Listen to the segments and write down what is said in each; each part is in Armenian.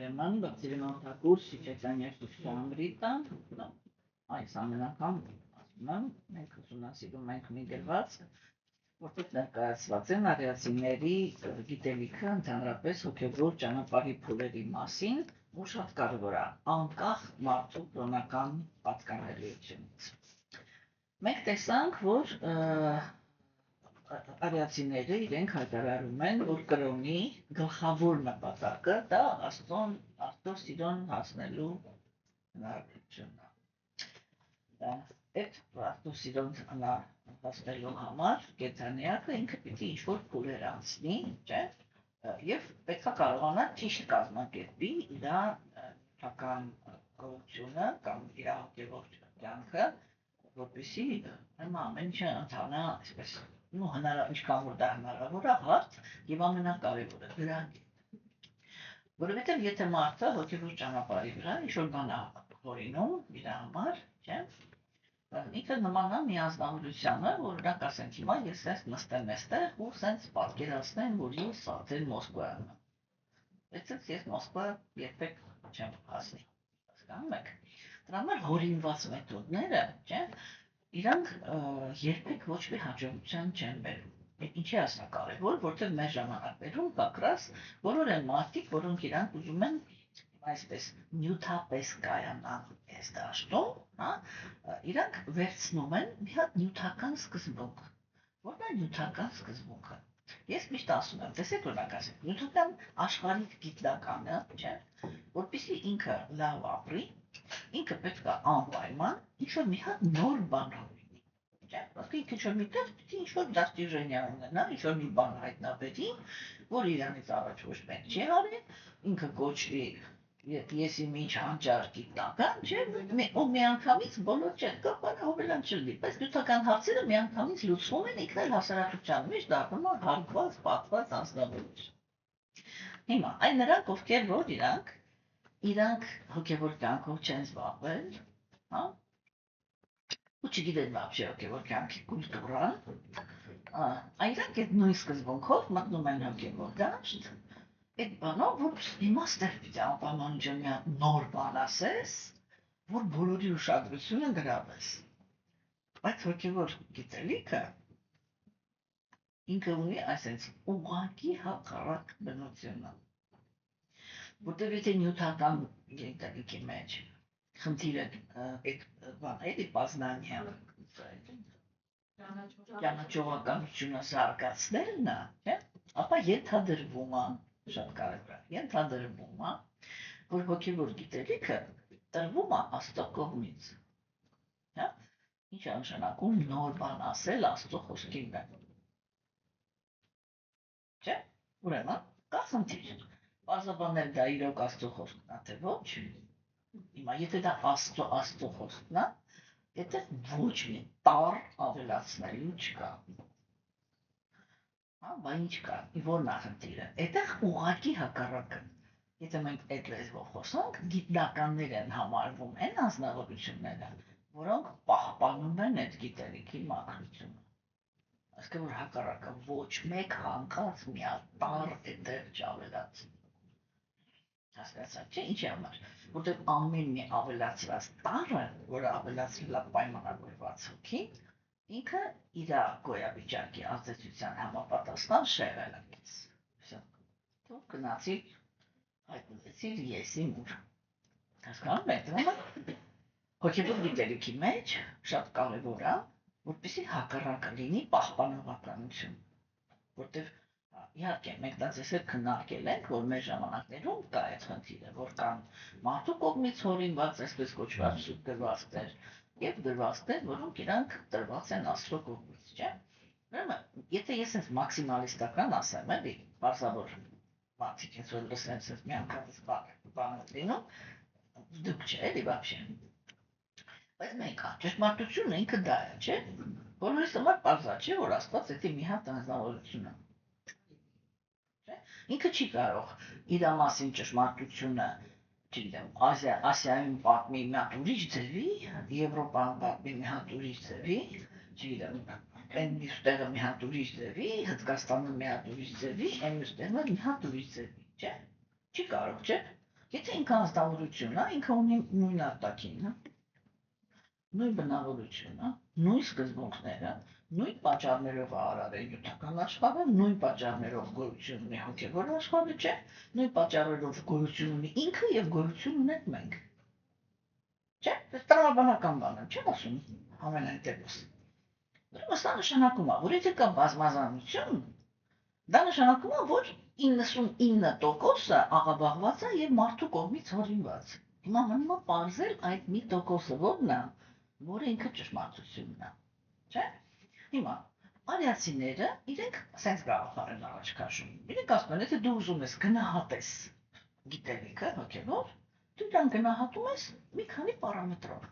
Ուրեմն բացի շիչեցանյակ ամրիտը, այս ամեն անգամ ասում եմ, մենք ուսումնասիրում ենք մի գրված, որտեղ ներկայացված են արիացիների գիտելիքը ընդհանրապես հոգևոր ճանապարհի փուլերի մասին, ու շատ կարևոր է, անկախ մարդու կրոնական պատկանելիությունից։ Մենք տեսանք, որ արիացիները իրենք հայտարարում են, որ կրոնի գլխավոր նպատակը դա Աստծո սիրուն հասնելու հնարավորությունն է։ Այդ Աստծո սիրուն հասնելու համար կենդանիակը ինքը պիտի ինչ-որ փուլեր անցնի, չէ՞, եւ պետք է կարողանա ճիշտ կազմակերպի իր նյութական գոյությունը կամ իր հոգևոր կյանքը, որպեսզի ամեն ինչը ընթանա այսպես ինչքան որ դա հնարավոր է հարթ եւ ամենակարևորը գրագետ։ Որովհետեւ եթե մարդը հոգևոր ճանապարհի վրա ինչ-որ բան է հորինում իր համար, չէ՞, ինքը նման է մի ազնվորությանը, որ նա կասենք հիմա ես այս նստեմ այստեղ ու սենց պատկերացնեմ, որ ես արդեն Մոսկվայում եմ։ Բայց ես Մոսկվա երբեք չեմ հասնի։ Հասկանում եք։ Դրա համար հորինված մեթոդները, չէ՞, իրանք երբեք ոչ մի հաջողության չեն բերում։ Ինչի է սա կարևոր, որտեղ մեր ժամանակներում կակրաս բոլոր են մարդիկ, որոնք իրանք ուզում են այսպես նյութապես կայանան այս դաշտում, հա, իրանք վերցնում են մի հատ նյութական սկզբունք։ Որն է նյութական սկզբունքը։ Ես միշտ ասում եմ, տեսեք օրինակ ասենք, նյութական աշխարհիկ գիտնականը, չէ, որպեսզի ինքը լավ ապրի, ինքը պետք է անպայման ինչ-որ մի հատ նոր բան հավինի, չէ, ինքը ինչ-որ միտեղ պիտի ինչ-որ դաստիժենիա ունենա, ինչ-որ մի բան հայտնաբերի, որ իրանից առաջ ոչ մեկ չի արել, ինքը կոչվի եսի միջ հանճար գիտնական, չէ, ու միանգամից բոլոր չէ, կապանը հովելան չլինի, բայց նյութական հարցերը միանգամից լուծվում են, ինքն էլ հասարակության մեջ դառնում է հարգված, պատված անձնավորություն։ Հիմա, այն նրանք, ովքեր որ իրանք հոգևոր կյանքով չեն զբաղվել, հա, ու չգիտեն вообще հոգևոր կյանքի կուլտուրան, իրանք այդ նույն սկզբունքով մտնում են հոգևոր դաշտ, այդ բանով, որ իմաստ էր պիտի անպայման ինչ-որ մի նոր բան ասես, որ բոլորի ուշադրությունը գրավես։ Բայց հոգևոր գիտելիքը ինքը ունի այսպես ուղղակի հակառակ բնությունը։ Որտեղ եթե նյութական գիտելիքի մեջ խնդիրը այդ բաների բաзнания ճանաչողականությունը զարգացնելն է, չէ՞, ապա ենթադրվում է, շատ կարևոր է, ենթադրվում է, որ հոգևոր գիտելիքը տրվում է Աստծո կողմից, հա, ինչ է նշանակում նոր բան ասել Աստծո խոսքի վրա, չէ՞, ուրեմն կա խնդիր, պարզաբանել դա իրոք Աստծո խոսքն է, թե ոչ, հիմա եթե դա Աստծո խոսքն է, այդտեղ ոչ մի տառ ավելացնելու չկա, հա, բա ինչ կա, որն է խնդիրը, այդտեղ ուղղակի հակառակը, եթե մենք այդ լեզվով խոսանք, գիտնականներ են համարվում այն անձնավորությունները, որոնք պահպանում են այդ գիտելիքի մաքրությունը, այսինքն որ հակառակը ոչ մեկ հանկարծ մի տառ այդտեղ չավելացնի, հասկացաք, չէ՞, ինչի համար, որտեղ ամեն մի ավելացված տառը, որը ավելացրել է պայմանավորված հոգին, ինքը իր գոյավիճակի ազդեցության համապատասխան շեղել է քեզ։ Դու գնացիր հայտնվեցիր եսի մուր։ Հասկանում եք, հոգևոր գիտելիքի մեջ շատ կարևոր է, որպեսզի հակառակը լինի պահպանողականություն, որտեղ իհարկե մենք դա ձեզ հետ քննարկել ենք, որ մեր ժամանակներում կա այդ խնդիրը, որ կան մարդու կողմից հորինված այսպես կոչված սուտ գրվածքներ եւ գրվածքներ, որոնք իրանք տրված են Աստծո կողմից, չէ՞։ Ուրեմն, եթե ես այս մաքսիմալիստական ասեմ, էլի, բարձրավոր մարդիկ ինձ որ լսեն, ասես միանգամից բան լինում, դուք չէ, էլի вообще։ Բայց մենք ճշմարտությունը ինքը դա է, չէ՞։ Բոլորիս համար պարզ է, չէ՞, որ Աստված էդի մի հատ անձնավորություն է։ Ինքը չի կարող իր մասին ճշմարտությունը, չգիտեմ, Ասիայում պատմի մի հատ ուրիշ ձևի, Եվրոպայում պատմի մի հատ ուրիշ ձևի, չգիտեմ, այն մյուս տեղը մի հատ ուրիշ ձևի, Հնդկաստանում մի հատ ուրիշ ձևի, այն մյուս տեղը մի հատ ուրիշ ձևի, չէ՞։ Չի կարող, չէ՞։ Եթե ինքը ազնվորություն է, ինքը ունի նույն արտաքինը, նույն բնավորությունը, նույն սկզբունքները, նույն պատճառներով արարել նյութական աշխարհը, նույն պատճառներով գոյություն ունի հոգևոր աշխարհը, չէ՞, նույն պատճառերով գոյություն ունի ինքը եւ գոյություն ունենք մենք։ Չէ՞, դա տրամաբանական բան է, չեմ ասում ամենայն դեպս։ Ուրեմն սա նշանակում է, որ եթե կա բազմազանություն, դա նշանակում է, որ 99%-ը աղավաղված է եւ մարդու կողմից հորինված։ Հիմա մնում է պարզել այդ մի տոկոսը որն է, որը ինքը ճշմարտությունն է, չէ՞։ Հիմա արիացիները իրենք սենց գաղափար են առաջ քաշում։ Իրենք ասում են, եթե դու ուզում ես գնահատես գիտելիքը հոգևոր, դու դրան գնահատում ես մի քանի պարամետրով։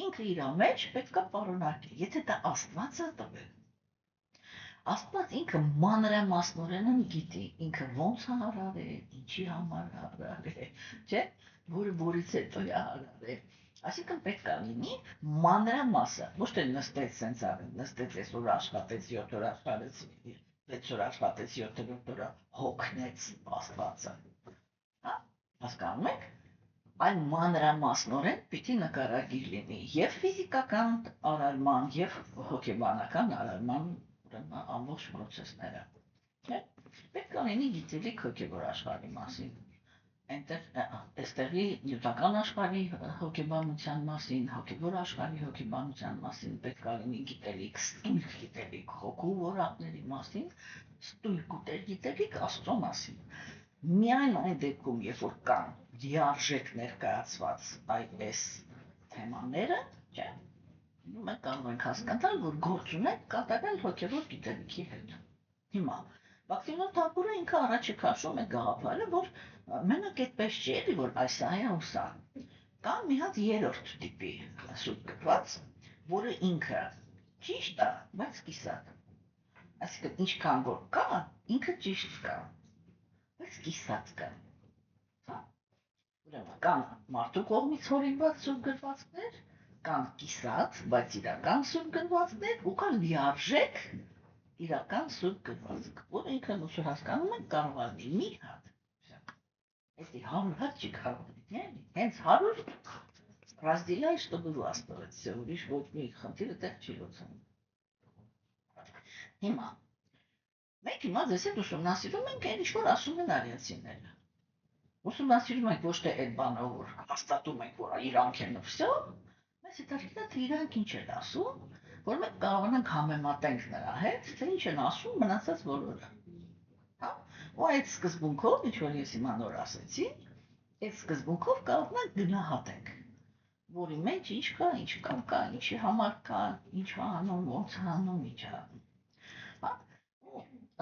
Ինքը իր մեջ պետք է պարունակի, եթե դա Աստված է տվել։ Աստված ինքը մանրամասնորեն գիտի, ինքը ոնց է արարել, ինչի համար արարել, չէ՞, որից հետո է արարել։ Այսինքն պետք է լինի մանրամասը, ոչ թե նստեց սենց արել, նստեց այսօր աշխատեց, 7 օր աշխատեց, 6 օր աշխատեց, 7-րդ օրը հոգնեց Աստվածը։ Հա, հասկանում եք։ Այն մանրամասնորեն պիտի նկարագիր լինի եւ ֆիզիկական արարման եւ հոգեբանական արարման ամբողջ պրոցեսները։ Չէ՞։ Պետք է լինի գիտելիք հոգևոր աշխարհի մասին։ Այստեղի նյութական աշխարհի հոգեբանության մասին, հոգևոր աշխարհի հոգեբանության մասին պետք է լինի գիտելիք, ստույգ գիտելիք հոգու որակների մասին, ստույգ գիտելիք Աստծո մասին։ Միայն այն դեպքում, երբ որ կան լիարժեք ներկայացված այս թեմաները, չէ՞, մենք կարող ենք հասկանալ, որ գործ ունենք կատարել հոգևոր գիտելիքի հետ։ Հիմա Բաքսիմոն Թակուրը ինքը առաջ է քաշում այդ գաղափարը, որ մենակ այդպես չի էլի, որ այս է ու սա։ Կա մի հատ երրորդ տիպի սուրբ գրված, որը ինքը ճիշտ է, բայց կիսատ։ Այսինքն ինչքան որ կա, ինքը ճիշտ կա, բայց կիսատ կա։ Ուրեմն կան մարդու կողմից հորինված սուրբ գրվածքներ, կան կիսած, բայց իրական սուրբ գրվածքներ ու կան լիարժեք իրական սուրբ գրվածք, որ ինքը ուսուր հասկանում են կարող է լինի մի հատ։ Если 100 հատ չի կարող լինի, հենց 100 разделяй, чтобы власть была. Все, ուրիշ ոչ մի խնդիր այդտեղ չի լուծվում։ Հիմա մենք հիմա ձեզ հետ ուսումնասիրում ենք այն ինչ որ ասում են արիացիները։ Ուսումնասիրում ենք ոչ թե այդ բանը, որ հաստատում ենք, որ իրանք են ու վсё, մեզ հետաքրքիր է թե իրանք ինչ են ասում, որ մենք կարողանանք համեմատենք նրա հետ, թե ինչ են ասում մնացած բոլորը։ Հա? Ու այդ սկզբունքով, ինչ որ ես հիմա նոր ասեցի, այդ սկզբունքով կարող ենք գնահատենք, որի մեջ ինչ կա, ինչի համար կա, ինչ է անում, ոնց է անում, ինչ է անում։ Հա?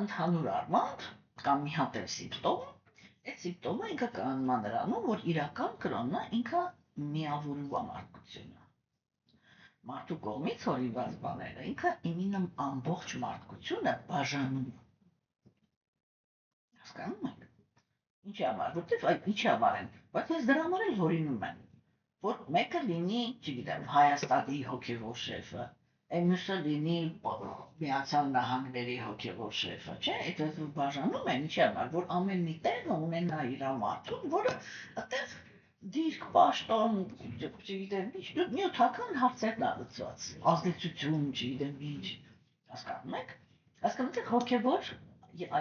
Ընդհանուր առմամբ կա մի հատ էլ սիմպտոմ, այդ սիմպտոմը ինքը կանոնա նրանում, որ իրական կրոնն է ինքը միավորում է մարդկությունը։ Մարդու կողմից հորինված բաները ինքը իմինը ամբողջ մարդկությունը բաժանում։ Հասկանում եք։ Ինչի համար, որտեվ այդ ինչի համար են, բայց ես դրա համար էլ հորինում եմ, որ մեկը լինի, չգիտեմ, Հայաստանի հոգևոր շեֆը, մյուսը լինի Միացյալ Նահանգների հոգևոր շեֆը, չէ՞, այդպես բաժանում են, ինչի համար, որ ամեն մի տեղ ունենա իր մարդուն, որը այդտեղ դիրք, պաշտոն, չգիտեմ, ինչ, նյութական հարցերն ա լուծված, ազդեցություն, չգիտեմ, ինչ, հասկանում եք, հասկանում եք հոգևոր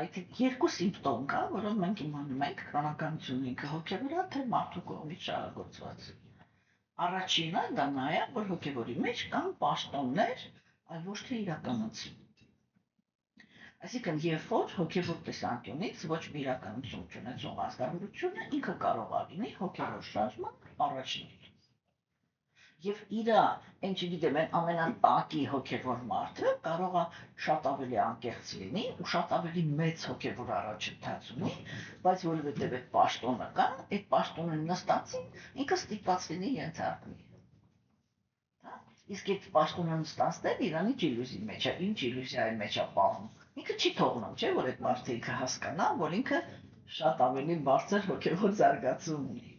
այդ երկու սիմպտոմ կա, որով մենք իմանում ենք կրոնականությունը ինքը հոգևոր է, թե մարդու կողմից շահագործված։ Առաջինը դա նա է, որ հոգևորի մեջ կան պաշտոններ, այլ ոչ թե իրականություն։ Այսինքն, երբ որ հոգևոր տեսանկյունից ոչ մի իրականություն չունեցող ազգավորությունը ինքը կարող է լինի հոգևոր շարժման առաջնորդ։ Եվ իրա, այն չգիտեմ, այն ամենատակի հոգևոր մարդը կարող է շատ ավելի անկեղծ լինի ու շատ ավելի մեծ հոգևոր առաջընթաց ունի, բայց որովհետև այդ պաշտոնը կա, այդ պաշտոնը նստածին ինքը ստիպված լինի ենթարկվի։ Իսկ այդ պաշտոնը նստածներ իրան ինչ իլյուզիի մեջ է, ինչ իլյուզիայի մեջ է պահում։ Ինքը չի թողնում, չէ՞, որ այդ մարդը ինքը հասկանա, որ ինքը շատ ավելի բարձր հոգևոր զարգացում ունի։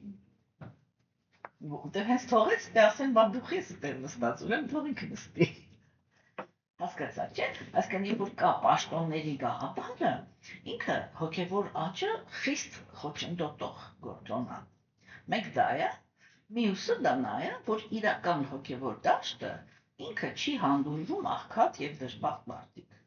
Որտեղ հենց թողեց, թե ասեն, բա դու ես այդտեղ նստած, ուրեմն թող ինքը նստի։ Հասկացա՞ք, չէ՞։ Այսինքն, երբ որ կա պաշտոնների գաղափարը, ինքը հոգևոր աճը խիստ խոչընդոտող գործոն է։ մեկ դա է, մյուսը դա նա է, որ իրական հոգևոր դաշտը ինքը չի հանդուրժում աղքատ եւ դժբախտ մարդիկ։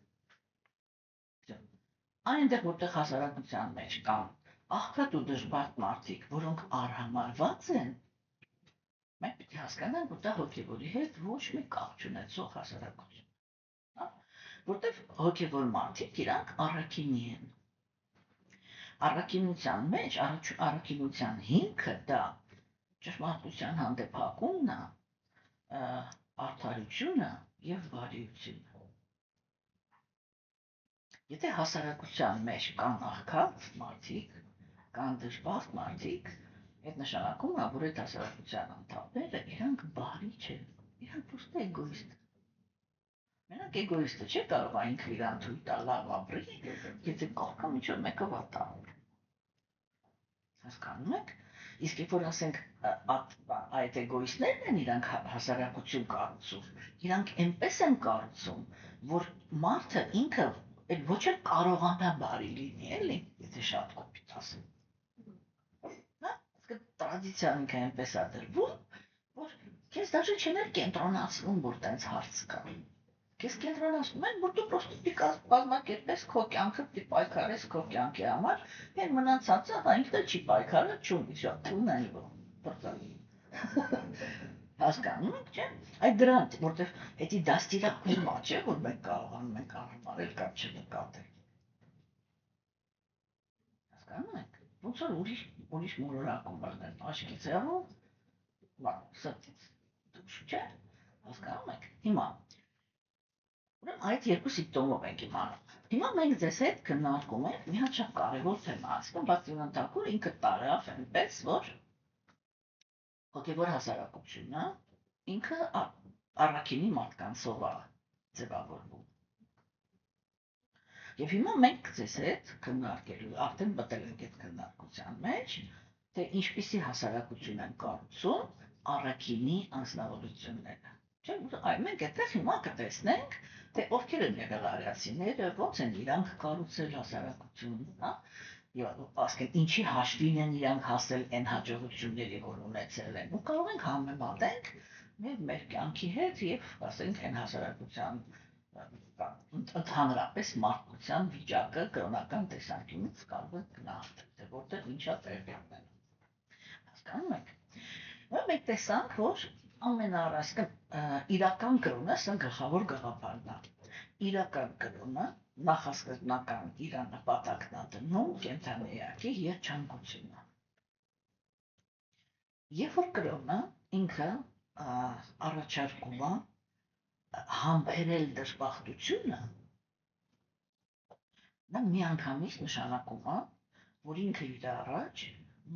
Այնտեղ որտեղ հասարակության մեջ կան աղքատ ու դժբախտ մարդիկ, որոնք արհամարված են, մենք պետք է հասկանանք, որ դա հոգևորի հետ ոչ մի կապ չունեցող հասարակություն, որտեղ հոգևոր մարդիկ իրանք առաքինի են։ Առաքինության մեջ, առաքինության հիմքը դա ճշմարտության հանդեպ հակումն է, արդարությունը եւ բարիությունը։ Եթե հասարակության մեջ կան աղքատ մարդիկ, կան դժբախտ մարդիկ, այդ նշանակում է, որ այդ հասարակության անդամները իրանք բարի չեն, իրանք պրոստը էգոիստ են։ Մենակ էգոիստը չէ կարող է ինքը իրան թույլ տալ լավ ապրի, եթե կողքը միջով մեկը վատ է։ Հասկանում եք։ Իսկ երբ որ ասենք այդ էգոիստներն են իրանք հասարակություն կառուցում, իրանք այնպես են կառուցում, որ մարդը ինքը ոչ էլ կարողանա բարի լինի, էլի, եթե շատ կոպիտ ասեմ։ Տրադիցիան ինքը այնպես է դրվում, որ քեզ դաժե չեն էլ կենտրոնացնում, որ տենց հարց կա։ Քեզ կենտրոնացնում են, որ դու պրոստը պիտի կազմակերպես քո կյանքը, պիտի պայքարես քո կյանքի համար, այն մնացածը ինքն էլ չի պայքարը, չունի, շատ ունեն բրծալի։ Հասկանում եք, չէ՞։ Այդ դրանց, որտեղ հետի դաստիարակում է, չէ՞, որ մենք կարողանում ենք արհամարել կամ չնկատել։ Հասկանում եք։ Ոնց որ ուրիշ մոլորակում բռնել աչքի ձեռով, սրտից դուրս, չէ՞։ Հասկանում եք։ Հիմա ուրեմն այդ երկու սիմպտոմով ենք իմանում։ Հիմա մենք ձեզ հետ քննարկում ենք մի հատ շատ կարևոր թեմա, այսինքն բացի ընդհանուր ինքը տարավ այնպես, որ հոգևոր հասարակությունը ինքը առաքինի մարդկանցով է ձևավորվում։ Եվ հիմա մենք ձեզ հետ քննարկելու, արդեն մտել ենք այդ քննարկության մեջ, թե ինչպիսի հասարակություն են կառուցում առաքինի անձնավորությունները։ Չէ՞, մենք այդտեղ հիմա կտեսնենք, թե ովքեր են եղել արիացիները, ոնց են իրանք կառուցել հասարակություն, հա։ Եվ ասենք ինչի հաշվին են իրանք հասել այն հաջողությունների, որ ունեցել են։ Ու կարող ենք համեմատենք մեր կյանքի հետ եւ ասենք այն հասարակության ընդհանրապես մարդկության վիճակը կրոնական տեսանկյունից կարող է գնահատել, թե որտեղ ինչա տեղի ունենում։ Հասկանում եք։ Մենք տեսանք, որ ամենաառաջին իրական կրոնը, սա գլխավոր գաղափարն է։ Իրական կրոնը նախասկզբնական իր նպատակն է դնում կենդանիակի երջանկությունը։ Երբ որ կրոնը ինքը առաջարկում է համբերել դժբախտությունը, նա միանգամից նշանակում է, որ ինքը իր առաջ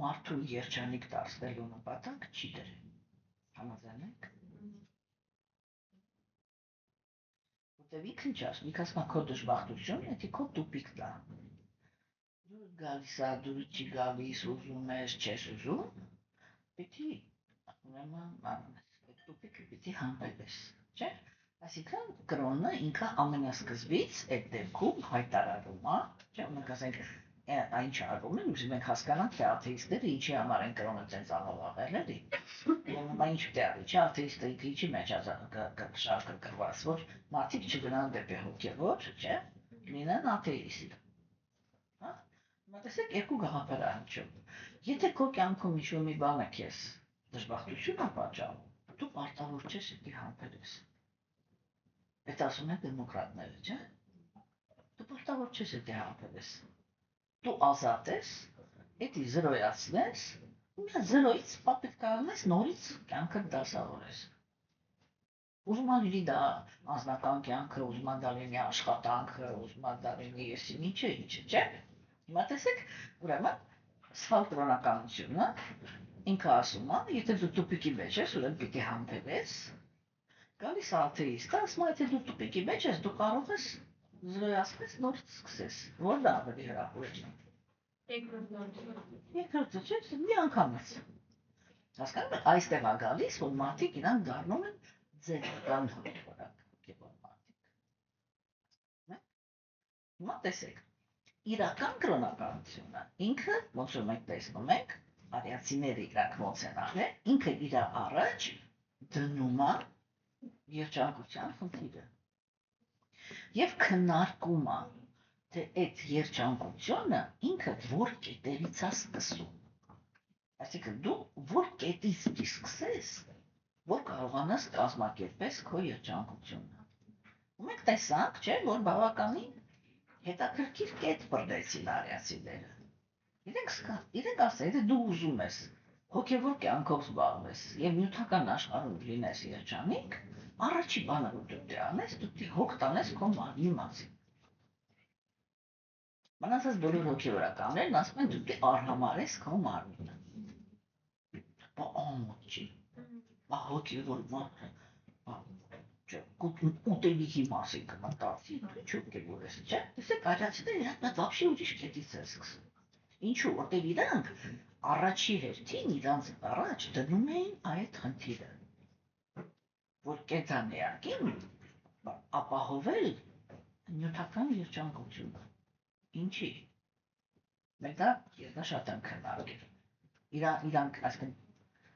մարդուն երջանիկ դարձնելու նպատակ չի դրել։ Համաձայն եք։ Որտեւ ինքն չի ասում, ինքը ասում է քո դժբախտությունը, դա քո տուպիկն է։ Դու գալիս է, դու չի գալիս, ուզում ես, չես ուզում, պիտի ուրեմն այդ տուպիկը պիտի համբերես, չէ՞։ Այսինքն կրոնը ինքը ամենասկզբից այդ դեպքում հայտարարում է, չէ՞, մենք ասենք այն չարում են, ուզում ենք հասկանանք, թե աթեիստները ինչի համար են կրոնը ցենց աղավաղել, էլի։ Ուրեմն ինչ պետք է արի, չէ՞, աթեիստը ինչի մեջ շարքը կրված, որ մարդիկ չգնան դեպի հոգևոր, չէ՞, լինեն աթեիստ։ Հա։ Հիմա տեսեք երկու գաղափար է հնչում։ Եթե քո կյանքում ինչ-որ մի բան է քեզ դժբախտություն է պատճառում, դու պարտավոր չես պիտի համբերես։ Այդ ասում են դեմոկրատները, չէ՞։ Դու պարտավոր չես դա համբերես։ Դու ազատ ես, դա զրոյացնես, ու մի զրոյից պետք է անես նորից կյանքը դասավորես։ Ուզում ան լինի դա անձնական կյանքը, ուզում ան դա լինի աշխատանքը, ուզում ան դա լինի եսին ինչը, չէ՞։ Հիմա տեսեք, ուրեմն սխալ կրոնականությունը ինքը ասում է, եթե դու տուպիկի մեջ ես, ուրեմն պիտի համբերես, գալիս աթեիստը, ասում է, եթե դու տուպիկի մեջ ես, դու կարող ես զրոյացնես, նորից սկսես, որն է ավելի հրապուրել։ Երկրորդը չէ, մի անգամից։ Հասկանում եք, այստեղ է գալիս, որ մարդիկ իրանք դառնում են ձերական հոգևոր մարդիկ։ Հիմա տեսեք, իրական կրոնականությունը ինքը, ոնց որ մենք տեսնում ենք, արիացիները իրանք ոնց են արել, ինքը իր առաջ դնում է երջանկության խնդիրը եւ քննարկում է, թե այդ երջանկությունը ինքը որ կետերից է սկսում։ Այսինքն դու որ կետից սկսես, որ կարողանաս կազմակերպես քո երջանկությունը։ Ու մենք տեսանք, չէ, որ բավականին հետաքրքիր կետ բռնեցին արիացիները։ Իրենք ասել, թե դու ուզում ես հոգևոր կյանքով զբաղվես եւ նյութական աշխարհում լինես երջանիկ, առաջի բանը որ դու անես, դու հոգ տանես քո մարմնի մասին։ Մնացած բոլոր հոգևորականներն ասում են դու արհամարես քո մարմինը։ Բա ամոթ չի։ Բա հոգևոր ուտելիքի մասին կմտածի, դու ինչ հոգևոր ես, չէ՞։ Տեսեք, արիացիները իրանք вообще ուրիշ կետից են սկսում։ Ինչու, որտեղ իրանք առաջի հերթին իրանց առաջ դնում էին այդ խնդիրը, որ կենթանիակին ապահովել նյութական երջանկությունը։ Ինչի։ Մենք դա շատ են քննարկել։ Իրանք, այսինքն,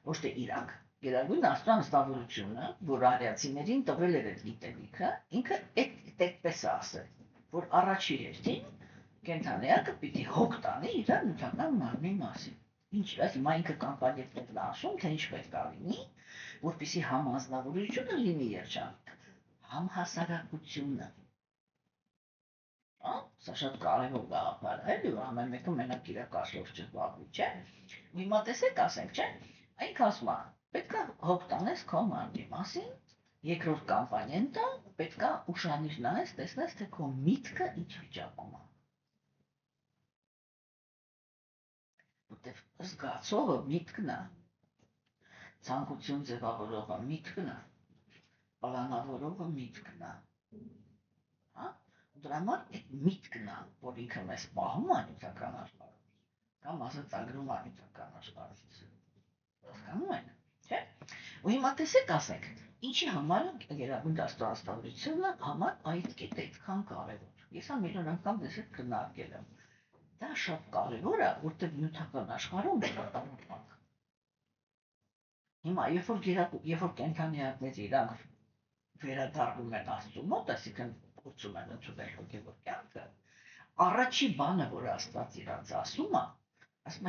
ոչ թե իրանք, Գերագույն Աստծո անձնավորությունը, որ արիացիներին տվել էր այդ գիտելիքը, ինքը այդպես է ասել, որ առաջի հերթին կենթանիակը պիտի հոգ տանի իր նյութական մարմնի մասին։ Ինչ, հիմա ինքը կամպանիաներն ասում, թե ինչ պետք է լինի, որպեսզի համազնվորությունը լինի երջանիկ, համհասարակությունը։ Սա շատ կարևոր գաղափար է, էլի, ամեն մեկը մենակ իր կաշով չզբաղվի, չէ։ Հիմա տեսեք, ասենք, չէ, այնք ասում է, պետք է հոգ տանես քո մարմնի մասին, երկրորդ կամպանիան տա, պետք է ուշանիր նայես, տեսնես, թե քո միտքը ինչ վիճակում է։ Որտեվ զգացողը միտքն է, ցանկություն ձևավորողը միտքն է, պլանավորողը միտքն է։ Դրա համար այդ միտքն է, որ ինքը մեզ պահում է նյութական աշխարհում, կամ ասած ագրում է նյութական աշխարհից։ Հասկանում եք, չէ՞։ Ու հիմա տեսեք, ասենք, ինչի համար է Գերագույն Աստծո անձնավորությունը համար այդ կետը այդքան կարևոր։ Ես ամեն անգամ տեսեք քննարկել եմ։ Դա շատ կարևոր է, որտեղ նյութական աշխարհում բավականին։ Հիմա երբ որ կենթանիակները իրանք վերադառնում են Աստծո մոտ, այսինքն փորձում են ընդունել հոգևոր կյանքը, առաջի բանը, որ Աստված իրանց ասում է,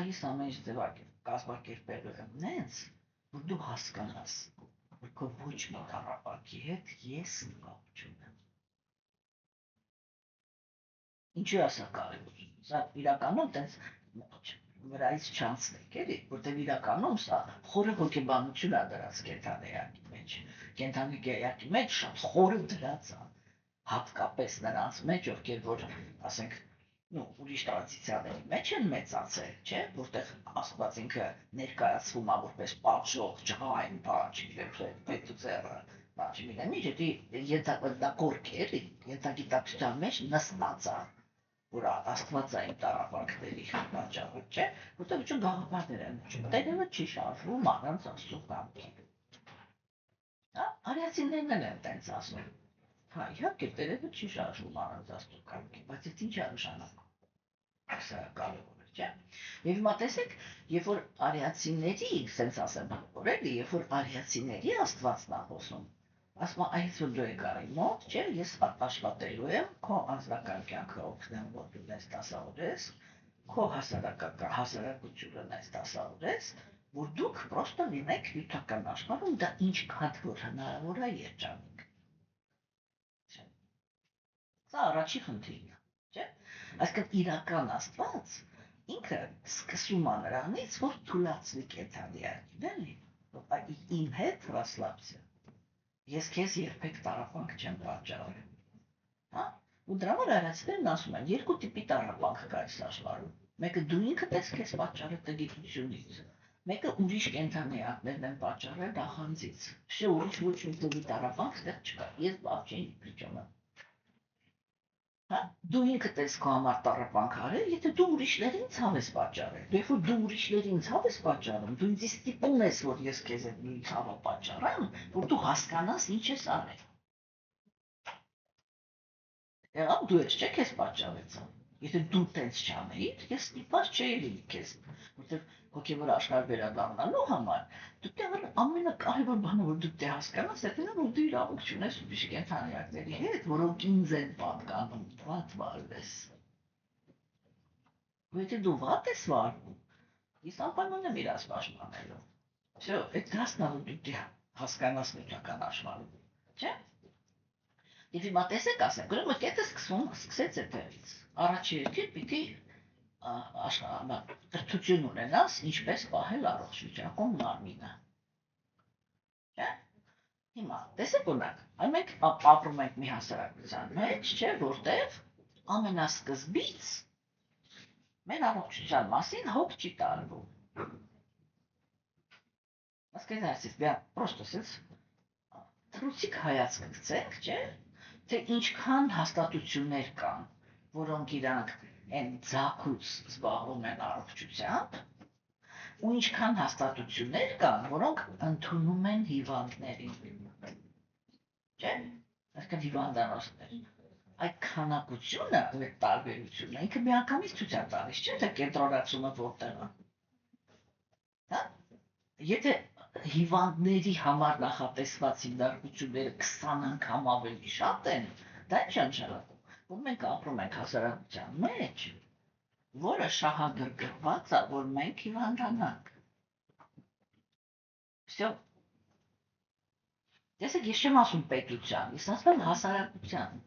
ես ամեն ինչ կազմակերպելու եմ նենց, որ դու հասկանաս, որ քո ոչ մի տառապանքի հետ ես կապ չունեմ։ Ինչու է սա կարևոր։ Սա իրականում տենց վրայից չանցնեք, էլի, որտեղ իրականում սա խորը հոգեբանություն է դրած կենթանիակի մեջ։ Կենթանիակի մեջ շատ խորը դրած է, հատկապես նրանց մեջ, ովքեր որ, ասենք, ուրիշ տրադիցիաների մեջ են մեծացել, չէ, որտեղ Աստված ինքը ներկայացվում է որպես պատժող, ջղայն, պետուծերը, չգիտեմ ինչ, դա կորքեր, ենթագիտակցության մեջ նստած է, որ Աստված է իմ տառապանքների պատճառը, չէ, որտեղ ինչ գաղափարներ են, տերևը չի շարժվում առանց Աստծո կամքի։ Արիացիներն են տենց ասում։ Իհարկե, տերևը չի շարժվում առանց Աստծո կամքի, բայց այդ ինչ է նշանակում։ Սա կարևոր է, չէ։ Եվ հիմա տեսեք, երբ որ արիացիների, սենց ասեմ, որ էլի, երբ որ արիացիների Աստվածն է խոսում, ասում է, այս որ դու եկար իմ մոտ, չէ, ես աշխատելու եմ, քո անձնական կյանքը օգնեմ, որ դու նես դասավորես, քո հասարակությունը նես դասավորես, որ դուք պրոստը լինեք նյութական աշխարհում, դա ինչքան որ հնարավոր է երջանիկ։ Սա առաջի խնդիրն է, չէ։ Այսինքն իրական Աստված ինքը սկսում է նրանից, որ թույլատնի կենթանիակին, էլի, իմ հետ ռասլապսիա։ Ես քեզ երբեք տառապանք չեմ պատճառել։ Ու դրա համար արիացիներն ասում են, երկու տիպի տառապանք կա այս աշխարհում։ Մեկը դու ինքդ ես քեզ պատճառել տգիտությունից, մեկը ուրիշ կենթանիակներն են պատճառել նախանձից։ Չէ, ուրիշ ոչ մի տիպի տառապանք ստեղ չկա։ Ես բավ չեմ իջում։ Դու ինքդ ես քո համար տառապանք արել, եթե դու ուրիշներին ցավ ես պատճառել։ Երբ որ դու ուրիշներին ցավ ես պատճառում, դու ինձ ստիպում ես, որ ես քեզ այդ նույն ցավը պատճառեմ, որ դու հասկանաս ինչ ես արել։ Եղավ դու ես չէ քեզ պատճառեցա։ Եթե դու տենց չանեիր, ես ստիպված չէի լինի քեզ, որտեղ հոգևոր աշխարհ վերադառնալու համար դու տեղը ամենակարևոր բանը, որ դու դե հասկանաս, դա նա որ դու իրավունք չունես ուրիշ կենթանիների հետ, որոնք ինձ են պատկանում, վատ վարվես։ Եթե դու վատ ես վարվում, ես անպայման եմ իրաց պաշտպանելու։ Всё, այդ դասն որ դու հասկանաս նույնական աշխարհում, չէ՞։ Եվ հիմա տեսեք ասենք, ուրեմն կետը սկսեց այդտեղից։ Առաջի երկիր պիտի կրթություն ունենաս, ինչպես պահել առողջությամբ մարմինը։ Չէ՞։ Հիմա տեսեք օրինակ, մենք ապրում ենք մի հասարակության մեջ, չէ՞, որտեղ ամենասկզբից մեր առողջության մասին հոգ չի տարվում։ Сказать, я просто թռուցիկ հայացք գցենք, չէ՞, թե ինչքան հաստատություններ կան, որոնք իրանք են ձախուց զբաղվում են առողջությամբ, ու ինչքան հաստատություններ կան, որոնք ընդունում են հիվանդներին։ Չէ՞, այսինքն հիվանդանոցներ։ Այդ քանակությունը, այդ տարբերությունը ինքը միանգամից ցույց է տալիս, չէ՞, թե կենտրոնացումը որտեղ է։ Հա՞։ Եթե հիվանդների համար նախատեսված հիմնարկությունները 20 անգամ ավելի շատ են, դա ինչ նշանակում, որ մենք ապրում ենք հասարակության մեջ, որը շահագրգռված է, որ մենք հիվանդանանք։ Всё։ Տեսեք, ես չեմ ասում պետության, ես ասում եմ հասարակության։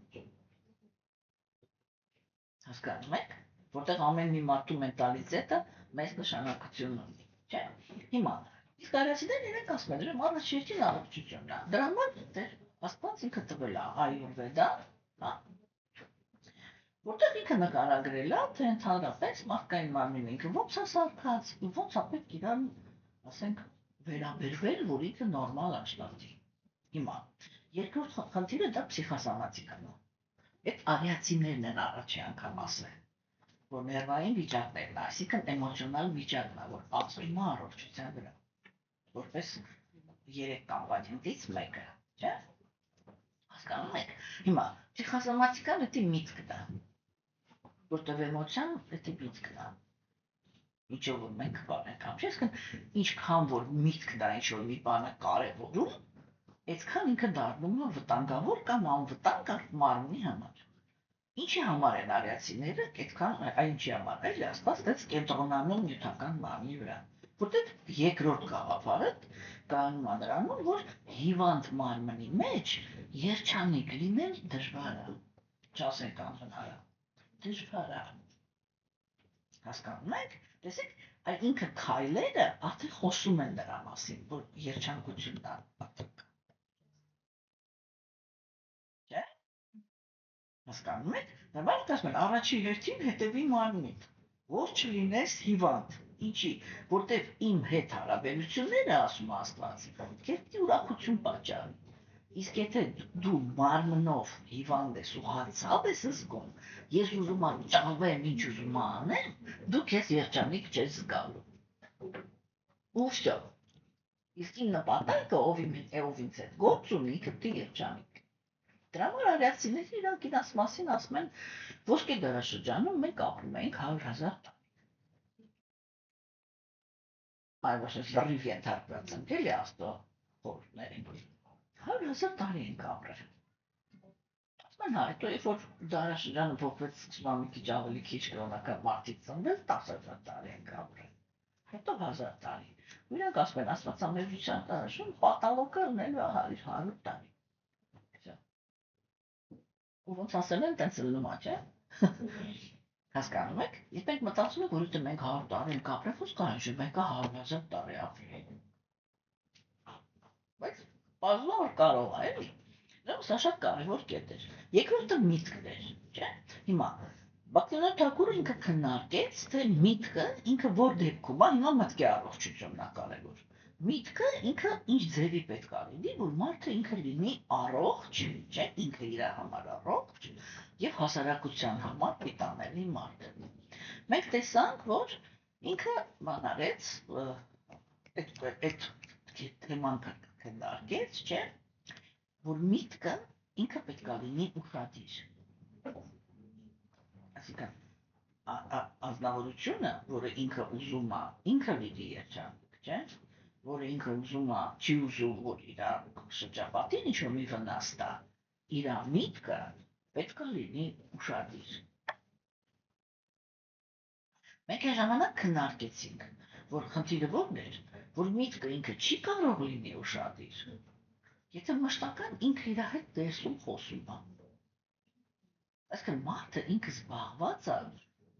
Հասկանում եք, որտեղ ամեն մի մարդու մենտալիտետը մեծ նշանակություն ունի, չէ՞։ Հիմա իսկ արիացիներն իրենք ասում են, դրան առաջ երկին առողջությունն է։ Դրա համար դեր Աստված ինքը տվել է Այուրվեդա, հա։ Որտեղ ինքը նկարագրել է, թե ընդհանրապես մարդկային մարմինը ինքը ոնց է սարքած, ոնց է պետք իրան, ասենք, վերաբերվել, որ ինքը նորմալ աշխատի։ Հիմա երկրորդ խնդիրը դա փսիխոսոմատիկան է։ Այդ արիացիներն են առաջի անգամ ասել, որ ներվային վիճակներն է, այսինքն էմոցիոնալ վիճակն է, որ ազդում է առողջության վրա։ Որպես 3 կոմպոնենտից մեկը, չէ՞։ Հասկանում եք։ Հիմա փսիխոսոմատիկան դա միտքն է, որտեղ էմոցիան դա միտքն է։ Ինչով որ մենք բանենք ամ, այսինքն ինչքան որ միտքն է ինչ-որ մի բանը կարևորում, այդքան ինքը դառնում է վտանգավոր կամ անվտանգ մարմնի համար։ Ինչի համար են արիացիները, այդքան ինչի համար, այլ Աստված դες կենտրոնանում նյութական մարմնի վրա։ Որտեղ երկրորդ գաղափարը կայանում է նրանում, որ հիվանդ մարմնի մեջ երջանիկ լինել դժվար է, չասենք անհնար է, դժվար է։ Հասկանում եք, տեսեք, այդ ինքը քայլերը արդեն խոսում են նրա մասին, որ երջանկությունն է պատկը։ Չէ՞։ Հասկանում եք, նորմալ ասում են առաջի հերթին հետևի մարմնիդ, որ չլինես հիվանդ։ Ինչի, որտեղ իմ հետ հարաբերությունները, ասում Աստված, քեզ ուրախություն պատճառի։ Իսկ եթե դու մարմնով հիվանդ ես ու հացավ ես զգում, ես ուզում եմ ճաղվեմ, ինչ ուզում անեմ, դու քեզ երջանիկ չես զգալու։ Ու всё։ Իսկ իմ նպատակը ով ինձ հետ գործ ունի, ինքը պիտի երջանիկ։ Դրա համար արիացիները իրանք իրաց մասին ասում են, ոսկե դարաշրջանում մենք ապրում ենք 100,000 տարի։ Այո, լրիվ ենթարկված ենք էլի Աստծո խորհուրդներին։ 100,000 տարի ենք ապրել։ Ասում են, հետո երբ որ դարաշրջանը փոխվեց, մի քիչ ավելի քիչ կրոնական մարդիկ ծնվել, 10,000 տարի ենք ապրել։ Հետո 1000 տարի։ Ու իրանք ասում են, աստվածամերձության դարաշրջան պատալոգը ունելու 100 տարի։ Ու ոնց ասել են, տենց լնում է, չէ՞։ Հասկանում եք։ Իսկ մենք մտածում ենք, որ եթե մենք 100 տարի ենք ապրել, ո՞նց կարելի է մեկը 100,000 տարի ապրի։ Բայց բազում որ կարող է, էլի։ Սա շատ կարևոր կետ էր։ Երկրորդը միտքն էր, չէ՞։ Հիմա Բաքտորյան Թակուրը ինքը քննարկեց, թե միտքը ինքը որ դեպքում է, հիմա մտքի առողջությունն է կարևոր։ Միտքը ինքը ինչ ձևի պետք է լինի, որ մարդը ինքը լինի առողջ, չէ՞, ինքը իր համար առողջ եւ հասարակության համար պիտանելի մարդ։ Մենք տեսանք, որ ինքը բանարեց այդ թեման քննարկեց, չէ՞, որ միտքը ինքը պետք է լինի ուշադիր։ Այսինքն ազնվորությունը, որը ինքը ուզում է, ինքը լիդի երջանիկ, չէ՞, որը ինքը ուզում է, չի ուզում, որ իր շրջապատին ինչ-որ մի վնաս տա, իր միտքը պետք է լինի ուշադիր։ Մենք այն ժամանակ քննարկեցինք, որ խնդիրը որն էր, որ միտքը ինքը չի կարող լինի ուշադիր, եթե մշտական ինքը իր հետ դերսում խոսում է։ Այսինքն մարդը ինքը զբաղված է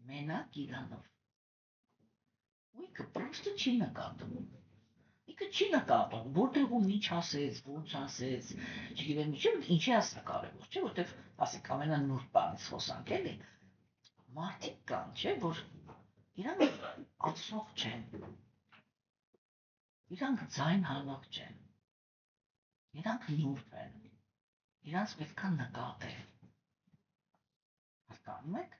մենակ իրանով։ Ու ինքը պրոստը չի նկատում։ Ինքը չի նկատում, որտեղ ու ինչ ասեց, ոնց ասեց, չգիտեմ ինչի ասա կարևոր, չէ, որտեղ ասենք ամենանուրբ բանից խոսանք էլի։ Մարդիկ կան, չէ, որ իրանք ասող չեն։ Իրանք ձայն հալակ չեն։ Իրանք նուրբ են։ Իրանց պետք է նկատել։ Հասկանում եք։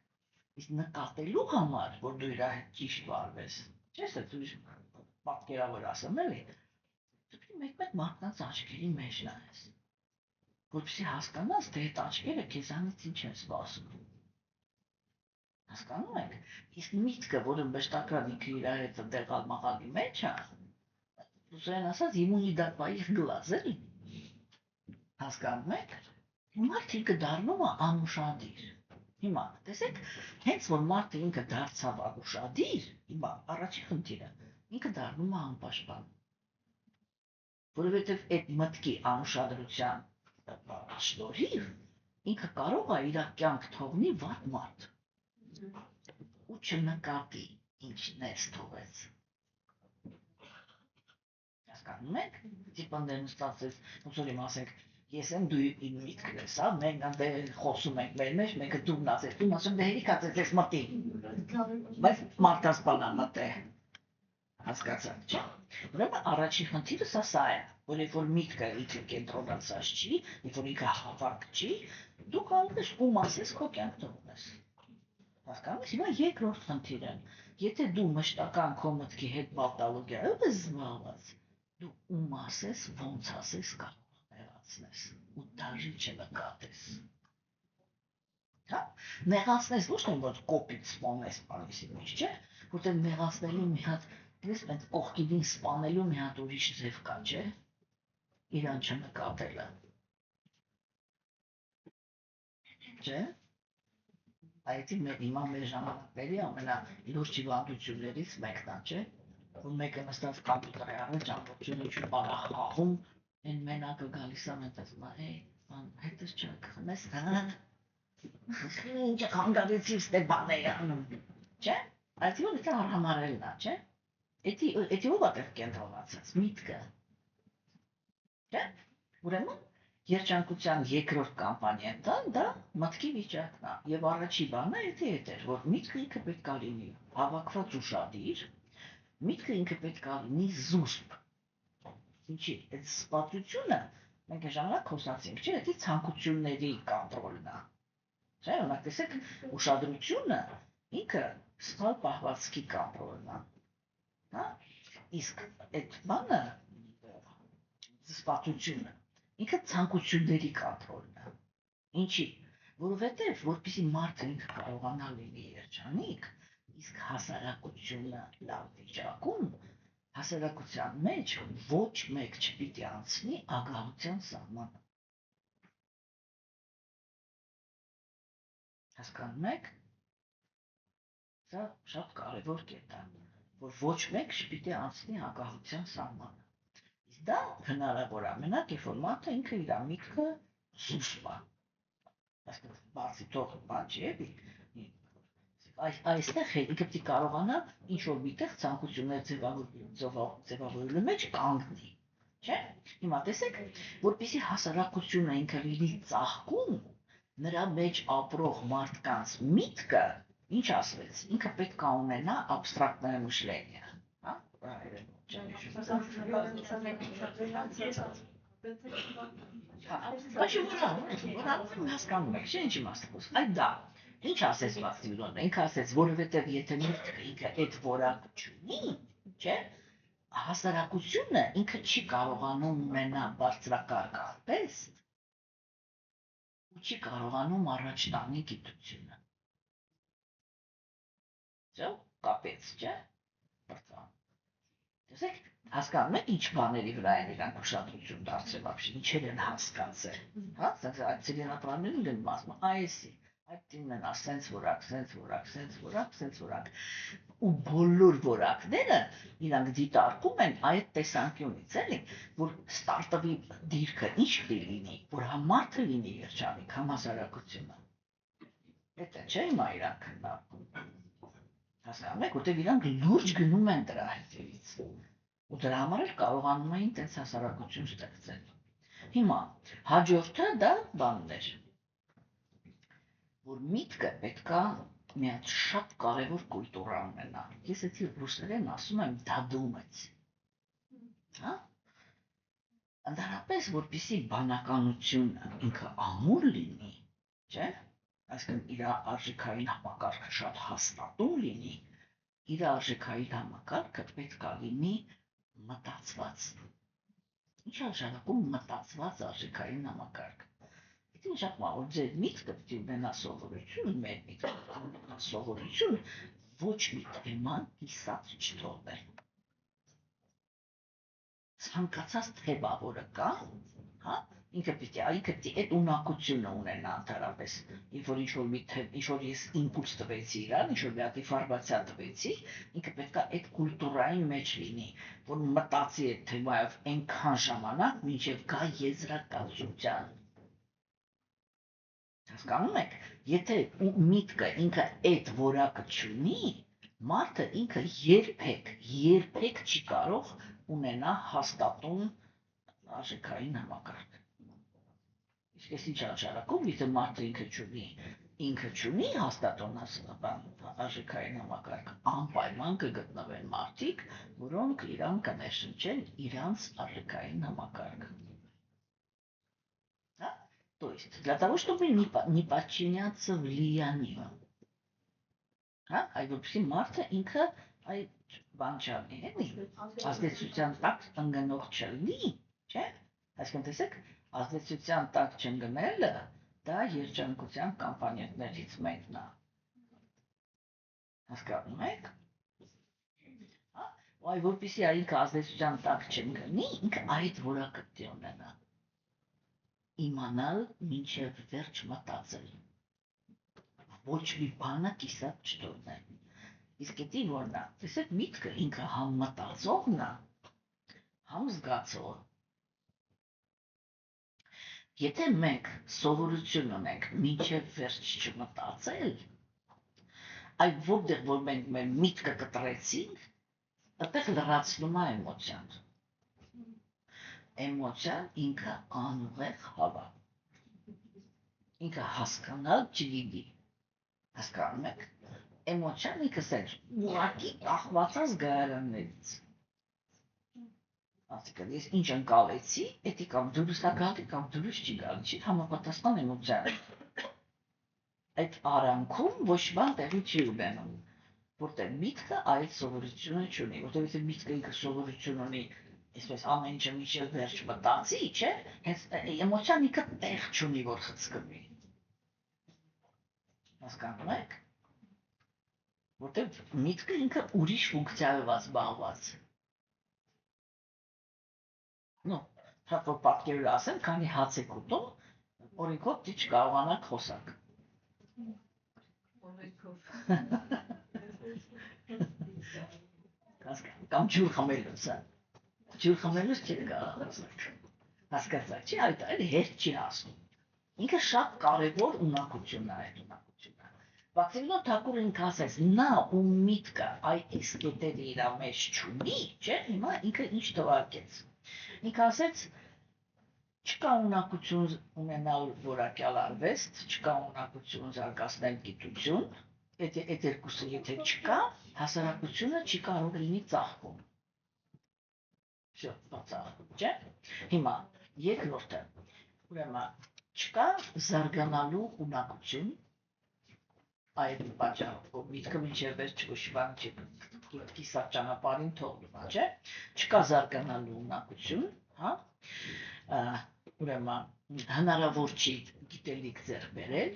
Իսկ նկատելու համար, որ դու իր հետ ճիշտ վարվես, չես դու պատկերավոր ասեմ էլի, դու մեկ-մեկ մարդկանց աչքերի մեջ նայես, որպեսզի հասկանաս, թե այդ աչքերը քեզանից ինչ են սպասում։ Հասկանում եք։ Իսկ միտքը, որը մշտական ինքը իր հետ դեղալ մաղալի մեջ է, ուսեն ասած իմունիդատվայիխ գլազ էլի։ Հասկանում եք։ Մարդ ինքը դառնում է անուշադիր։ Հիմա, տեսեք, հենց որ մարդը ինքը դարձավ անուշադիր, հիմա առաջի խնդիրը, ինքը դառնում է անպաշտպան։ Որովհետև այդ մտքի անուշադրության շնորհիվ ինքը կարող է իր կյանք թողնի վատ մարդ ու չնկատի ինչն է թողեց։ Հասկանում եք, տիպանդեն ստացեց, ոնց որ իմ ասենք, ես եմ դու իմ միտքն ես, հա, մենք այնտեղ խոսում ենք մեր մեջ, մեկը դու մնացես, դու ասում դե հերիք ասես ես մտի, բայց մարդկանց բանա մտե, հասկացաք, չէ։ Ուրեմն առաջի խնդիրը սա է, որ երբ որ միտքը ինքը կենտրոնացած չի, երբ որ ինքը հավաք չի, դու կարող ես ում ասես քո կյանք թողնես։ Հասկանում ես, հիմա երկրորդ խնդիրը, եթե դու մշտական քո մտքի հետ պաթոլոգիայով ես զբաղված, դու ում ասես, ոնց ասես կարող նեղացնես ու դաժի չնկատես։ Հա, նեղացնես ոչ թե որ կոպիտ սպանես բանիսի մեջ, չէ, որտեղ նեղացնելու մի հատ, դες այդ կողքին սպանելու մի հատ ուրիշ ձև կա, չէ, իրան չնկատելը։ Չէ։ Այդ հիմա մեր ժամանակների ամենալուրջ հիվանդություններից մեկն է, չէ, որ մեկը նստած կոմպյուտերի առաջ ամբողջովին ինչ-որ բան խաղում, այն մենակը գալիս է մենք ասում է, հետս չքնես, հա։ Ինչ խանգարեցի ստե բան է անում, չէ, այդ որ դա արհամարելն է, չէ, էդի ով է կենտրոնացած, միտքը, չէ, ուրեմն երջանկության երկրորդ կամպանիան դա մտքի վիճակն է, և առաջի բանը էդի էր, որ միտքը ինքը պետք է լինի հավաքված ուշադիր, միտքը ինքը պետք է լինի զուսպ, ինչի, այդ սպասությունը, մենք ժամանակ խոսացինք, չէ, էդի ցանկությունների կոնտրոլն է, չէ, օրինակ տեսեք, ուշադրությունը ինքը սխալ պահվածքի կոնտրոլն է, հա, իսկ այդ բանը, սպասությունը, ինքը ցանկությունների կոնտրոլն է, ինչի, որովհետև որպեսզի մարդը ինքը կարողանա լինի երջանիկ, իսկ հասարակությունը լավ վիճակում, հասարակության մեջ ոչ մեկ չպիտի անցնի ագահության սահմանը։ Հասկանում եք, սա շատ կարևոր կետ է, որ ոչ մեկ չպիտի անցնի ագահության սահմանը։ Իսկ դա հնարավոր է մենակ, երբ որ մարդը ինքը իր միտքը զուսպ է։ Այսինքն բացի թող բան չի էլի, այստեղ ինքը պիտի կարողանա ինչ-որ միտեղ ցանկություններ ձևավորելու մեջ կանգնի, չէ՞։ Հիմա տեսեք, որպեսզի հասարակությունը ինքը լինի ծաղկում, նրա մեջ ապրող մարդկանց միտքը, ինչ ասվեց, ինքը պետք է ունենա абстрактное мышление, հա, հասկանում եք, չէ՞ ինչ իմաստ խոսք, այդ դա, ինչ ասեց Մաքսիմիլիանը, ինքը ասեց, որովհետև եթե միտքը ինքը այդ որակ չունի, չէ, հասարակությունը ինքը չի կարողանում ունենալ բարձրակարգ արվեստ ու չի կարողանում առաջ տանի գիտությունը։ Չէ՞, կապեց, չէ՞։ Բրծան։ Տեսեք, հասկանում եք ինչ բաների վրա են իրանք ուշադրություն դարձրել, вообще ինչեր են հասկացել, հա, ասես այդ ծիրենապրաներին գնում ասում, այսի, այդ տինն է, սենց որակ, ու բոլոր որակները իրանք դիտարկում են այդ տեսանկյունից, էլի, որ ստարտափի դիրքը ինչ լինի, որ համարդը լինի երջանիկ, համասարակությունը։ Դա չէ հիմա իրանք քննարկում։ Հասկանում եք, որտեղ իրանք լուրջ գնում են դրա հետևից։ Ու դրա համար էլ կարողանում էին տենց հասարակություն ստեղծել։ Հիմա հաջորդը դա բանն էր, որ միտքը պետքա մի հատ շատ կարևոր կուլտուրա ունենա։ Ես էդի ռուսերեն ասում եմ դադումից։ Հա? Ընդհանրապես, որպեսզի բանականությունը ինքը ամուր լինի, չէ՞։ Այսինքն իր արժեքային համակարգը շատ հաստատուն լինի, իր արժեքային համակարգը պետքա լինի մտածված։ Ինչ նշանակում մտածված արժեքային համակարգ։ Դա նշանակում է, որ ձեր միտքը պետք է ունենա սովորություն, մեր միտքը պետք է ունենա սովորություն ոչ մի թեման կիսած չթողնել։ Ցանկացած թեմա, որը կա, հա, ինքը պետք է այդ ունակությունը ունենա ընդհանրապես, ինչ-որ ես իմպուլս տվեցի իրան, ինչ-որ մի հատ ինֆորմացիա տվեցի, ինքը պետք է այդ կուլտուրայի մեջ լինի, որ մտածի այդ թեմայով այնքան ժամանակ, մինչև գա եզրակացության։ Հասկանում եք, եթե միտքը ինքը այդ որակը չունի, մարդը ինքը երբեք չի կարող ունենա հաստատուն արժեքային համակարգ։ Իսկ ես ինչ նշանակում, եթե մարդը ինքը չունի հաստատուն արժեքային համակարգ, անպայման կգտնվեն մարդիկ, որոնք իրան կներշնչեն իրանց արժեքային համակարգը։ То есть, для того, чтобы не подчиняться влиянию, այ որպեսզի մարդը ինքը այդ բան չանի, ազդեցության տակ ընկնող չլինի, չէ՞։ Այսինքն տեսեք, ազդեցության տակ չընկնելը դա երջանկության կամպանիաներից մեկն է։ Հասկանում եք։ Այ որպեսզի ինքը ազդեցության տակ չընկնի, ինքը այդ որակը պետք է ունենա։ Իմանալ մինչև վերջ մտածել։ Ոչ մի բանը կիսատ չթողնել։ Իսկ էդի որն է, տեսեք միտքը ինքը համ մտածողն է, համ զգացողը։ Եթե մենք սովորություն ունենք մինչև վերջ չմտածել, այդ որտեղ որ մենք մեր միտքը կտրեցինք, այդտեղ լրացնում է էմոցիան։ Էմոցիան ինքը անուղեղ հավա։ Ինքը հասկանալ չգիտի։ Հասկանում եք։ Էմոցիան ինքը սեր ուղղակի կախված է զգայարաններից։ Ասիկա, ես ինչ ընկալեցի, էդի կամ դուրս է գալի, կամ դուրս չի գալի, չի համապատասխան էմոցիան։ Այդ արանքում ոչ բան տեղի չի ունենում, որտեղ միտքը այդ սովորությունը չունի, որտեղ եթե միտքը ինքը սովորություն ունի, այսպես ամեն ինչը մինչև վերջ մտածի, չէ՞, հենց էմոցիան ինքը տեղ չունի, որ խցկվի։ Հասկանում եք։ Որտեղ միտքը ինքը ուրիշ ֆունկցիայով է զբաղված։ Շատ որ պատկերել ասեմ, քանի հաց եք ուտում, օրենքով դի չկարողանաք խոսակ։ Կամ ջուր խմելուց, ջուր խմելուց չի կարող խոսակ։ Հասկացա, չի, այդ հետ չի ասում։ Ինքը շատ կարևոր ունակություն է այդ ունակությունը։ Բացիլո Թակուրը ինքը ասեց, նա ու միտքը այս կետերը իր մեջ չունի, չէ՞, հիմա ինքը ինչ թվարկեց։ Ինքը ասեց, չկա ունակություն ունենալ որակյալ արվեստ, չկա ունակություն զարգացնել գիտություն, այդ երկուսը եթե չկա, հասարակությունը չի կարող լինի ծաղկում։ Ծաղկում, չէ՞։ Հիմա երկրորդը, ուրեմն չկա զարգանալու ունակություն, այդ պատճառով, որ միտքը մինչև վերջ ոչ բան չի կիսատ ճանապարհին թողնում, չէ՞։ Չկա զարգանալու ունակություն, հա։ Ուրեմն հնարավոր չի գիտելիք ձեռք բերել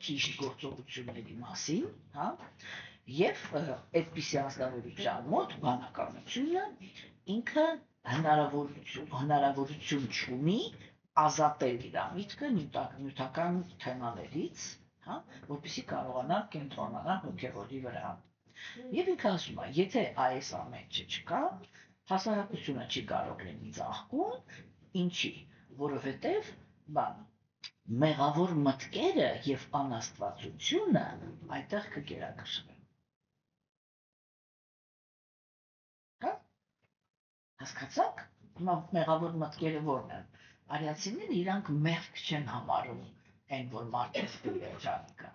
ճիշտ գործողությունների մասին, հա։ Եվ այդպիսի ազգավորության մոտ բանականությունը ինքը հնարավորություն չունի ազատել իր միտքը նյութական թեմաներից, հա, որպեսզի կարողանա կենտրոնանալ հոգևորի վրա։ Եվ ինքը ասում է, եթե այս ամենը չկա, հասարակությունը չի կարող լինի ծաղկուն, ինչի, որովհետև մեղավոր մտքերը եւ անաստվածությունը այդտեղ կգերակշռեն։ Հա? Հասկացաք? Հիմա մեղավոր մտքերը ո՞րն են։ Արիացիները իրանք մեղք չեն համարում այն, որ մարդը երջանիկ կա։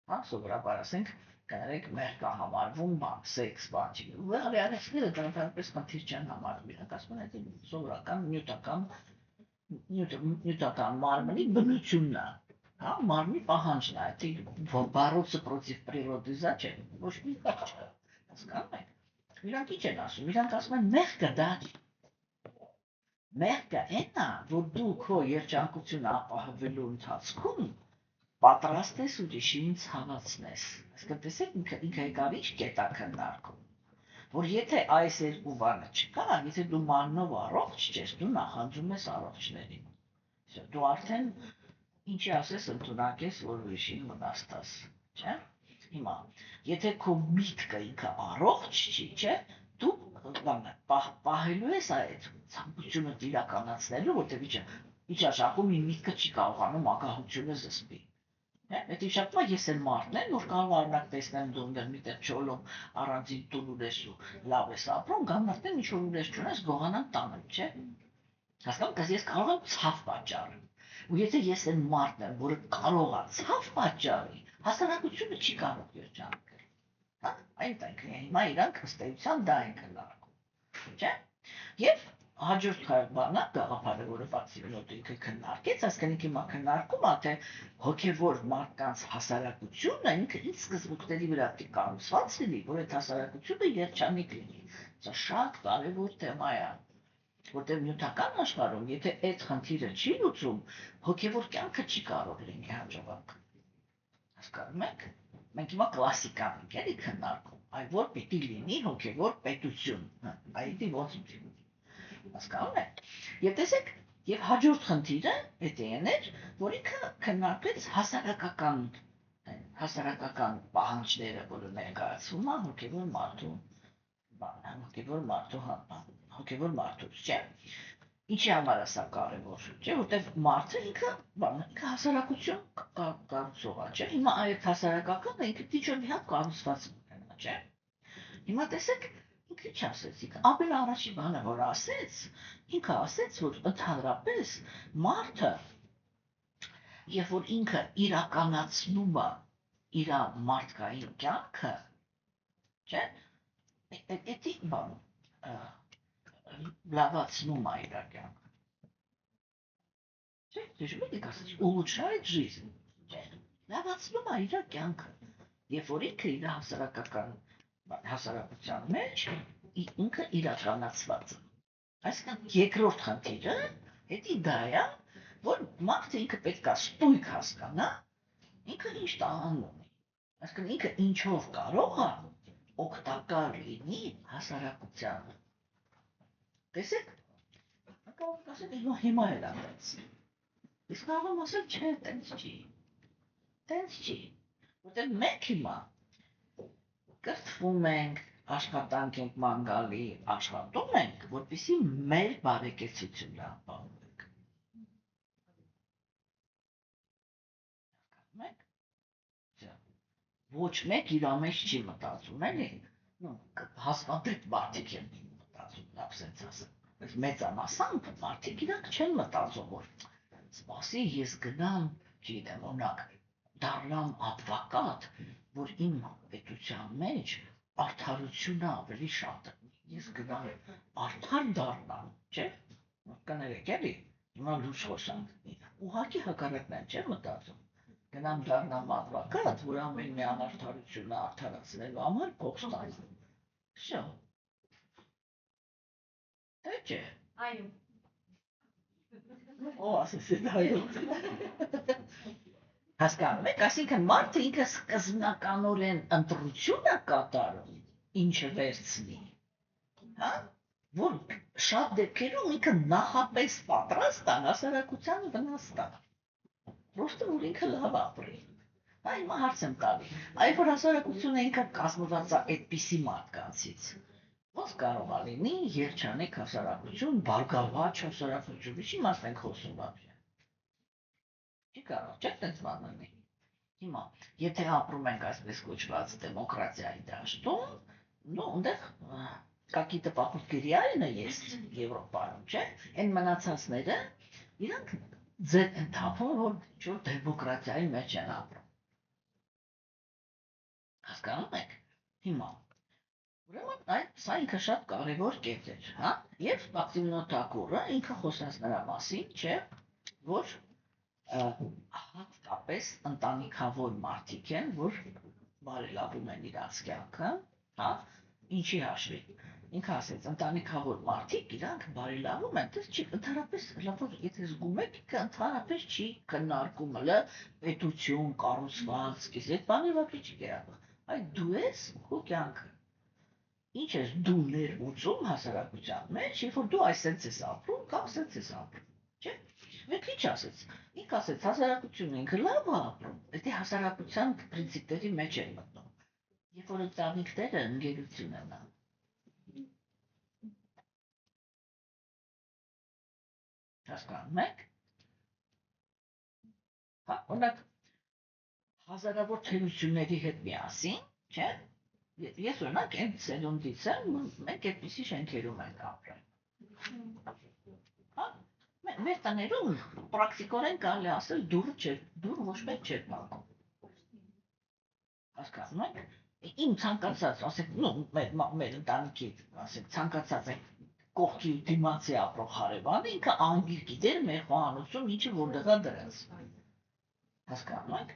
Հա, սովորաբար ասենք, կներեք մեղք է համարվում, սեքս, բան չի։ Արիացիները դրանք այնպես խնդիր չեն համարում, իրանք ասում են, այդ սովորական նյութական մարմնի բնությունն է, հա, մարմնի պահանջն է, այդ բառոցը против природы չէ, ոչ մի բան չկա, հասկանում եք։ Իրանք ինչ են ասում, իրանք ասում են մեղքը դա չի։ Մեղքը այն է, որ դու քո երջանկությունը ապահովելու ընթացքում պատրաստ ես ուրիշին ցավացնես։ Այսինքն տեսեք ինքը եկավ ինչ կետա քննարկում, որ եթե այս երկու բանը չկա, եթե դու մաննով առողջ ես, դու նախանձում ես առողջներին։ Դու արդեն ինչի ասես ընդունակ ես, որ ուրիշին վնաստաս, չէ՞։ Հիմա, եթե քո միտքը ինքը առողջ չի, չէ՞, դու պահելու ես այդ ցանկությունը իրականացնելու, որտեղ իջաշակում իմ միտքը չի կարողանում ագահությունը զսպի։ Այդ իշակվա ես էլ մարդն եմ, որ կարող արնակ տեսնեմ դու ընդեր մի տեղ չոլում առանձին տուն ունես ու լավ ես ապրում, կամ արդեն ինչ-որ ունես չունես գողանամ տանը, չէ։ Հասկանում ես կարող եմ ցավ պատճառել։ Ու եթե ես էլ մարդն եմ, որը կարող է ցավ պատճառի, հասարակությունը չի կարող երջանվել։ Հա, այնտեղ հիմա իրանք ըստ էության դա են քննարկում, չէ։ Եվ հաջորդ բանը գաղափարը, որը բացիվնոտ ինքը քննարկեց, այսինքն ինքը հիմա քննարկում է, թե հոգևոր մարդկանց հասարակությունը ինքը ինչ սկզբունքների վրա պետք է կառուցված լինի, որ այդ հասարակությունը երջանիկ լինի։ Սա շատ կարևոր թեմա է, որտեղ նյութական աշխարհում, եթե այդ խնդիրը չի լուծում, հոգևոր կյանքը չի կարող լինի հաջողակ։ Հասկանում եք։ Մենք հիմա կլասիկան ենք էլի քննարկում, այլ որ պիտի լինի հոգևոր պետություն, այդի ոնց հասկանում եք։ Եվ տեսեք, եւ հաջորդ խնդիրը էն էր, որ ինքը քննարկեց հասարակական պահանջները, որը ներկայացվում է հոգևոր մարդու, չէ։ Ինչի համար է սա կարևոր, չէ, որտեղ մարդը ինքը հասարակություն կառուցող է, չէ։ Հիմա այդ հասարակականը ինքը դիժոն մի հատ կառուցված է, չէ։ Հիմա տեսեք ինքը ինչ ասեց, ամեն առաջին բանը, որ ասեց, ինքը ասեց, որ ընդհանրապես մարդը, երբ որ ինքը իրականացնում է իր մարդկային կյանքը, չէ, էդի բան լավացնում է իր կյանքը։ Չէ, դժվար է ասել, улучшает жизнь, չէ, լավացնում է իր կյանքը, երբ որ ինքը իր հասարակության մեջ ինքը իրականացված է։ Այսինքն երկրորդ խնդիրը հետի դա է, որ մարդը ինքը պետք է ստույգ հասկանա, ինքը ինչ տաղան ունի։ Այսինքն ինքը ինչով կարող է օգտակար լինի հասարակությանը։ Տեսեք, կարող ասել հիմա էլ այդպես։ Իսկ կարող եմ ասել չէ, տենց չի։ Տենց չի։ Որտեղ մենք հիմա կրթվում ենք, աշխատանք ենք ման գալի, աշխատում ենք, որպեսզի մեր բարեկեցությունը ապահովենք։ Ոչ մեկ իր մեջ չի մտածում, էլի։ Հազվադեպ մարդիկ են մտածում, լավ սենց ասեմ։ Բայց մեծամասամբ մարդիկ իրանք չեն մտածում, որ սպասի ես գնամ, չգիտեմ, օրինակ, դառնամ advocat, որ իմ պետության մեջ արդարությունը ավելի շատ է։ Ես գնամ արդար դառնամ, չէ՞։ Կներեք էլի, հիմա լույս խոսանք։ Ուղղակի հակառակն են, չէ՞ մտածում։ Գնամ դառնամ advocat, որ ամեն մի անարդարությունը արդարացնելու համար փող ստանամ։ Всё։ Թե չէ։ Այո։ Ո ասես այո։ Հասկանում եք, այսինքն մարդը ինքը սկզբնականորեն ընտրություն է կատարում, ինչը վերցնի, հա, որ շատ դեպքերում ինքը նախապես պատրաստ է հասարակությանը վնաս տալ, պրոստը որ ինքը լավ ապրի, հա, հիմա հարց եմ տալի, այլ որ հասարակությունը ինքը կազմված է այդպիսի մարդկանցից, ոնց կարող է լինի երջանիկ հասարակություն, բարգավաճ հասարակություն, ինչի մաս ենք խոսում բավարար, չի կարող, չէ՞ տենց բան լինի։ Հիմա, եթե ապրում ենք այսպես կոչված դեմոկրատիայի դաշտում, ну, այնտեղ какие տպախուսկի реально есть Եվրոպայում, չէ՞։ Այն մնացածները իրանք ձետ են թափում, որ ինչ-որ դեմոկրատիայի մեջ են ապրում։ Հասկանում եք։ Հիմա ուրեմն սա ինքը շատ կարևոր կետ էր, հա։ Եվ Մաքսիմնոթակուրը ինքը խոսած նրա մասին, չէ, որ հատկապես ընտանիքավոր մարդիկ են, որ բարելավում են իրաց կյանքը, հա, ինչի հաշվի։ Ինքը ասեց, ընտանիքավոր մարդիկ իրանք բարելավում են, դες չի ընդհանրապես լավ որ եթե զգում եք, ինքը ընդհանրապես չի քննարկում հələ պետություն, կառուցվածք, այդ բանը ոչինչ չի գերակա։ Այ դու ես քո կյանքը։ Ինչ ես դու ներմուծում հասարակության մեջ, երբ որ դու այսպես ես ապրում, կամ այսպես ես ապրում, չէ՞։ Մեկ ինչ ասեց, ինքը ասեց հասարակությունը ինքը լավ է ապրում, եթե հասարակության պրինցիպների մեջ է մտնում, երբ որ ընտանիքները ընկերություն են անում։ Հասկանում եք։ Հա, օրինակ հազարավոր թերությունների հետ միասին, չէ՞։ Ես օրինակ այն սերունդից եմ, մենք այդպիսի շենքերում ենք ապրել։ Հա, մեր տներում պրակտիկորեն կարելի ասել դուռ ոչ մեկ չէր բակում։ Հասկանում եք։ Իմ ցանկացած, ասենք, նո, մեր ընտանիքի, ասենք, ցանկացած այն կողքի ու դիմացի ապրող հարևանը ինքը անգիր գիտեր մեր խոհանոցում ինչը որտեղ է դրած։ Հասկանում եք։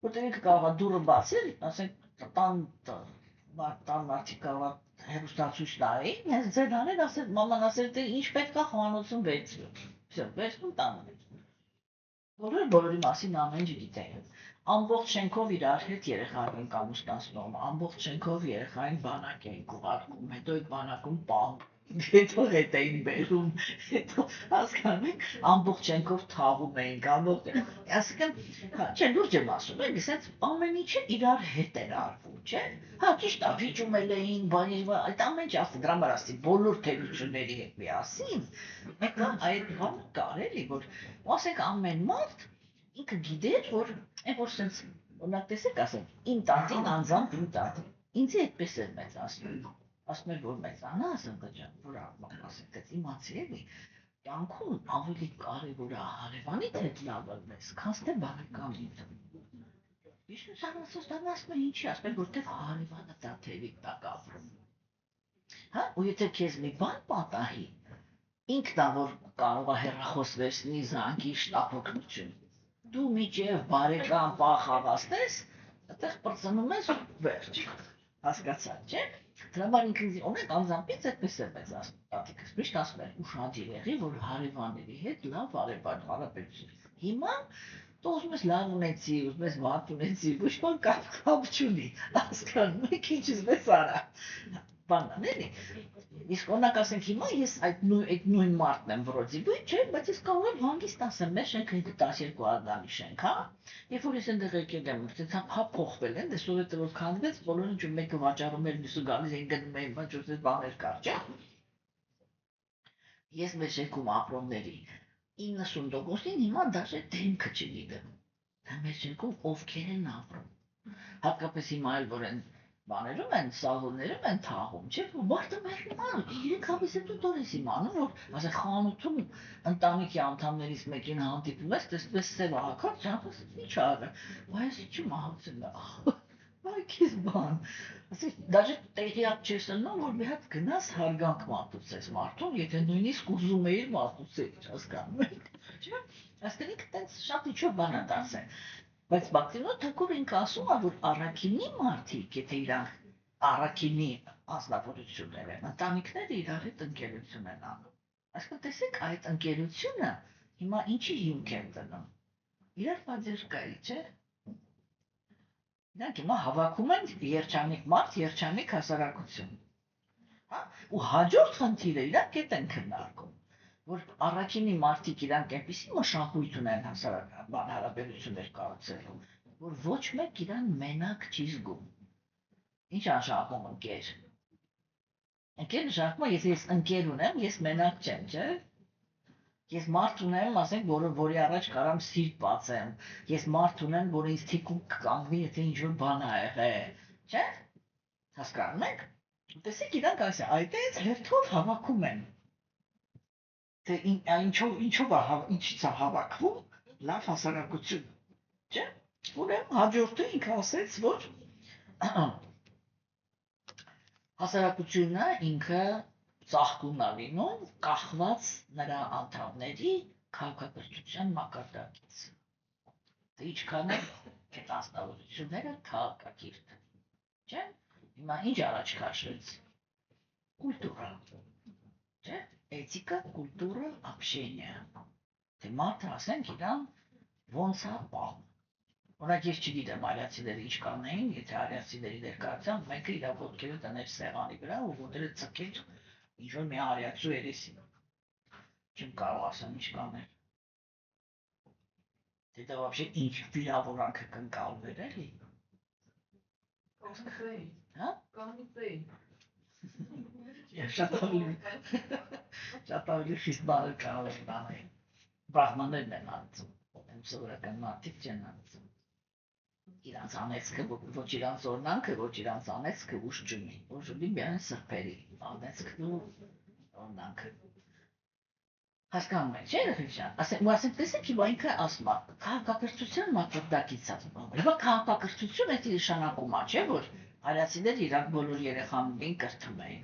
Որտեղ ինքը կարող է դուռը բացել, ասենք, տան մարդիկ կարող է հեռուստացույց նայեն, հենց ձեր հանեն, ասել, մաման ասել, թե ինչ պետք է խոհանոցում վերցրու։ Всё, վերցնում տանը մեջ։ Բոլորի մասին ամեն ինչ գիտեն։ Ամբողջ շենքով իրար հետ երեխաներին ենք ամուսնացնում, ամբողջ շենքով երեխային բանակ ենք ուղարկում, հետո այդ բանակում պահում, հետո հետ էին բերում, հետո հասկանում եք, ամբողջ շենքով թաղում էինք, այսինքն, չէ, լուրջ եմ ասում, այսպես ամեն ինչը իրար հետ էր արվում, չէ։ Հա, ճիշտ է, վիճում էլ էին, այդ ամեն ինչ ասի, դրա համար ասի, բոլոր թերությունների հետ միասին, մեկ այդ բանը կար էլի, որ ասենք ամեն մարդ ինքը գիտեր, որ այն որ սենց օրինակ տեսեք ասեմ, իմ տատին անձամբ իմ տատին, ինձ այդպես էր մեծացնում, ասում էր, որ մեծանա ասենք ջան, որ ասենք, այդ իմացի էլի, կյանքում ավելի կարևոր է հարևանիդ հետ լավ ըլնես, քան թե բարեկամիդ։ Իշխան ասում է ինչի, ասում էր, որտեվ հարևանը դա թևիկ տակ ապրում։ Հա, ու եթե քեզ մի բան պատահի, ինքն է որ կարող է հեռախոս վերցնի զանգի շտապօգնություն։ Դու միջև բարեկամ պահ խաղացնես, այդտեղ պրծնում ես վերջ։ Հասկացա՞ք, չէ՞։ Դրա համար ինքն ունեք անձամբից այդպես է մեծացնում։ Տատիկս միշտ ասում էր ուշադիր եղի, որ հարևանների հետ լավ հարաբերություն։ Հիմա դու ուզում ես լավ ունեցի, ուզում ես վատ ունեցի, ոչ բան կապ չունի։ Հասկանում եք ինչ ես արա։ Բանն էլի։ Իսկ օրինակ ասենք հիմա ես այդ նույն մարդն եմ վրոձի բույ, չէ, բայց ես կարող եմ հանգիստ ասեմ, մեր շենքը 12 արգանի շենք, հա։ Երբ որ ես այնտեղ եկել եմ, ցեցան հա փոխվել են, դες սովետը որ քանդվեց, բոլորը ինչ մեկը վաճառում էր, մյուսը գալիս էին գնում էին, ոչ ոք բաներ կար, չէ։ Ես մեր շենքում ապրողների 90%-ին հիմա դաժե դեմքը չգիտեմ։ Դա մեր շենքում ովքեր են ապրում։ Հատկապես հիմա էլ որ են բաներում են, սալոններում են թաղում, չէ՞, մարդը մեկնան, 3 ամիս հետո դուր ես իմանում, որ ասենք խանութում ընտանիքի անդամներից մեկին հանդիպում ես, տեսնես սև աղաքած, ճանաչես, ի՞նչ ա, բայց ինչու մահացել է։ Այ քիզ բան։ Ասես, դաժե տեղյակ չես ելնում, որ մի հատ գնաս հարգանք մատուցես մարդուն, եթե նույնիսկ ուզում էիր մատուցել, հասկանում եք, չէ՞։ Այսինքն ինքը տենց շատ ինչ-որ բան է դասել։ Բայց Մաքսիմնոթակուրը ինքը ասում է, որ առաքինի մարդիկ, եթե իրանք առաքինի անձնավորություններ են, ընտանիքները իրար հետ ընկերություն են անում։ Այսինքն տեսեք այդ ընկերությունը հիմա ինչի հիմք են դնում։ իրար պատժկայի, չէ։ Իրանք հիմա հավաքում են երջանիկ մարդ, երջանիկ հասարակություն։ Հա, ու հաջորդ խնդիրը իրանք էդ են քննարկում, որ առաջինի մարդիկ իրանք այնպիսի մշակույթ ունեն հասարակական հարաբերություններ կառուցելու, որ ոչ մեկ իրան մենակ չի զգում։ Ինչ նշանակում ընկեր։ Ընկեր նշանակում է, եթե ես ընկեր ունեմ, ես մենակ չեմ, չէ։ Ես մարդ ունեմ, ասենք, որի առաջ կարամ սիրտ բացեմ, ես մարդ ունեմ, որը ինձ թիկունք կանգնի, եթե ինչ-որ բան ա եղել, չէ՞։ Հասկանում եք։ Տեսեք, իրանք այդպես հերթով հավաքում են։ Թե ինչից է հավաքվում լավ հասարակություն, չէ՞։ Ուրեմն հաջորդը ինքը ասեց, որ հասարակությունը ինքը ծաղկուն է լինում կախված նրա անդամների քաղաքակրթության մակարդակից։ Թե ինչքան է այդ անձնավորությունները քաղաքակիրթ, չէ՞։ Հիմա ինչ առաջ քաշվեց։ Կուլտուրա, չէ՞։ Էթիկա, կուլտուրա, общение։ Թե մարդը ասենք իրան ոնց է պահում։ Օրինակ ես չգիտեմ արիացիները ինչ կանեին, եթե արիացիների ներկայացան, մեկը իր ոտքերը դներ սեղանի վրա ու ոտերը ցկեր ինչ-որ մի արիացու երեսին։ Չեմ կարող ասեմ ինչ կաներ։ Դե դա вообще ինչ վիրավորանքը կընկալվեր էլի։ Կանցեի։ Հա? Կանցեի։ Շատ ավելի խիստ բաներ կարող են անել։ Բրահմաններն են անցում, սովորական մարդիկ չեն անցում։ Իրանց անեցքը, ոչ իրանց օրնանքը, ոչ իրանց անեցքը ուշ չունի, որ ունի միայն սրբերի անեցքն ու օրնանքը։ Հասկանում եք, չէ՞ Ռիժան։ Ասենք տեսեք, հիմա ինքը ասում է, քաղաքակրթության մակարդակից է։ Հիմա քաղաքակրթություն էդի նշանակում է, չէ՞ որ արիացիները իրանք բոլոր երեխաներին կրթում էին։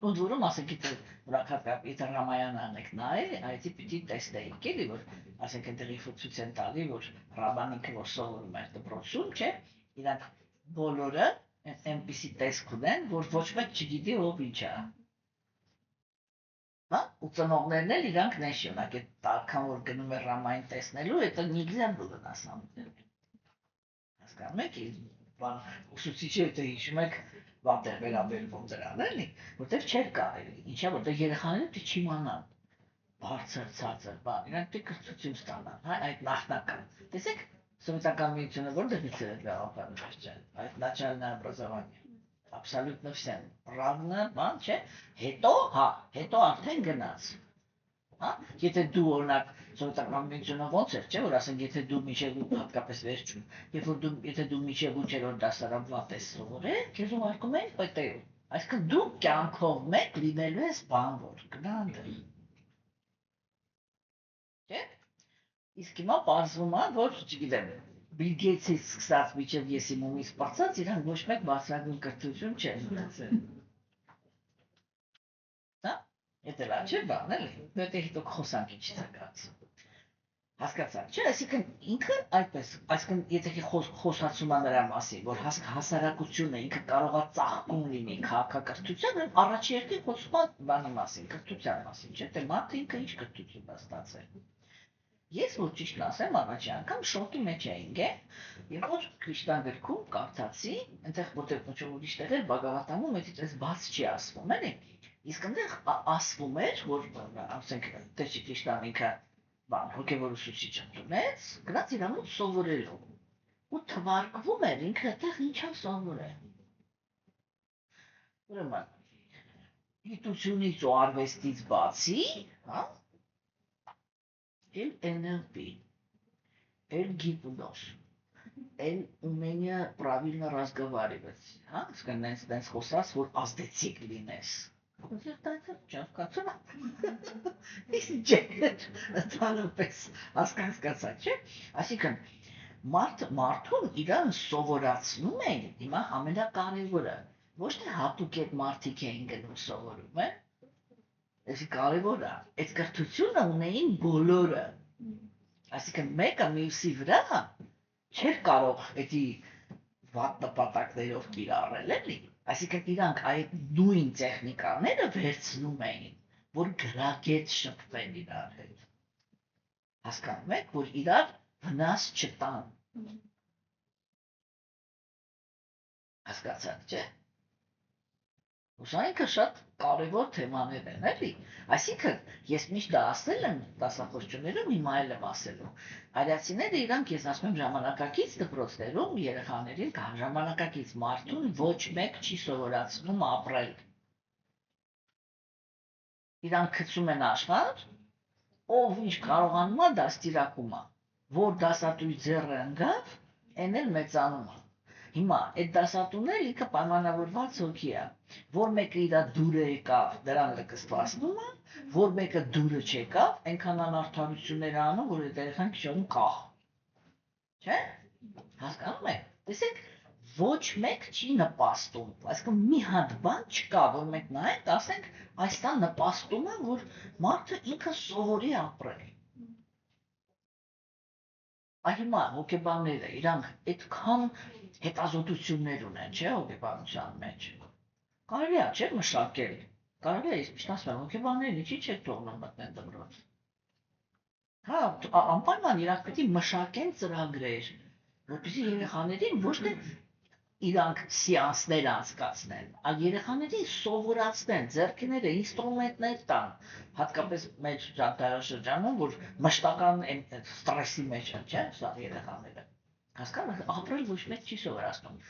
Ընդ որում, ասենք, եթե Ռամայանն անեք նայել, այդի պիտի տեսնեիք, էլի, որ ասենք այնտեղի ցույց են տալի, որ Ռաբանինքը որ սովորում էր դպրոցում, չէ, իրանք բոլորը այնպիսի տեսք ունեն, որ ոչ մեկ չգիտի ով ինչ է։ Հա, ու ծնողներն էլ իրանք նշյունակ, այդ տալքան որ գնում է Ռամային տեսնելու, это нельзя было на самом деле։ Հասկանում եք, բան ուսուցիչը եթե հիշում եք վատ էր վերաբերվում դրան, էլի, որտեղ չէր կարելի, ինչա, որտեղ երեխաները դե չիմանան, բարձր, ցածր, բան, իրանք դե կրթություն ստանան, հա, այդ նախնական։ Տեսեք, Սովետական միությունը որտեղից էր գաղափարը, չէ, այդ начальное образование, абсолютно всем, равно, բան, չէ, հետո արդեն գնաց, հա, եթե դու օրինակ Սովետական միությունը ոնց էր, չէ, որ ասենք, եթե դու միշև հատկապես վերջում, եթե դու միշև 8-րդ դասարան վատ ես սովորել, քեզ ուղարկում են ՊՏ-ում, այսինքն դու կյանքով մեկ լինելու ես բանվոր, գնա այնտեղ։ Չէ՞։ Իսկ հիմա պարզվում է, որ, չգիտեմ, Բիլ Գեյթսից սկսած մինչև ես իմ ումից բացած, իրանք ոչ մեկ բարձրագույն կրթություն չեն ունեցել։ Հա։ Եթե լավ չէ բան էլի, դե հետո խոսանք ինչից է գացում։ Հասկացաք, չէ, այսինքն ինքը այդպես, այսինքն եթե խոսացում է նրա մասին, որ հասարակությունը ինքը կարող է ծաղկուն լինի քաղաքակրթության, առաջի երկրի խոսում է բանի մասին, կրթության մասին, չէ, թե մարդը ինքը ինչ կրթություն է ստացել։ Ես որ ճիշտ ասեմ, առաջի անգամ շոկի մեջ էինք, երբ որ Քրիշտան գրքում կարդացի, այնտեղ որտեղ ոչ ուրիշ տեղեր Բագավատանում այդպես բաց չի ասվում, էլի։ Իսկ այնտեղ ասվում էր, որ ասենք Տեր Քրիշտան ինքը բան հոգևոր ուսուցիչ ընդունեց, գնաց իրանոց սովորելու։ Ու թվարկվում էր ինքը այդտեղ ինչա սովորել։ Ուրեմն, գիտությունից ու արվեստից բացի, հա, el NLP, el гипноз, el умение правильно разговаривать, հա, սկսես խոսած, որ ազդեցիկ լինես։ Իսկ չէ, ընդհանրապես հասկացաք, չէ՞։ Այսինքն մարդուն իրան սովորացնում են, հիմա ամենակարևորը, ոչ թե հատուկ այդ մարդիկ էին գնում սովորում, Այսի կարևոր է, այդ կրթությունը ունեին բոլորը, այսինքն մեկը մյուսի վրա չէր կարող էդի վատ նպատակներով կիրառել, էլի, այսինքն իրանք այդ նույն տեխնիկաները վերցնում էին, որ գրագետ շփվեն իրար հետ։ հասկանում եք, որ իրար վնաս չտան։ Հասկացաք, չէ՞։ Ուսանելիքը շատ կարևոր թեմաներ են, էլի։ Այսինքն, ես միշտ դա ասել եմ դասախոսություններում, հիմա էլ եմ ասելու։ Հայրացիները իրանք, ես ասում եմ, ժամանակակից դպրոցներում երեխաներին կամ ժամանակակից մարդուն ոչ մեկ չի սովորացնում ապրել։ Իրանք գցում են աշխարհ, ով ինչ կարողանում է, դաստիարակում է, որ դասատուի ձեռը ընկավ, այն էլ մեծանում է։ Հիմա այդ դասատուն էլ ինքը պայմանավորված հոգի է, որ մեկը իր դուրը եկավ, դրան լկստվացնում է, որ մեկը դուրը չեկավ, այնքան անարդարություններ անում, որ այդ երեխան քիչոն կախ։ Չէ՞։ Հասկանում եք։ Տեսեք, ոչ մեկ չի նպաստում, այսինքն մի հատ բան չկա, որ մենք նայենք, ասենք, այստեղ նպաստում է, որ մարդը ինքը սովորի ապրել։ Հիմա հոգեբանները իրանք այդքան հետազոտություններ ունեն, չէ՞, հոգեբանության մեջ։ Կարելի է, չէ՞, մշակել։ Կարելի է, իսկ ասում եմ, հոգեբանները ինչի՞ չեք թողնում մտնեն դպրոց։ Հա, անպայման իրանք պետք է մշակեն ծրագրեր, որպեսզի երեխաներին ոչ թե իրանք սեանսներ անցկացնեն, այլ երեխաներին սովորացնեն, ձեռքները ինստրումենտներ տան, հատկապես մեր դարաշրջանում, որ մշտական ստրեսի մեջ են, չէ՞, սա երեխաները։ Հասկանում եք, ապրել ոչ մեկ չի սովորացնում։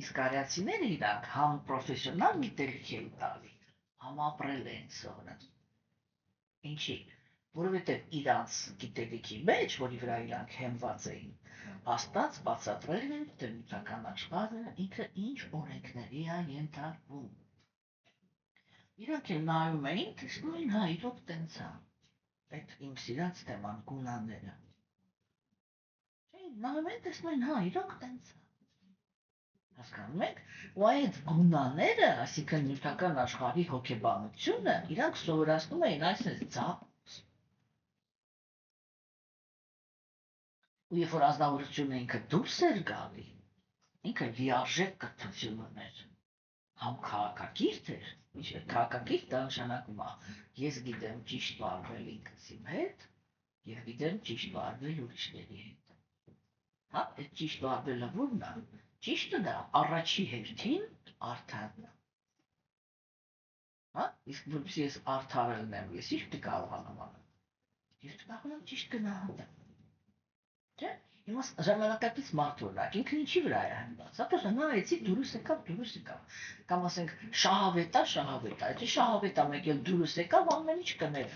Իսկ արիացիները իրանք համ պրոֆեսիոնալ գիտելիք են տալի, համ ապրել են սովորացնում։ Ինչի՞։ Որովհետև իրանց գիտելիքի մեջ, որի վրա իրանք հենված էին, Աստված բացատրել է, թե նյութական աշխարհը ինքը ինչ օրենքների է ենթարկվում։ Իրանք էլ նայում էին, տեսնում էին, հա, իրոք տենց է։ Այդ իմ սիրած թեման գունանները։ Նայում են, տեսնում են, հա, իրոք տենց է։ Հասկանում եք, ու այդ գունաները, այսինքն նյութական աշխարհի հոգեբանությունը, իրանք սովորացնում էին այսպես ձախ։ Ու երբ որ ազնվորությունը ինքը դուրս էր գալի, ինքը լիարժեք կրթություն ուներ, համ քաղաքակիրթ էր, ինչ է քաղաքակիրթ դա նշանակում է, ես գիտեմ ճիշտ վարվել ինքս իմ հետ, եւ գիտեմ ճիշտ վարվել ուրիշների հետ։ Հա, այդ ճիշտ վարվելը ո՞րն է։ Ճիշտը դա առաջի հերթին արդարն է։ Հա, իսկ որպեսզի ես արդար լինեմ, ես ինչ պետք է կարողանամ անել։ Ես կարող եմ ճիշտ գնահատել։ Չէ՞։ Հիմա ժամանակակից մարդ օրինակ, ինքը ինչի վրա է հենված։ Ապա նայեցի դուրս եկավ։ Կամ ասենք շահավետ է, եթե շահավետ է մեկ էլ դուրս եկավ, ամեն ինչ կներ։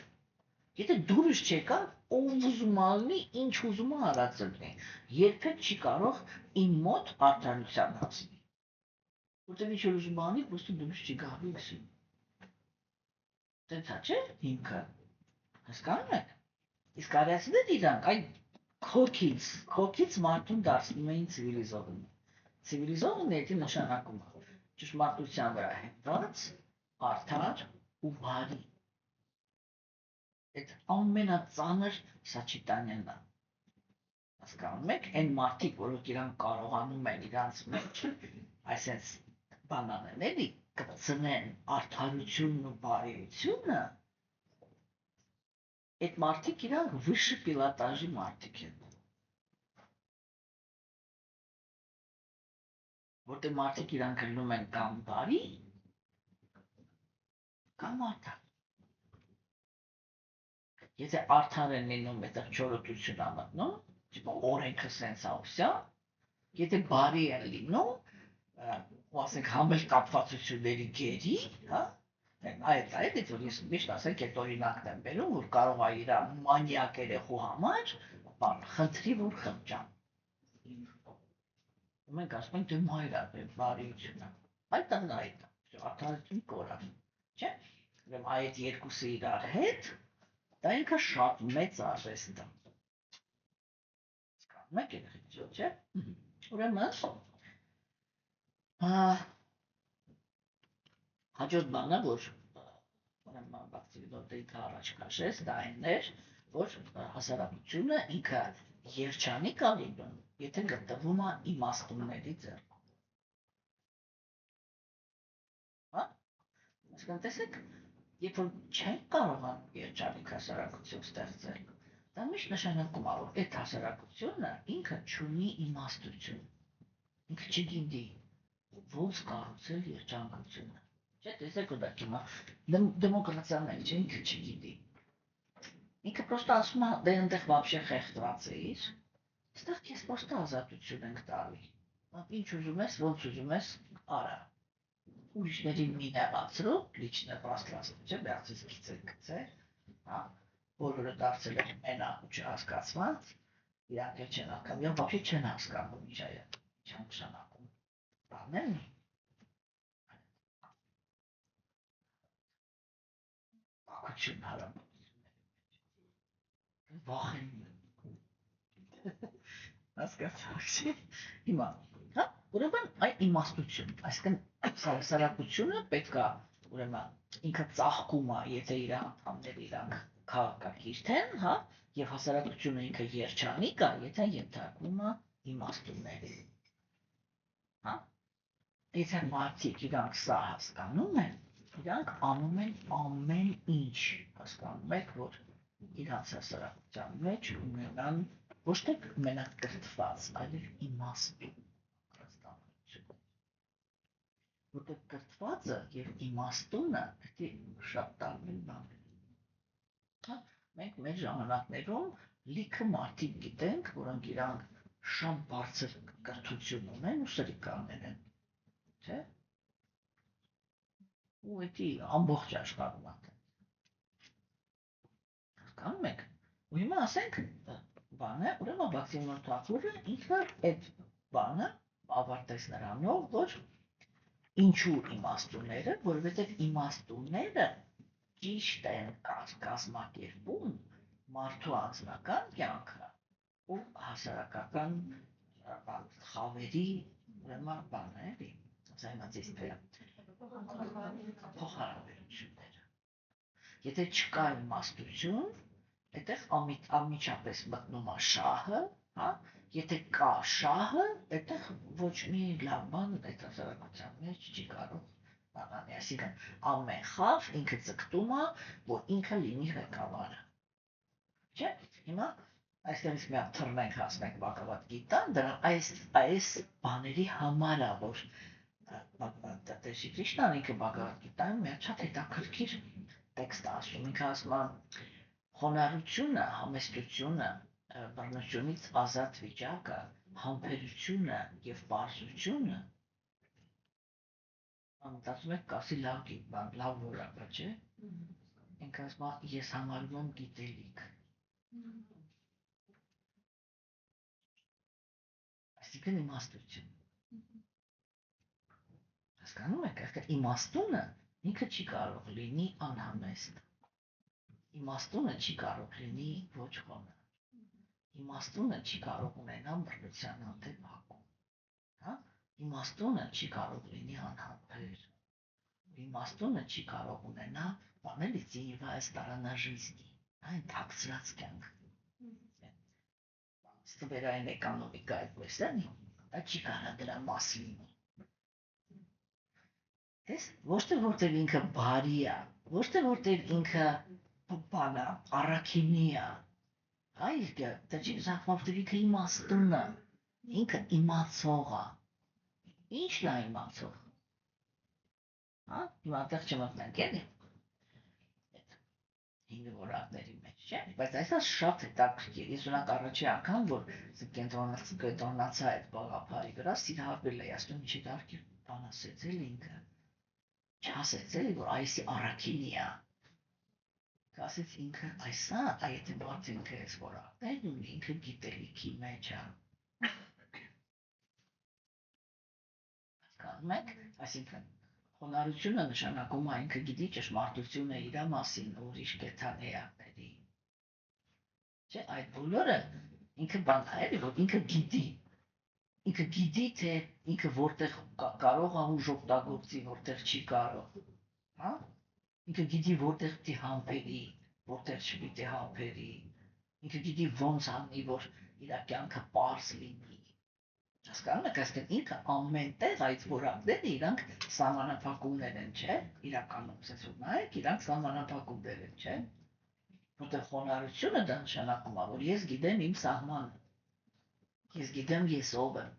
Եթե դուրս չեկավ, ով ուզում է լինի, ինչ ուզում է արած լինի, երբեք չի կարող իմ մոտ արդարության հասնել։ Որտեղ ինչ որ ուզում անի, ոստի դուրս չի գալու էսին։ Տենց է, չէ՞, հիմքը։ Հասկանում եք։ Իսկ արիացիները իրանք այդ քոքից մարդուն դարձնում էին ցիվիլիզովան։ Ցիվիլիզովանը դա նշանակում է ճշմարտության վրա հենված, արդար ու բարի։ Այդ ամենածանր Սաչիտանյանն է։ Հասկանում եք, այն մարդիկ, որոնք իրանք կարողանում են իրանց մեջ այսպես բան անեն, էլի, կպցնեն արդարությունն ու բարիությունը, այդ մարդիկ իրանք վիշը պիլատաժի մարդիկ են։ Որտեղ մարդիկ իրանք լինում են կամ բարի, կամ արդար։ Եթե արդար են լինում, այդտեղ չորոտություն ամտնում, օրենքը սենց ավսյա, եթե բարի են լինում, ու ասենք համել կապվածությունների գերի, հա, այդ որ ես միշտ ասենք այդ օրինակն եմ բերում, որ կարող է իր մանյակ երեխու համար խնդրի, որ խղճան։ Ու մենք ասում ենք, դե մայր է, բարիությունը։ Այդ է, արդարություն կորավ, չէ՞։ Ուրեմն այդ երկուսը իրար հետ, դա ինքը շատ մեծ արվեստ է։ Հասկանում եք երեխեքո, չէ՞։ Ուրեմն հաջորդ բանը, որ բացի առաջ քաշեց, դա այն էր, որ հասարակությունը ինքը երջանիկ է լինում, եթե գտնվում է իմաստունների ձեռքում։ Հա՞։ Այսինքն տեսեք, երբ որ չենք կարողանում երջանիկ հասարակություն ստեղծել, Դա միշտ նշանակում է, որ այդ հասարակությունը ինքը չունի իմաստություն, ինքը չգիտի ոնց կառուցել երջանկությունը, չէ՞, տեսեք օրինակ հիմա դեմոկրատիան էլ չէ, ինքը չգիտի, ինքը պրոստը ասում է դե այնտեղ вообще խեղդված էիր, այստեղ քեզ պրոստը ազատություն ենք տալի, ինչ ուզում ես, ոնց ուզում ես, արա, ուրիշներին մի նեղացրու, լիչնե պրաստրաստ, չէ՞, բացից գցեք, հա, բոլորը դարձել են մենակ ու չհասկացված, իրանք էլ չեն հասկանում, իրանք вообще չեն հասկանում ինչ նշանակում բաներն ակություն հարաբերությունների վախենում են հասկացաք չի հիմա հա ուրեմն այն իմաստություն այսինքն հասարակությունը պետք է ուրեմն ինքը ծաղկում է եթե իր անդամները իրանք քաղաքակիրթ են, հա, եւ հասարակությունը ինքը երջանիկ է, եթե ենթարկվում է իմաստունների։ Հա? Եթե մարդիկ իրանք սա հասկանում են, իրանք անում են ամեն ինչ, հասկանում եք, որ իրանց հասարակության մեջ ունենան ոչ թե մենակ կրթված, այլև իմաստուն կրթություն։ Որտեղ կրթվածը եւ իմաստունը պետք է շատ տարբեր բաներ Մենք մեր ժամանակներում լիքը մարդիկ գիտենք, որոնք իրանք շատ բարձր կրթություն ունեն ու սրիկաններ են, չէ՞։ Ու էդի ամբողջ աշխարհում է։ Հասկանում եք։ Ու հիմա ասենք բանը, ուրեմն Բաքսիմոն Թակուրը ինքը այդ բանը ավարտեց նրանով, որ ինչու իմաստունները, որովհետև իմաստունները ճիշտ են կազմակերպում մարդու անձնական կյանքը ու հասարակական խավերի ուրեմն բան էլի ձայնածիսները փոխհարաբերությունները եթե չկա իմաստություն այդտեղ անմիջապես մտնում է շահը հա եթե կա շահը այդտեղ ոչ մի լավ բան այդ հասարակության մեջ չի կարող բանանի այսինքն ամեն խավ ինքը ձգտում է որ ինքը լինի ղեկավարը չէ հիմա այստեղից մի հատ թռնենք հասնենք Բակավատ գիտան դրան այս բաների համար է որ Տեր Կրիշնան ինքը Բակավատ գիտան մի հատ շատ հետաքրքիր տեքստ ասում ինքը ասում է խոնարհությունը համեստությունը բռնությունից ազատ վիճակը համբերությունը եւ պարզությունը Անտասում եք կասի լավ որակը, չէ։ Ինքը ասում է ես համարում եմ գիտելիք։ Այսինքն իմաստություն։ Հասկանում եք, այսինքն իմաստունը ինքը չի կարող լինի անհամեստ։ Իմաստունը չի կարող լինի ոչ խոնարհ։ Իմաստունը չի կարող ունենալ բռնության հանդեպ հակում։ Հա։ Իմաստունը չի կարող լինի անհամբեր։ Իմաստունը չի կարող ունենալ բանել ծիվայ սторона жизни, այն թաքցրած կյանք։ Ստվերային էկոնոմիկա այդպես է, դա չի կարող դրա մասին։ Տես, ոչ թե որտեղ ինքը բարի է, ոչ թե որտեղ ինքը բանա, առաքինի է, այլ դա չի զախվավտերի ինքը իմաստունը, ինքը իմացող է։ Ինչն է իմացող։ Հա, հիմա այդտեղ չմտնենք էլի։ Հինգ որակների մեջ, չէ՞։ Բայց այսա շատ հետաքրքիր։ Ես ունակ առաջի անգամ, որ կենտրոնացա այդ բաղափարի վրա, սիրահարվել էի, ասում ինչ հետաքրքիր բան ասեց էլ ինքը։ Չասեց էլի, որ այսի առաքինի է։ Ասեց ինքը այսա, այդ մարդը ինքը էս որակներ ունի, ինքը գիտելիքի մեջ է։ Հասկանում եք, այսինքն խոնարհությունը նշանակում է ինքը գիտի ճշմարտությունը իր մասին ուրիշ կենդանիների։ Չէ, այդ բոլորը ինքը բան է, որ ինքը գիտի։ Ինքը գիտի, թե ինքը որտեղ կարող է ուժ օգտագործի, որտեղ չի կարող։ Հա? Ինքը գիտի որտեղ պիտի համբերի, որտեղ չպիտի համբերի։ Ինքը գիտի ոնց անի, որ իր կյանքը պարզ լինի։ Հասկանում եք, այսինքն ինքը ամեն տեղ այդ որակները իրանք սահմանափակումներ են, չէ՞։ Իրականում, ասես որ նայեք, իրանք սահմանափակումներ են, չէ՞։ որտեղ խոնարհությունը դա նշանակում է, որ ես գիտեմ իմ սահմանը, ես գիտեմ ես ով եմ,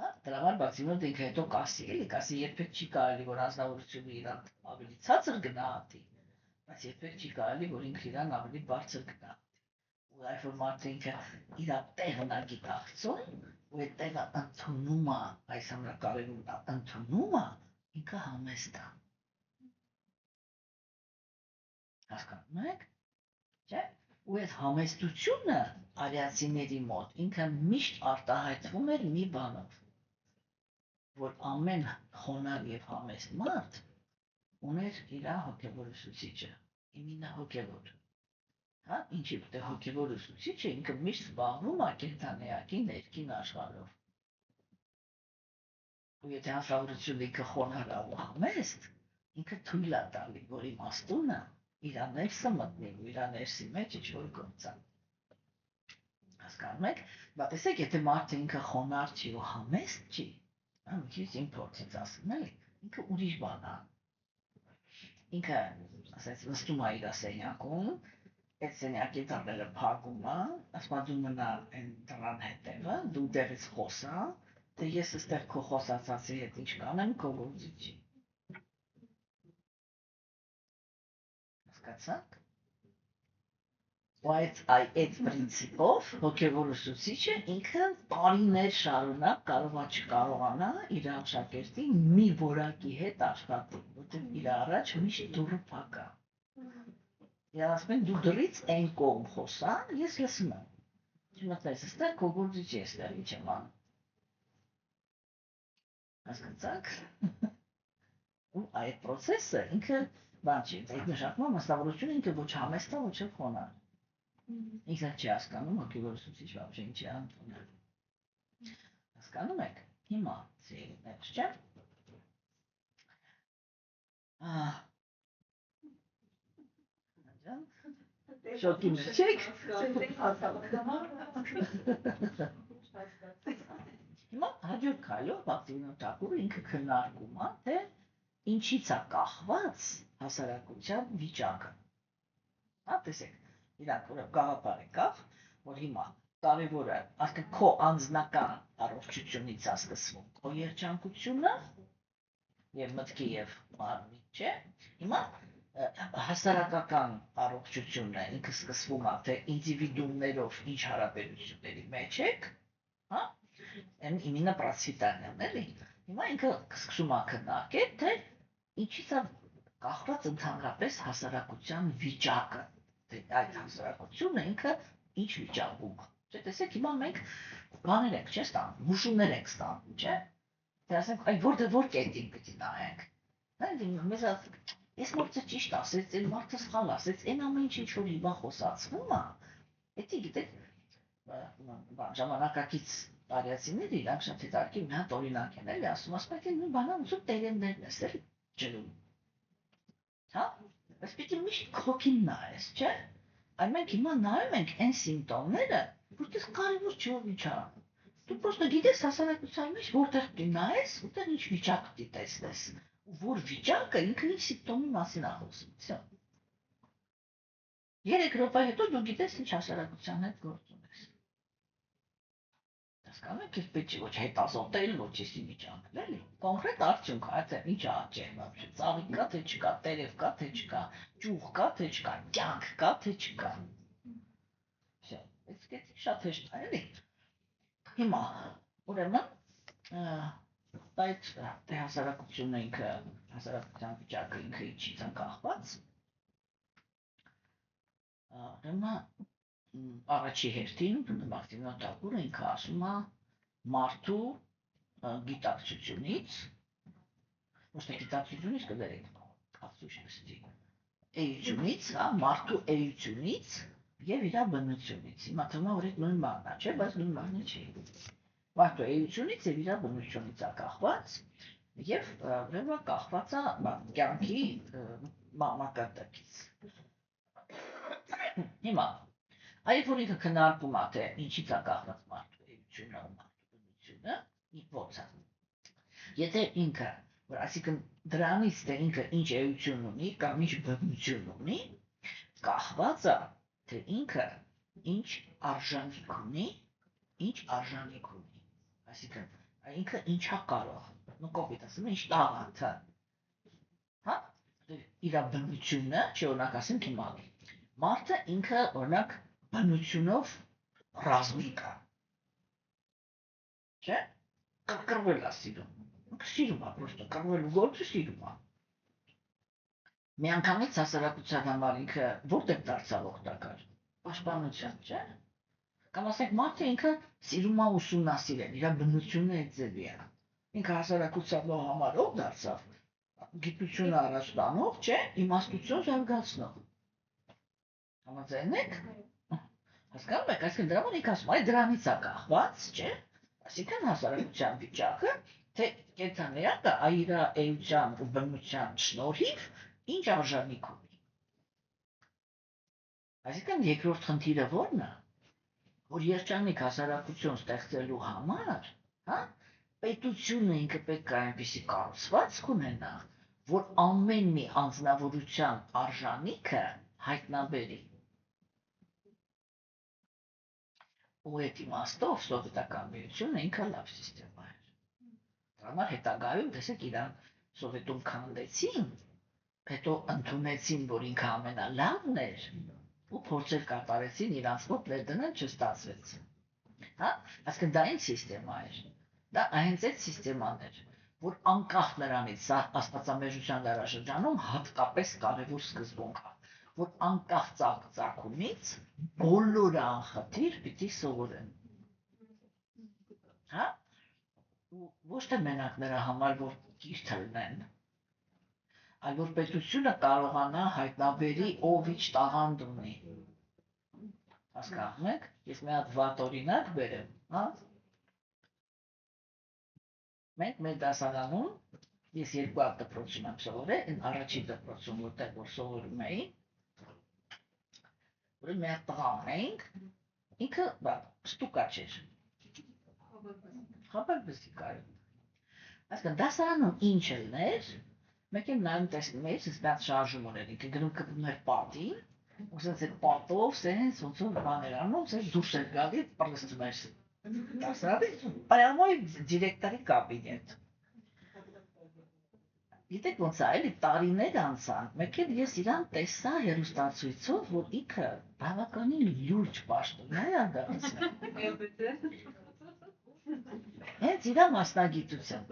հա, դրա համար բացի մոտ ինքը հետո կասի, էլի կասի երբեք չի կարելի, որ անձնավորությունը իրան ավելի ցածր գնահատի, բայց երբեք չի կարելի, որ ինքը իրան ավելի բարձր գնահատի, ու այլ որ մարդը ինքը իր տեղն է գիտակցում, ու այդ տեղը ընդունում է, այս ամենակարևորն է, ընդունում է, ինքը համեստ է։ Հասկանում եք, չէ՞։ Ու այդ համեստությունը արիացիների մոտ ինքը միշտ արտահայտվում էր մի բանով, որ ամեն խոնար եւ համեստ մարդ ուներ իր հոգևոր ուսուցիչը, իմինը հոգևոր, հա, ինչի որտեղ հոգևոր ուսուցիչը ինքը միշտ զբաղվում է կենթանեակի ներքին աշխարհով։ Ու եթե անձնավորությունը ինքը խոնար է ու համեստ, ինքը թույլ է տալի, որ իմաստունը իր ներսը մտնի ու իր ներսի մեջ ինչ-որ գործա։ Հասկանում եք, բայց տեսեք, եթե մարդը ինքը խոնար չի ու համեստ չի, մի քիչ իմ փորձից ասեմ, էլի, ինքը ուրիշ բան է։ Ինքը, ասես, նստում է իր սենյակում, այդ սենյակի դռները փակում է, ասում է դու մնա այն դռան հետևը, դու դեռից խոսա, թե ես այստեղ քո խոսացածի հետ ինչ կանեմ, քո գործի չի։ Հասկացաք։ Ու այդ պրինցիպով հոգևոր ուսուցիչը ինքը տարիներ շարունակ կարող է չկարողանա իր աշակերտին մի որակի հետ աշխատել, որտեղ իր առաջ միշտ դուռը փակ է։ Իրան ասում են դու դրից այն կողմ խոսա, ես լսում եմ։ Չմտես, այստեղ քո գործի չի, այստեղ ինչ եմ անում։ Հասկացաք։ Ու այդ process-ը ինքը բան չի, այդ նշանակում է մասնավորությունը ինքը ոչ համեստ է, ոչ էլ խոնար։ Ինքը չի հասկանում հոգևոր ուսուցիչ вообще ինչ է ընդունել։ Հասկանում եք։ Հիմա սիրելիներ, չէ՞։ Շոկի մեջ եք։ Հիմա հաջորդ քայլով Բաղդասարյան Թագուրը ինքը քննարկում է, թե ինչից է կախված հասարակության վիճակը։ Հա, տեսեք, իրանք որ գաղափար եկավ, որ հիմա կարևորը, ասենք քո անձնական առողջությունից է սկսվում քո երջանկությունը եւ մտքի եւ մարմնի, չէ՞։ Հիմա հասարակական առողջությունը ինքը սկսվում է, թե ինդիվիդուումներով ինչ հարաբերությունների մեջ եք, հա, իմенно процветанием, էլի։ Հիմա ինքը սկսում է քննարկել, թե ինչից է կախված ընդհանրապես հասարակության վիճակը, թե այդ հասարակությունը ինքը ինչ վիճակում է։ Չէ՞, տեսեք, հիմա մենք բաներ ենք, չէ՞, ստանում, հուշումներ ենք ստանում, չէ՞։ Թե ասենք, այ որ կետին պիտի նայենք։ Մեզ այս մարդը ճիշտ ասեց, այն մարդը սխալ ասեց, այն ամեն ինչ որ հիմա խոսացվում է, էդի գիտեք, ժամանակակից արիացիները իրանք շատ հետաքրքիր մի հատ օրինակ են, էլի ասում, ասում եք նույն բանը ոնց տերեններն ես, էլի ջրում։ Հա, բայց պիտի միշտ քոքին նայես, չէ՞։ Այ մենք հիմա նայում ենք այն սիմպտոմները, որտեղ կարևոր չի որ ինչ անում։ Դու պրոստը գիտես հասարակության մեջ որտեղ պիտի նայես, որտեղ ինչ վիճակ պիտի տեսնես, որ վիճակը ինքը ինչ սիմպտոմի մասին է խոսում, всё։ 3 րոպե հետո դու գիտես ինչ հասարակության հետ գործ ունես։ Հասկանում եք, պետք չի ոչ հետազոտել, ոչ էսի վիճակն էլի։ Կոնկրետ արդյունք, այդ ինչ է աճել, вообще, ծաղիկ կա թե չկա, տերև կա թե չկա, ճյուղ կա թե չկա, կյանք կա թե չկա։ Всё, այդ շատ հեշտ է, էլի։ Հիմա, ուրեմն, այդ թե հասարակությունը ինքը, հասարակության վիճակը ինքը ինչից է կախված, ուրեմն առաջի հերթին Բաղդասարյան Թագուրը ինքը ասում է մարդու գիտակցությունից, ոչ թե գիտակցությունից կդերեք, ասուշնստի, էությունից, հա, մարդու էությունից եւ իր բնությունից։ Հիմա թվում է որ այդ նույն բանն է, չէ՞, բայց նույն բանը չի։ Մարդու էությունից եւ իր բնությունից է կախված եւ ուրեմն կախված է կյանքի մակարդակից։ Հիմա այդ որ ինքը քննարկում է թե ինչից է կախված մարդու էությունը ու մարդու բնությունը, ո՞նց է։ Եթե ինքը, որ այսինքն դրանից թե ինքը ինչ էություն ունի կամ ինչ բնություն ունի, կախված է, թե ինքը ինչ արժանիք ունի, այսինքն ինքը ինչա կարող, կոպիտ ասեմ, ինչ տաղանդ է, հա, իր բնությունը, չէ օրինակ ասեմ հիմա, մարդը ինքը օրինակ բնությունով ռազմիկ է, չէ, կրկրվել է սիրում է, պրոստը կրկրվելու գործը սիրում է, միանգամից հասարակության համար ինքը որտեղ դարձավ օգտակար, պաշտպանության, չէ, կամ ասենք մարդը ինքը սիրում է ուսումնասիրել, իր բնությունը այդ ձևի է, ինքը հասարակության համար ով դարձավ, գիտությունը առաջ տանող, չէ, իմաստություն զարգացնող, համաձայն եք, հասկանում եք, այսինքն դրա համար ինքը ասում, այ դրանից է կախված, չէ, այսինքն հասարակության վիճակը, թե կենդանիակը իր էության ու բնության շնորհիվ ինչ արժանիք ունի, այսինքն երկրորդ խնդիրը ո՞րն է, որ երջանիկ հասարակություն ստեղծելու համար, հա, պետությունը ինքը պետք է այնպիսի կառուցվածք ունենա, որ ամեն մի անձնավորության արժանիքը հայտնաբերի։ Ու այդ իմաստով սովետական միությունը ինքը լավ սիստեմա էր։ Դրա համար հետագայում տեսեք իրան սովետում քանդեցին, հետո ընդունեցին, որ ինքը ամենալավն էր, ու փորձեր կատարեցին իրանց մոտ ներդնել չստացվեց։ Հա, այսինքն դա ինչ սիստեմա էր։ Դա հենց այդ սիստեման էր, որ անկախ նրանից սա աստվածամեժության դարաշրջանում հատկապես կարևոր սկզբունք է, որ անկախ ծագումից բոլորը անխտիր պիտի սովորեն։ Հա, ոչ թե մենակ նրա համար, որ կիրթ լինեն, այլ որ պետությունը կարողանա հայտնաբերի ով ինչ տաղանդ ունի։ Հասկանում եք, ես մի հատ վատ օրինակ բերեմ, հա։ Մենք մեր դասարանում, ես երկու հատ դպրոցում եմ սովորել, այն առաջին դպրոցում, որտեղ որ սովորում էի, որ մի հատ տղա ունեինք, ինքը ստուկա չէր։ Խաբարբզի կարի։ Այսինքն դասարանում ինչ ելներ, մեկ էլ նայում տեսնում էի, ես բաց շարժում ուներ, ինքը գնում կպնում էր պատին, ու սենց այդ պատով, սենց ոնց որ բաներ անում, սենց դուրս էր գալի, պրստում էր դասարանի, պայամոյ դիրեկտորի կաբինետ։ Գիտեք ոնց է, էլի տարիներ անցան, մեկ էլ ես իրան տեսա հեռուստացույցով, որ ինքը բավականին լուրջ պաշտոնյա է դարձել։ Հենց իր մասնագիտությամբ։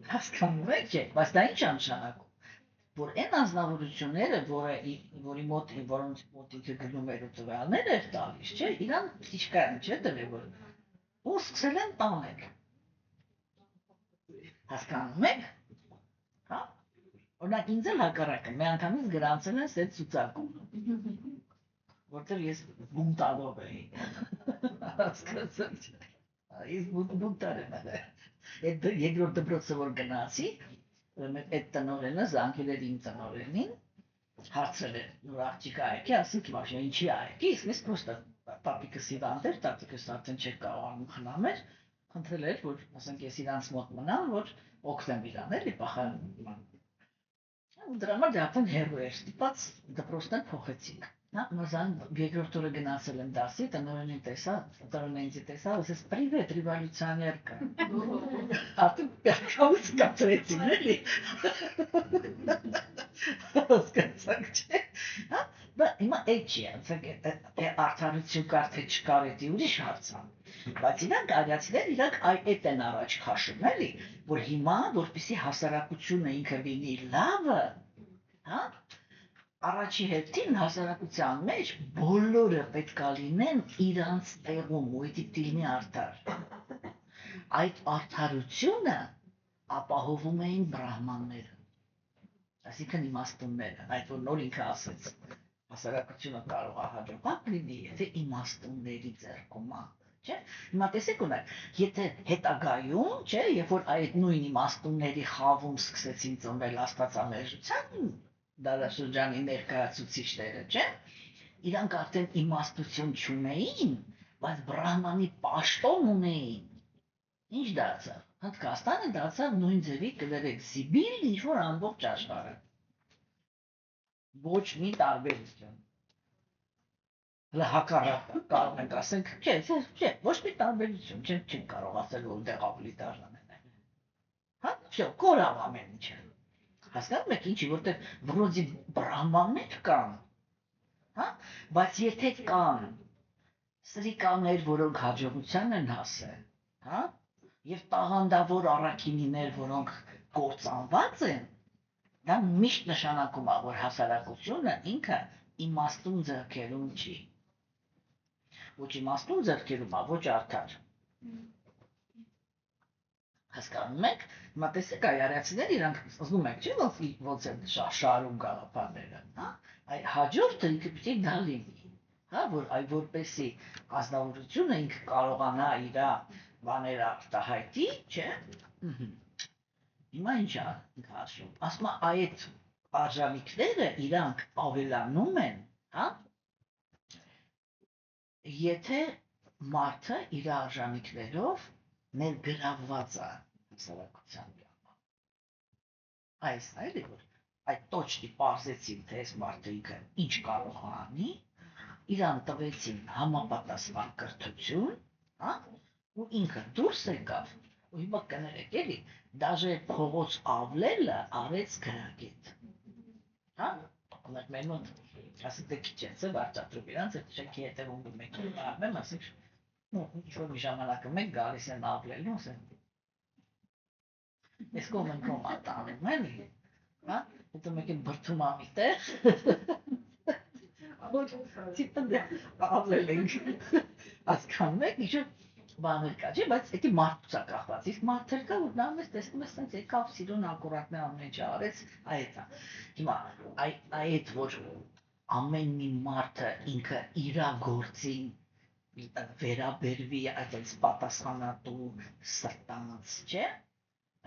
Հասկանում եք, չէ, բայց դա ինչ անշանակում, որ այն անձնավորությունները, որի մոտ որոնց մոտ ինքը գնում էր ու տվյալներ էր տալիս, չէ, իրան փիչկա են, չէ, տվել, որ ու սկսել են տանել։ Հասկանում եք, հա, օրինակ ինձ էլ հակառակը, մի անգամից գրանցել են սետ ցուցակում, որտեղ ես բունտալով էի, հասկացա, ես բունտար եմ եղել, այդ երկրորդ դպրոցը որ գնացի, այդ տնօրենը զանգել էր իմ տնօրենին, հարցրել էր, որ աղջիկը այքի, ասենք իմ աղջիկը ինչի այքի, ես պրոստը պապիկս հիվանդ էր, տատիկս արդեն չէր կարողանում խնամել, խնդրել էր, որ ասենք ես իրանց մոտ մնամ, որ օգնեմ իրան, էլի պախարում։ Դրա համար դե արդեն հեռու էր ստիպած դպրոցներ փոխեցինք։ Մազան երկրորդ օրը գնացել եմ դասի, տնօրենին տեսա, ասես պրիվետ ռևոլյուցիոներկա։ Արդեն պերկամից կացրեցին, էլի։ Հասկացանք, չէ։ Հիմա այդ չի, արդարություն կար, թե չկար, էդի ուրիշ հարց է։ Բայց իրանք արիացիներ, իրանք այդ են առաջ քաշում, էլի, որ հիմա, որպեսզի հասարակությունը ինքը լինի լավը, հա, առաջի հերթին հասարակության մեջ բոլորը պետքա լինեն իրանց տեղում, ու դիտի լինի արդար։ Այդ արդարությունը ապահովում էին բրահմանները, այսինքն իմաստունները, այդ որ նոր ինքը ասեց, հասարակությունը կարող է հաջողակ լինի, եթե իմաստունների ձեռքում է, չէ՞։ Հիմա տեսեք ունեք, եթե հետագայում, չէ, երբ որ այդ նույն իմաստունների խավում սկսեցին ծնվել աստվածամերժության դարաշրջանի ներկայացուցիչները, չէ՞, իրանք արդեն իմաստություն չունեին, բայց բրահմանի պաշտոն ունեին։ Ինչ դարձավ։ Հնդկաստանը դարձավ նույն ձևի կներեք Սիբիլ, ինչ որ ամբողջ աշխարհը։ Ոչ մի տարբերություն։ Հələ հակառակը կարող ենք ասենք, չէ, ոչ մի տարբերություն, չեմ կարող ասել, որ դեղ ավելի դաժան է։ Հա, всё, կորավ ամեն ինչը։ Հասկանում եք ինչի, որտեղ վրոձի բրահմաններ կան, հա, բայց եթե կան սրիկաներ, որոնք հաջողության են հասել, հա, եւ տաղանդավոր առաքինիներ, որոնք կործանված են, դա միշտ նշանակում է, որ հասարակությունը ինքը իմաստուն ձեռքերում չի։ Ոչ իմաստուն ձեռքերում է, ոչ արդար։ Հասկանում եք, հիմա տեսեք այարացիներ իրանք զգում եք, չէ՞ ոնց են շարում գաղափարները, հա? Այ հաջորդը ինքը պիտի դա լինի, հա, որպեսի ազնվորությունը ինքը կարողանա իր բաները արտահայտի, չէ՞։ Հիմա ինչ է ասում, ասում է այդ արժանինքները իրանք ավելանում են, հա, եթե մարդը իր արժանինքներով ներգրավված է հասարակության կյանքում։ Այս այլ է, որ այդ տոչնի պարզեցին, թե այս մարդը ինքը ինչ կարող է անի, իրան տվեցին համապատասխան կրթություն, հա, ու ինքը դուրս եկավ, ու հիմա կներեք էլի, դաժե փողոց ավլելը արեց գրագետ, հա, մեր մոտ ասենք դե քիչ է վարչատրում իրանց, շենքի հետևում մեկին բարմեմ, ասենք ինչ-որ մի ժամանակը մեկ գալիս են ավլելու, ասենք ես կոմ ատանում էլի, հա, հետո մեկ են բրդում ամիտեղ, որ տիպը դե ավլել ենք, հասկանում եք, ինչ-որ բաներ կա, չէ, բայց էդի մարդուց է կախված, իսկ մարդեր կա, որ նա մեզ տեսնում է սենց եկավ, սիրուն ակուրատներ ամեն ինչ արեց, այդ է։ Հիմա այդ, որ ամեն մի մարդը ինքը իրա գործին վերաբերվի այդպես պատասխանատու սրտանց, չէ,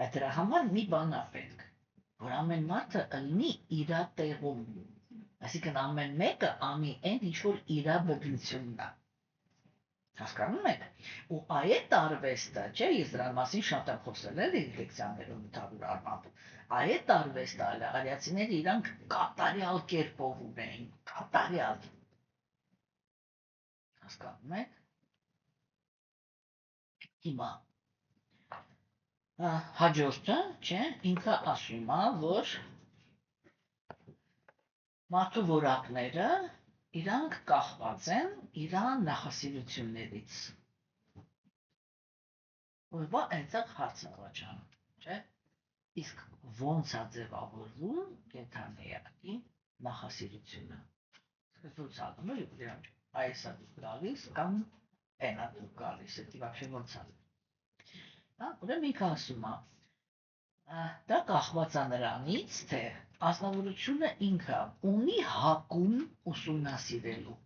այդ դրա համար մի բան է պետք, որ ամեն մարդը լինի իրա տեղում, այսինքն ամեն մեկը անի այն, ինչ որ իրա բնությունն է։ Հասկանում եք, ու այդ արվեստը, չէ, ես դրա մասին շատ եմ խոսել էլի լեկցիաներում ընդհանուր առմամբ, այդ արվեստը արիացիները իրանք կատարյալ կերպով ունեին, կատարյալ։ Հասկանում եք։ Հիմա հաջորդը, չէ, ինքը ասում է, որ մարդու որակները իրանք կախված են իրան նախասիրություններից։ Ուրվա այնտեղ հարց առաջանում, չէ՞։ Իսկ ոնց է ձևավորվում կենդանիի նախասիրությունը։ Ոնց է դնում իրանք այս է գալիս կամ այն է գալիս, դա вообще ոնց է։ Հա, ուրեմն ինքը ասում է, դա կախված է նրանից, թե ազնվորությունը ինքը ունի հակում ուսումնասիրելու։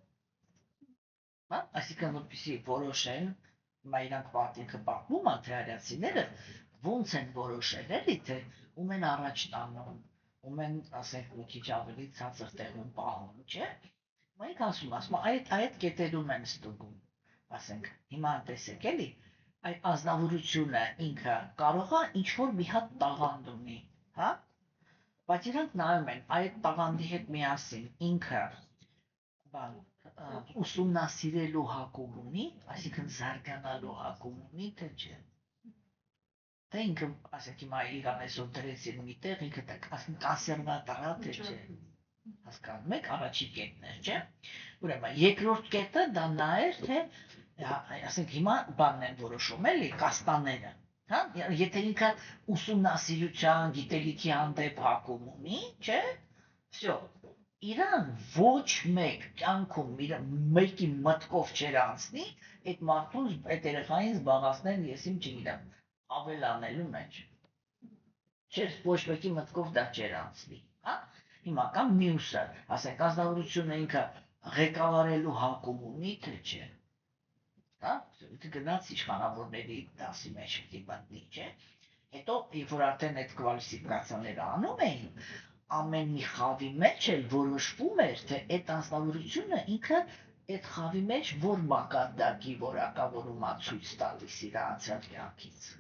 Հա, այսինքն որպեսզի որոշեն, հիմա իրանք ինքը պատմում է, թե արիացիները ոնց են որոշել էլի, թե ում են առաջ տանում, ում են, ասենք, մի քիչ ավելի ցածր տեղում պահում, չէ։ Մենք ասում, այդ կետերում են ստուգում, ասենք, հիմա տեսեք էլի, այդ ազնվորությունը ինքը կարող է ինչ-որ մի հատ տաղանդ ունի, հա, բայց իրանք նայում են այդ տաղանդի հետ միասին ինքը ուսումնասիրելու հակում ունի, այսինքն զարգանալու հակում ունի, թե չէ։ Թե ինքը, ասենք հիմա իրան այսօր դրեցին մի տեղ, ինքը կոնսերվատոր է, թե չէ։ Հասկանում եք, առաջին կետն էր, չէ։ Ուրեմն երկրորդ կետը դա նա էր, թե ասենք հիմա բանն են որոշում էլի, կաստաները, հա, եթե ինքը ուսումնասիրության, գիտելիքի հանդեպ հակում ունի, չէ, всё, իրան ոչ մեկ կյանքում մեկի մտքով չեր անցնի, այդ մարդուն, այդ երեխային զբաղացնել, ես իմ չգիտեմ, ավելանելու մեջ։ Չէր, ոչ մեկի մտքով դա չեր անցնի, հա։ Հիմա կամ մյուսը, ասենք, ազնվորությունը ինքը ղեկավարելու հակում ունի, թե չէ։ Հա, գնաց իշխանավորների դասի մեջ պիտի մտնի, չէ։ Հետո, երբ որ արդեն այդ կվալիֆիկացիաները անում էին, ամեն մի խավի մեջ էլ որոշվում էր, թե այդ ազնվորությունը ինքը այդ խավի մեջ որ մակարդակի որակավորում է ցույց տալիս իր անցյալ կյանքից։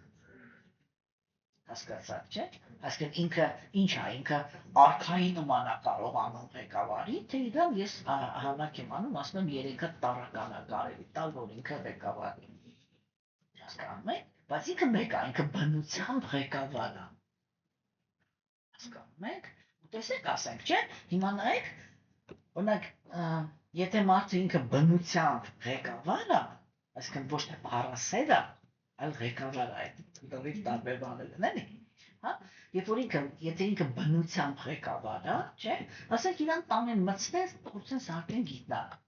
Հասկացա՞ք, չէ՞։ Այսինքն ինքը ինչ է, ինքը արքայի նման է կարողանում ղեկավարի, թե իրան ես հանակ եմ անում, ասում եմ երեքը տարական է կարելի տալ, որ ինքը ղեկավարի։ Հասկանում եք, բայց ինքը մեկ է, ինքը բնությամբ ղեկավար է։ Հասկանում եք, ու տեսեք, ասենք, չէ՞, հիմա նայեք, օրինակ, եթե մարդը ինքը բնությամբ ղեկավար է, այսինքն ոչ թե փառասեր է, այլ ղեկավար է, դրիվ տարբեր բաներ են, էլի։ Հա, եթե ինքը բնությամբ ղեկավար է, չէ՞, ասենք իրան տանեն մտցնեն, փորձեն սարքեն գիտնակ։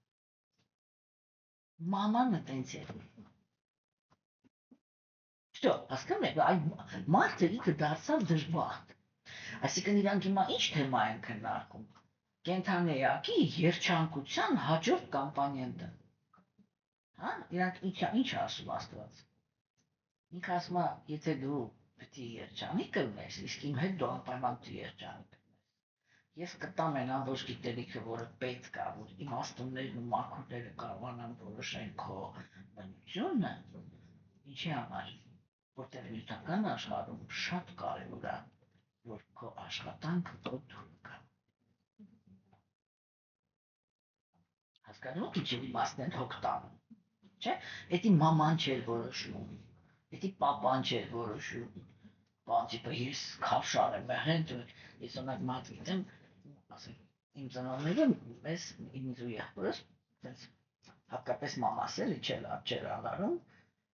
Մամանը տենց է։ Շո, հասկանում եք, այ մարդը ինքը դարձավ դժբախտ։ Այսինքն իրանք հիմա ինչ թեմա են քննարկում։ Կենթանեակի երջանկության հաջորդ կամպանիան։ Հա, իրանք ինչ ասում Աստված։ Ինքը ասում է, եթե դու պետք է երջանիկ կլինես, իսկ իմ հետ դու անպայման պետք է երջանիկ կլինես։ Ես կտամ այն ամբողջ գիտելիքը, որը պետք է, որ իմաստուններն ու մաքուրները կարողանան որոշեն քո բնությունը, ինչի համար, որտեղ նյութական աշխարհում շատ կարևոր է, որ քո աշխատանքը քո դուրս գա։ Հասկանում եք, ինչի իմաստն են հոգ տանում, չէ՞։ Էդի մաման չէր որոշում, էդի պապան չէր որոշում, բան տիպը ես քավշար եմ եղել, ես օրինակ մարդ գիտեմ, ասենք, իմ ծնողները մեզ ինձ ու եղբորս, տենց հատկապես մամաս էլի չէր ալարում,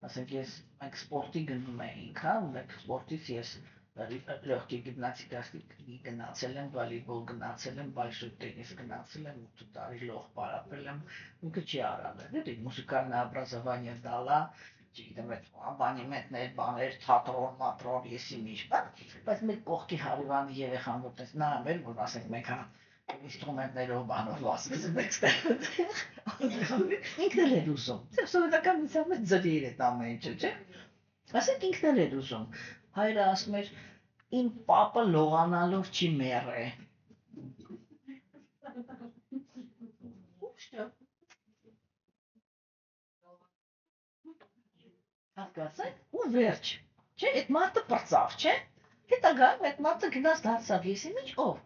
ասենք մենք սպորտի գնում էինք, հա, ու մենք սպորտից ես լեհկի գիմնաստիկայի գնացել եմ, վոլեյբոլ գնացել եմ, большой տենիս գնացել եմ, 8 տարի լող պարապել եմ, ինքը չի արել, էլի մուսիկальное образование դալա, չգիտեմ, այդ աբանիմենտներ, բաներ, թատրոն, մատրոն, եսի միշ, բայց մեր կողքի հարևանի երեխան որ տես նայում էր, որ ասենք մենք հա ինստրումենտներով բանով ասում ենք ստեղ, ինքն էլ էր ուզում, սովետական միության մեջ ձրի էր այդ ամեն ինչը, չէ՞, ասենք ինքն էլ էր ուզում, հայրը ասում էր, իմ պապը լողանալով չի մեռե, հասկացեք, ու վերջ, չէ, այդ մարդը պրծավ, չէ, հետագայում այդ մարդը գնաց դարձավ, եսի միջ ով,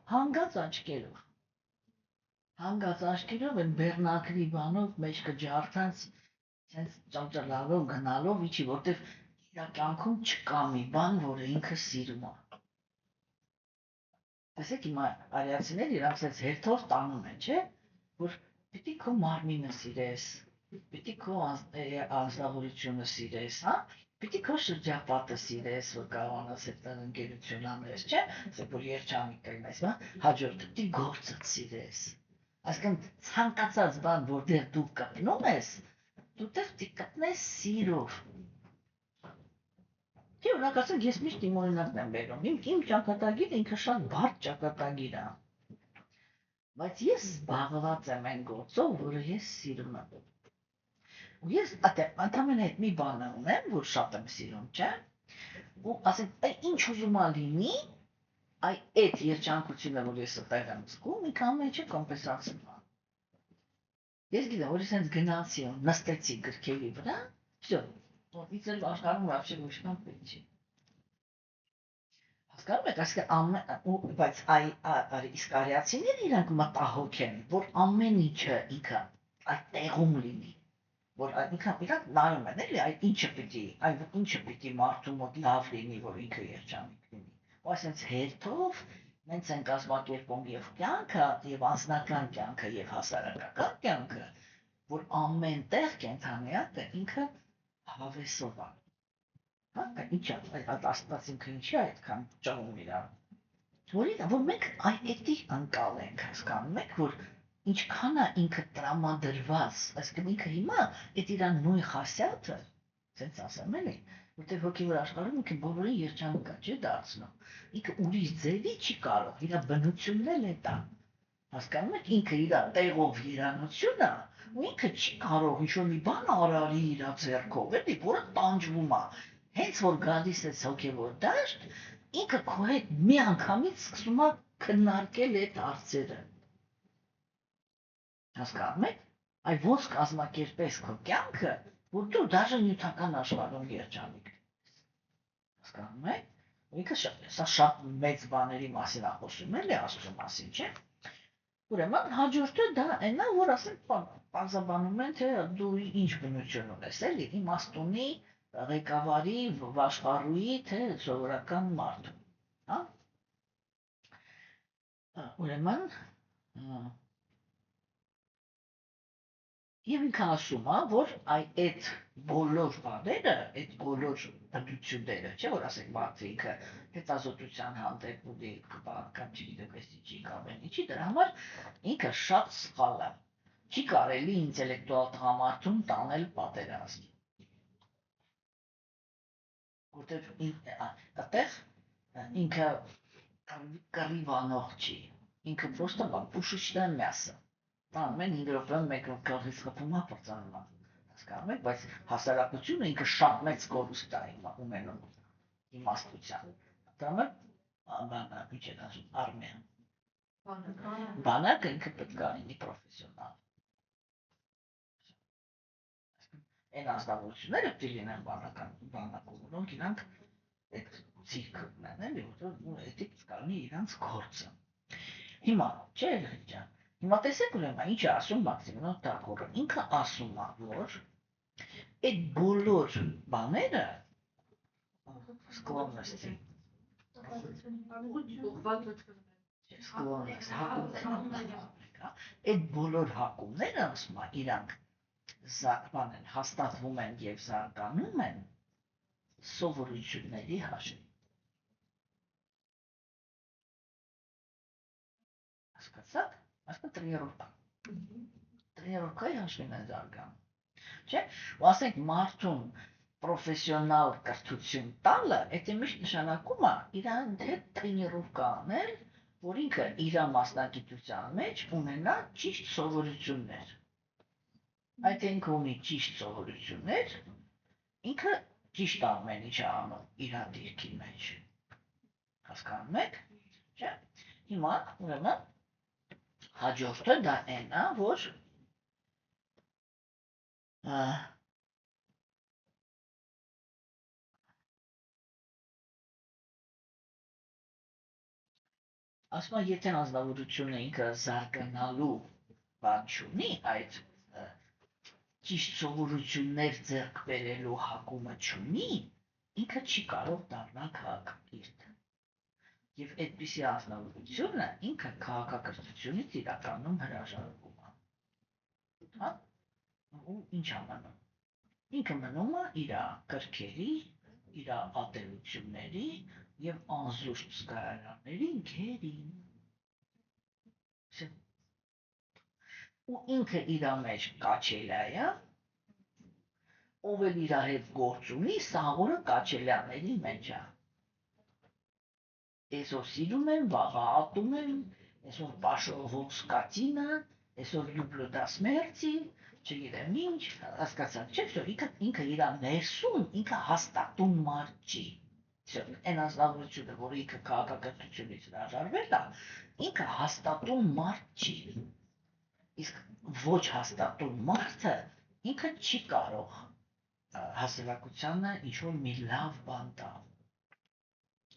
հանգած աչքերով են բեռնակրի բանով մեջ կջարդած, սենց ճամճալալով, գնալով, իչի, որտև իր կյանքում չկա մի բան, որը ինքը սիրում է։ Տեսեք հիմա արիացիներ իրանք սենց հերթով տանում են, չէ, որ պիտի քո մարմինը սիրես, պիտի քո անձնավորությունը սիրես, հա, պիտի քո շրջապատը սիրես, որ կարողանաս հետ ընկերություն անես, չէ, ասեք որ երջանիկ կլինես, հաջորդը պիտի գործդ սիրես։ Այսինքն ցանկացած բան, որտեղ դու կպնում ես, դու պիտի կպնես սիրով։ Չէ, օրինակ ասենք ես միշտ իմ օրինակն եմ բերում, իմ ճակատագիրը ինքը շատ բարդ ճակատագիր է, բայց ես զբաղված եմ այն գործով, որը ես սիրում եմ։ Ու ես ընդամենը այդ մի բանը ունեմ, որ շատ եմ սիրում, չէ, ու ասենք ինչ ուզում ա լինի, այդ երջանկությունը, որ ես այդտեղ եմ զգում, ինքը ամեն ինչը կոմպենսացնում է։ Ես գիտեմ, որ ես հենց գնացի ու նստեցի գրքերի վրա, всё, ինձ էլ աշխարհում вообще ոչ մի պետք չի։ Հասկանում եք, այսինքն բայց իսկ արիացիները իրանք մտահոգ են, որ ամեն ինչը ինքը այդ տեղում լինի, որ իրանք նայում են, էլի, ինչը պիտի մարդու մոտ լավ լինի, որ ինքը երջանիկ լինի։ Ու այսպես հերթով մենք են կազմակերպում եւ կյանքը, եւ անձնական կյանքը, եւ հասարակական կյանքը, որ ամեն տեղ կենթանիակը ինքը հավեսով է։ Հա, ինչա, այդ Աստված ինքը ինչի է այդքան ճողում իրան։ Որ մենք այդի անկալ ենք, հասկանում եք, որ ինչքան է ինքը տրամադրված, այսինքն ինքը հիմա այդ իր նույն խասյաթը, ասենց ասեմ էլի, որտեղ հոգևոր աշխարհում ինքը բոլորին երջանկա չի դարձնում։ Ինքը ուրիշ ձևի չի կարող, իր բնությունն էլ է դա։ Հասկանում եք, ինքը իր տեղով երանություն է, ու ինքը չի կարող ինչ-որ մի բան արարի իր ձեռքով, էլի, որը տանջվում է։ Հենց որ գալիս է հոգևոր դաշտ, ինքը քո հետ մի անգամից սկսում է քննարկել այդ հարցերը։ Հասկանում եք, այ ոնց կազմակերպես քո կյանքը, որ դու դաժե նյութական աշխարհում երջանիկ ես։ Հասկանում եք, ինքը սա շատ մեծ բաների մասին է խոսում, էլի Աստծո մասին, չէ՞։ Ուրեմն հաջորդը դա այնա, որ ասենք բարձաբանում են, թե դու ինչ բնություն ունես, էլի իմաստունի, ղեկավարի, վաշխառուի, թե սովորական մարդու, հա։ Ուրեմն եւ ինքը ասում է, որ այդ բոլոր բաները, այդ բոլոր բնությունները, չէ՞ որ ասենք մարդը ինքը հետազոտության հանդեպ ունի կամ չգիտեմ, էսի կամ ինչի, դրա համար ինքը շատ սխալ է։ Չի կարելի ինտելեկտուալ տղամարդուն տանել պատերազմ։ Որտեւ այդտեղ ինքը կռիվանող չի, ինքը պրոստը պուշիչное мясо։ Տանում են 5 րոպեում 1 րոպեից խփում է պրծանում է, հասկանում եք, բայց հասարակությունը ինքը շատ մեծ կորուստ է ունենում իմաստության։ Դա բանը ինչ են ասում, արմիան։ Բանակը ինքը պետք է լինի պրոֆեսիոնալ։ Այն ազգավորությունները պետք է լինեն բանակում, որոնք իրանք այդ ցիրկը ունեն, էլի, որտեղ էդից կանի իրանք գործը։ Հիմա, չէ՞ ջան։ Հիմա տեսեք ուրեմն ինչ է ասում Մաքսիմոն Տակորը։ Ինքը ասում է, որ այդ բոլոր բաները սկլոնности այդ բոլոր հակումները ասում է իրանք զարգանում են, հաստատվում են եւ զարգանում են սովորությունների հաշվին։ Հասկացա՞ք։ Այսպես տրենիրովկայի հաշվին են զարգանում, չէ՞։ Ու ասենք մարդուն պրոֆեսիոնալ կրթություն տալը, դա միշտ նշանակում է իրան հետ տրենիրովկա անել, որ ինքը իր մասնագիտության մեջ ունենա ճիշտ սովորություններ։ Այդ ինքը ունի ճիշտ սովորություններ, ինքը ճիշտ ամեն ինչ անում իր դիրքի մեջ։ Հասկանում եք, չէ՞։ Հիմա ուրեմն հաջորդը դա այն է, որ ասում է, եթե անձնավորությունը ինքը զարգանալու բան չունի, այդ ճիշտ սովորություններ ձեռք բերելու հակումը չունի, ինքը չի կարող դառնալ քաղաքակիրթ։ Եվ այդպիսի անձնավորությունը ինքը քաղաքակրթությունից իրականում հրաժարվում է։ Հա? Ու ինչ ամանում։ Ինքը մնում է իր կրքերի, իր ատելությունների եւ անզուսպ զգայարանների գերին։ Ու ինքը իր մեջ կաչելայա, ով էլ իր հետ գործ ունի, սաղորը կաչելյանների մեջ է։ Այսօր սիրում են, վաղը ատում են, այսօր պաշով սկատինը, այսօր լյուբլո դա սմերցի, չգիտեմ ինչ, հասկացաք, չէ՞, որ ինքը իր ներսում ինքը հաստատում մարդ չի։ Այն ազնվությունը, որ ինքը քաղաքակրթությունից հրաժարվել է, ինքը հաստատում մարդ չի։ Իսկ ոչ հաստատում մարդը ինքը չի կարող հասարակությանը ինչ-որ մի լավ բան տալ։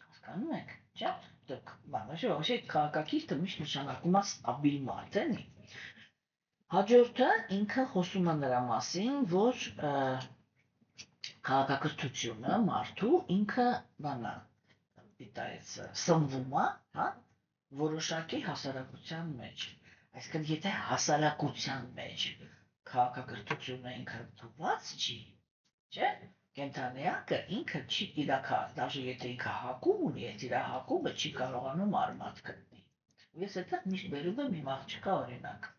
Հասկանում եք, չէ՞։ Դուք բանաշի քաղաքակիրթը միշտ նշանակում է ստաբիլ մարդ, էլի։ Հաջորդը ինքը խոսում է նրա մասին, որ քաղաքակրթությունը մարդու ինքը բանա սնվում է, հա, որոշակի հասարակության մեջ։ Այսինքն, եթե հասարակության մեջ քաղաքակրթությունը ինքը թողված չի, չէ՞, կենթանիակը ինքը չի դաժե եթե ինքը հակում ունի, այդ իր հակումը չի կարողանում արմատ գտնի։ Ես այդտեղ միշտ բերում եմ իմ աղջկա օրինակ։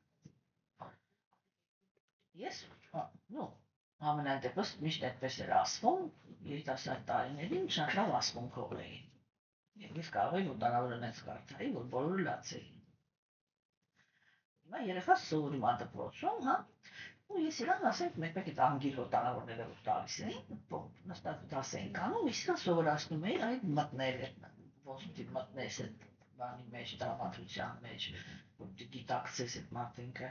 Ես, ամենայն դեպս միշտ այդպես էր ասվում, երիտասարդ տարիներին շատ լավ ասմունքով էի։ Եվ ես կարող էի օտանավորը նենց կարծայի, որ բոլորը լաց էին։ Հիմա երեխաս սովորում է դպրոցում, հա, ու ես իրան ասենք մեկ-մեկ այդ անգիր օտանավորները որ տալիս էին, նստած դաս էինք անում, ես իրան սովորացնում էի այդ մտնել, ոնց պիտի մտնես այդ բանի մեջ, տրամադրության մեջ, որ գիտակցես այդ մարդը ինքը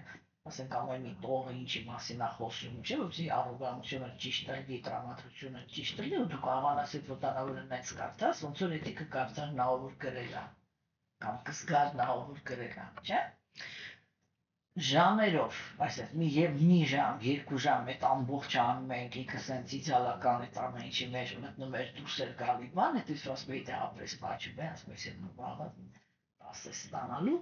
ասենք ամեն մի տողը ինչի մասին է խոսում, չէ՞, որպեսզի առողջությունը ճիշտ լինի, տրամադրությունը ճիշտ լինի, ու դու կարողանաս այդ ոտանավորը նայած կարդաս, ոնց որ էթիկը կարդար նա որ գրել է, կամ կզգար նա որ գրել է, չէ՞։ Ժամերով, այսինքն մի ժամ, 2 ժամ այդ ամբողջ անում ենք, ինքը սենց իդեալական այդ ամեն ինչի մեջ մտնում էր դուրս էր գալի բան, այդ իսկ ասում էի դե ապրես բաչում է, ասում ես եմ վաղը ասես ստանալու,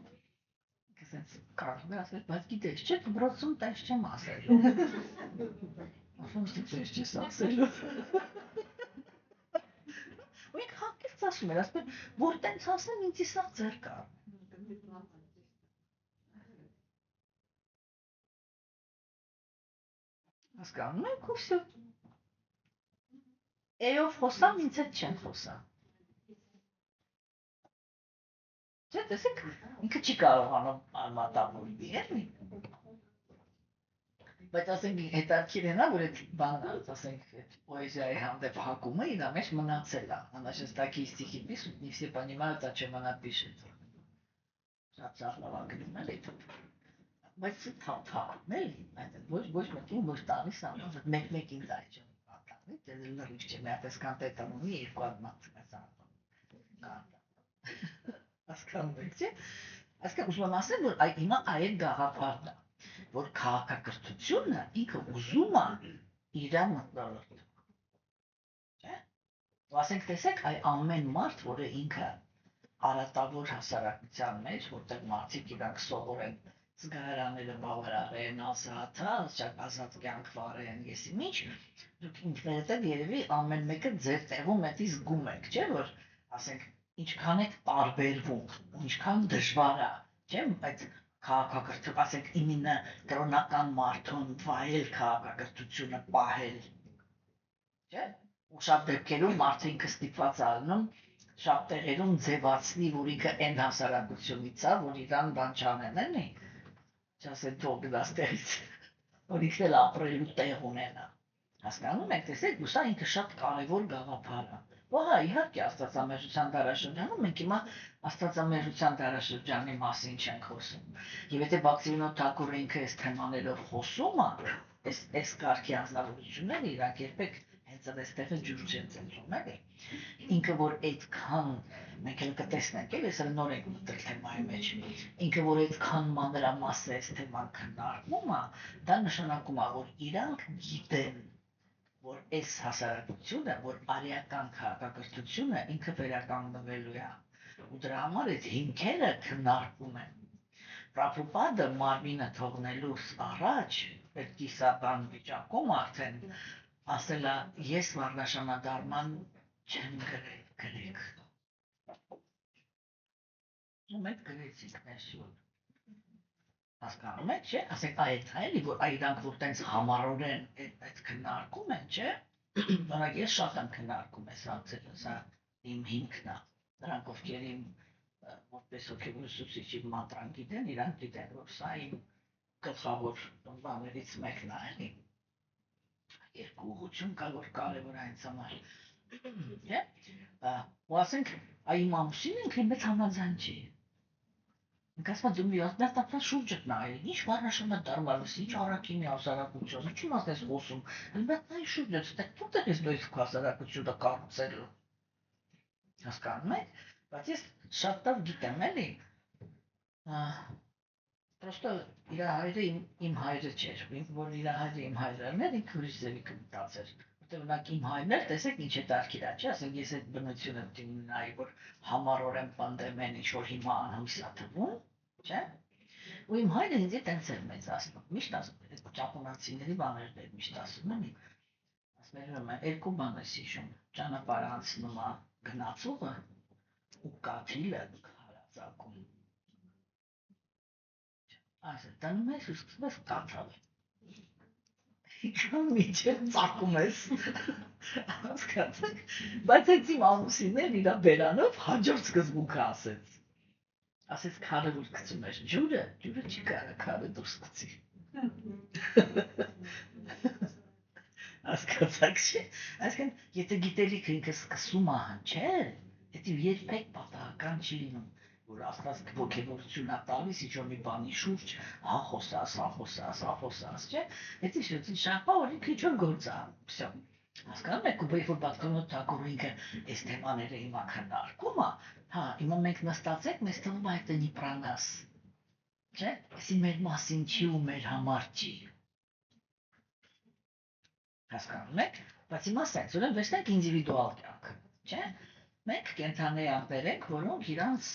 ինքը սենց կարող է ասել, բայց գիտես չէ, դպրոցում տես չեմ ասելու, ասում ես տես չես ասելու, ու ինքը հակիրց ասում էր, ասում էր, որ տենց ասեմ ինձ իսաղ ձեր կար, հասկանում եք ու վсё, էյով խոսամ, ինձ հետ չեն խոսա, չէ, տեսեք, ինքը չի կարողանում արմատավորվի, էլի, բայց ասենք հետաքրքիր է նա, որ այդ բանը, ասենք, պոեզիայի հանդեպ հակումը իր մեջ մնացել է, она сейчас такие стихи пишут, не все понимают, о чем она пишет, շատ ծաղրավագրում էլի, բայց թափ, էլի, ոչ մեկին ոչ տալիս անում, մեկ ինձ այդ չեմ պատանի, դե լրիվ չէ, մի հատ էսքան տետան ունի, 2 հատ մատցում ես անում, հասկանում եք, չէ, այսքան ուզում եմ ասել, որ հիմա այդ գաղափարն է, որ քաղաքակրթությունը ինքը ուզում է իրա մտնոլորտ, չէ, ու ասենք տեսեք, ամեն մարդ, որը ինքը արատավոր հասարակության մեջ, որտեղ մարդիկ իրանք սովորեն զգայարանները բավարարեն, ազատ կյանք վարեն, եսի ինչ, դուք ինքներդ երևի ամեն մեկը ձեր տեղում էդի զգում եք, չէ, որ ասենք ինչքան եք տարբերվում, ինչքան դժվար է, չէ, այդ քաղաքակրթություն, ասենք իմինը կրոնական մարդուն վայել քաղաքակրթությունը պահել, չէ, ու շատ դեպքերում մարդը ինքը ստիպված է ալնում շատ տեղերում ձևացնի, որ ինքը այն հասարակությունից է, որ իրան բան չանեն, էլի, չասեն թող գնաս տեղից, որ ինքն էլ ապրելու տեղ ունենա, հասկանում եք, տեսեք, ու սա ինքը շատ կարևոր գաղափար է, հա, իհարկե աստվածամերժության դարաշրջանում մենք հիմա աստվածամերժության դարաշրջանի մասին չենք խոսում, եւ եթե Բաքսիվինով Թակուրը ինքը այս թեմաներով խոսում է, այս կարգի անձնավորությունները իրանք երբեք հենց այստեղը ջուր չեն ծնվում, էլի, ինքը որ այդքան մենք էլ կտեսնենք, էլի, ես էլ նոր ենք մտել թեմայի մեջ, ինքը որ այդքան մանրամասն է այս թեման քննարկվում է, դա նշանակում է, որ իրանք գիտեն, որ այս հասարակությունը, որ արիական քաղաքակրթությունը ինքը վերականգնվելու է, ու դրա համար այդ հիմքերը քննարկվում են։ Պրաբհուպադը մարմինը թողնելուց առաջ, այդ կիսաբան վիճակում արդեն ասել է, ես վառնաշանադարման չեմ գրել, գրեք։ Ու մենք գրեցինք ներսյուն։ Հասկանում եք, չէ, ասենք այդ էլի, որ իրանք որ տենց համառորեն այդ քննարկում են, չէ, դրանք ես շատ եմ քննարկում ես հարցերը, սա իմ հիմքն է, նրանք ովքեր իմ որպես հոգևոր ուսուցիչի մանտրան գիտեն, իրանք գիտեն, որ սա իմ գլխավոր բաներից մեկն է, էլի, երկու ուղղություն կա, որ կարևոր է ինձ համար, չէ, ու ասենք, իմ ամուսինը ինքը մեծ համաձայն չի, Ասում եմ, դու շուրջդ նայ, ինչ վառնաշանադարմալս, ինչ առաքինի հասարակություն, ինչի մասն ես խոսում, բայց նայ շուրջդ, որտեղ ես նույն հասարակությունը կառուցելու, հասկանում եք, բայց ես շատ լավ գիտեմ, էլի, պրոստը իր հայրը իմ հայրը չէր, որ իր հայրը իմ հայրն էր, ինքը ուրիշ ձևի կմտածեր, որտեղ ունակ իմ հայրն էր, տեսեք ինչ է տարկիր է, չէ, ասենք ես այդ բնությունը նայի, որ համառորեն պնդեմ են ինչ-որ հիմա անհույս է թվում, չէ, ու իմ հայրը ինձ տենց էր մեծացնում, միշտ ասում, այդ ճապոնացիների բաներն էր միշտ ասում են, ասում էր, երկու բան ես հիշում, ճանապարհ անցնում է գնացողը ու կաթիլը հարածակում, ասել, տանում ես ու սկսում ես կաթալ, Ինչքան միջև ծակում ես, հասկացեք, բայց այդ իմ ամուսինն իրա բերանով հաջորդ սկզբունքը ասեց քարը որ գցում ես ջուրը չի կարա քարը դուրս գցի, հասկացաք չէ, այսինքն եթե գիտելիքը ինքը սկսում է հնչել, դա երբեք պատահական չի լինում, որ Աստված ոգևորություն է տալիս ինչ-որ մի բանի շուրջ, հա խոսաս, չէ՞։ Էդի շուտի շապա որ ինքը ինչ-որ գործ է, всё։ Հասկանում եք, ու որ պատկերում Թագուրը ինքը այս թեմաները հիմա քննարկում է, հա, հիմա մենք նստած ենք, մեզ թվում է это не про нас, չէ՞։ Այսի մեր մասին չի ու մեր համար չի։ Հասկանում եք, բայց հիմա սենց, ուրեմն վերցնենք ինդիվիդուալ կյանքը, չէ՞։ Մենք կենդանիներ ենք, որոնք իրանց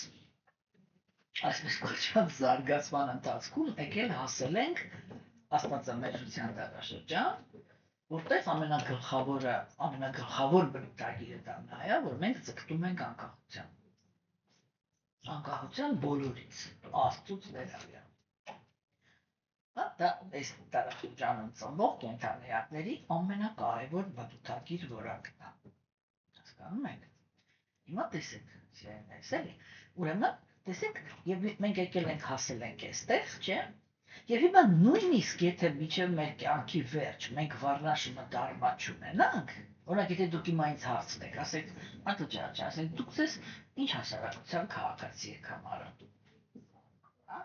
այսպես կոչված զարգացման ընթացքում եկել հասել ենք աստվածամեջության դարաշրջան, որտեղ ամենագլխավոր բնութագիրը դա նա է, որ մենք ձգտում ենք անկախության։ Անկախության բոլորից, Աստծուց ներառյալ։ Դա այս դարաշրջանում ծնվող կենդանիների ամենակարևոր բնութագիր որակն է։ Հասկանում եք։ Հիմա տեսեք, էլի, ուրեմն տեսեք, եւ մենք եկել ենք հասել ենք այստեղ, չէ՞։ Եվ հիմա նույնիսկ եթե միջև մեր կյանքի վերջ մենք վառնաշունը դարմա չունենանք, օրինակ եթե դուք հիմա ինձ հարցնեք, ասեք, Արտուչարաչ, ասեք, դուք ձեզ ինչ հասարակության քաղաքացի եք համարում։ Հա՞։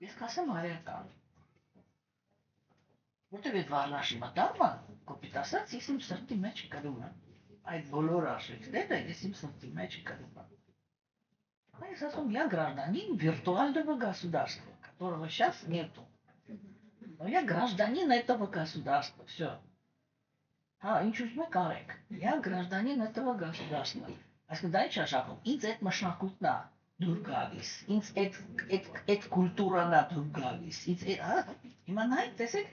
Ես կասեմ արիական։ Որտեղ այդ վառնաշունը դարմա, կոպիտ ասած, ես իմ սրտի մեջ կրում եմ։ Այդ բոլոր արժեքները ես իմ սրտի մեջ կրում եմ։ Ես ասում, я гражданин виртуального государства, которого сейчас нету. Но я гражданин этого государства, все. Ինչ ուզում եք արեք, я гражданин этого государства. Այսինքն դա ինչ աշխատում, ինձ այդ մշակույթն է դուր գալիս, ինձ այդ կուլտուրան է դուր գալիս, հիմա նայեք, տեսեք,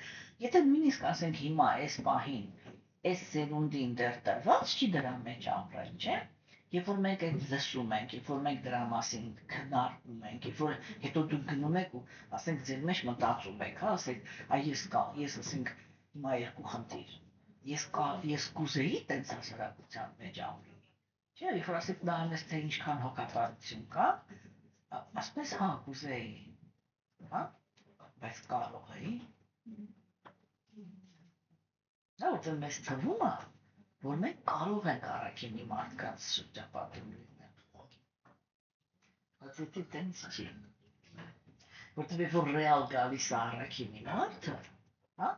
եթե նույնիսկ ասենք հիմա այս պահին, այս սերունդին դեռ տրված չի դրա մեջ ապրել, չէ՞։ Երբ որ մենք այդ լսում ենք, երբ որ մենք դրա մասին քննարկում ենք, երբ որ հետո դուք գնում եք ու ասենք ձեր մեջ մտածում եք, հա, ասեք, ես ասենք հիմա երկու խնդիր, ես կուզեի տենց հասարակության մեջ ապրել, չէ՞, երբ որ ասեք նայես թե ինչքան հոգատարություն կա, ասես հա, կուզեի, հա, բայց կարող էի։ Դա որ մեզ թվում է, որ մենք կարող ենք առաքինի մարդկանց շրջապատում լինել։ Բայց դա տենց չի։ Որտեղ որ ռեալ գալիս է առաքինի մարդը, հա,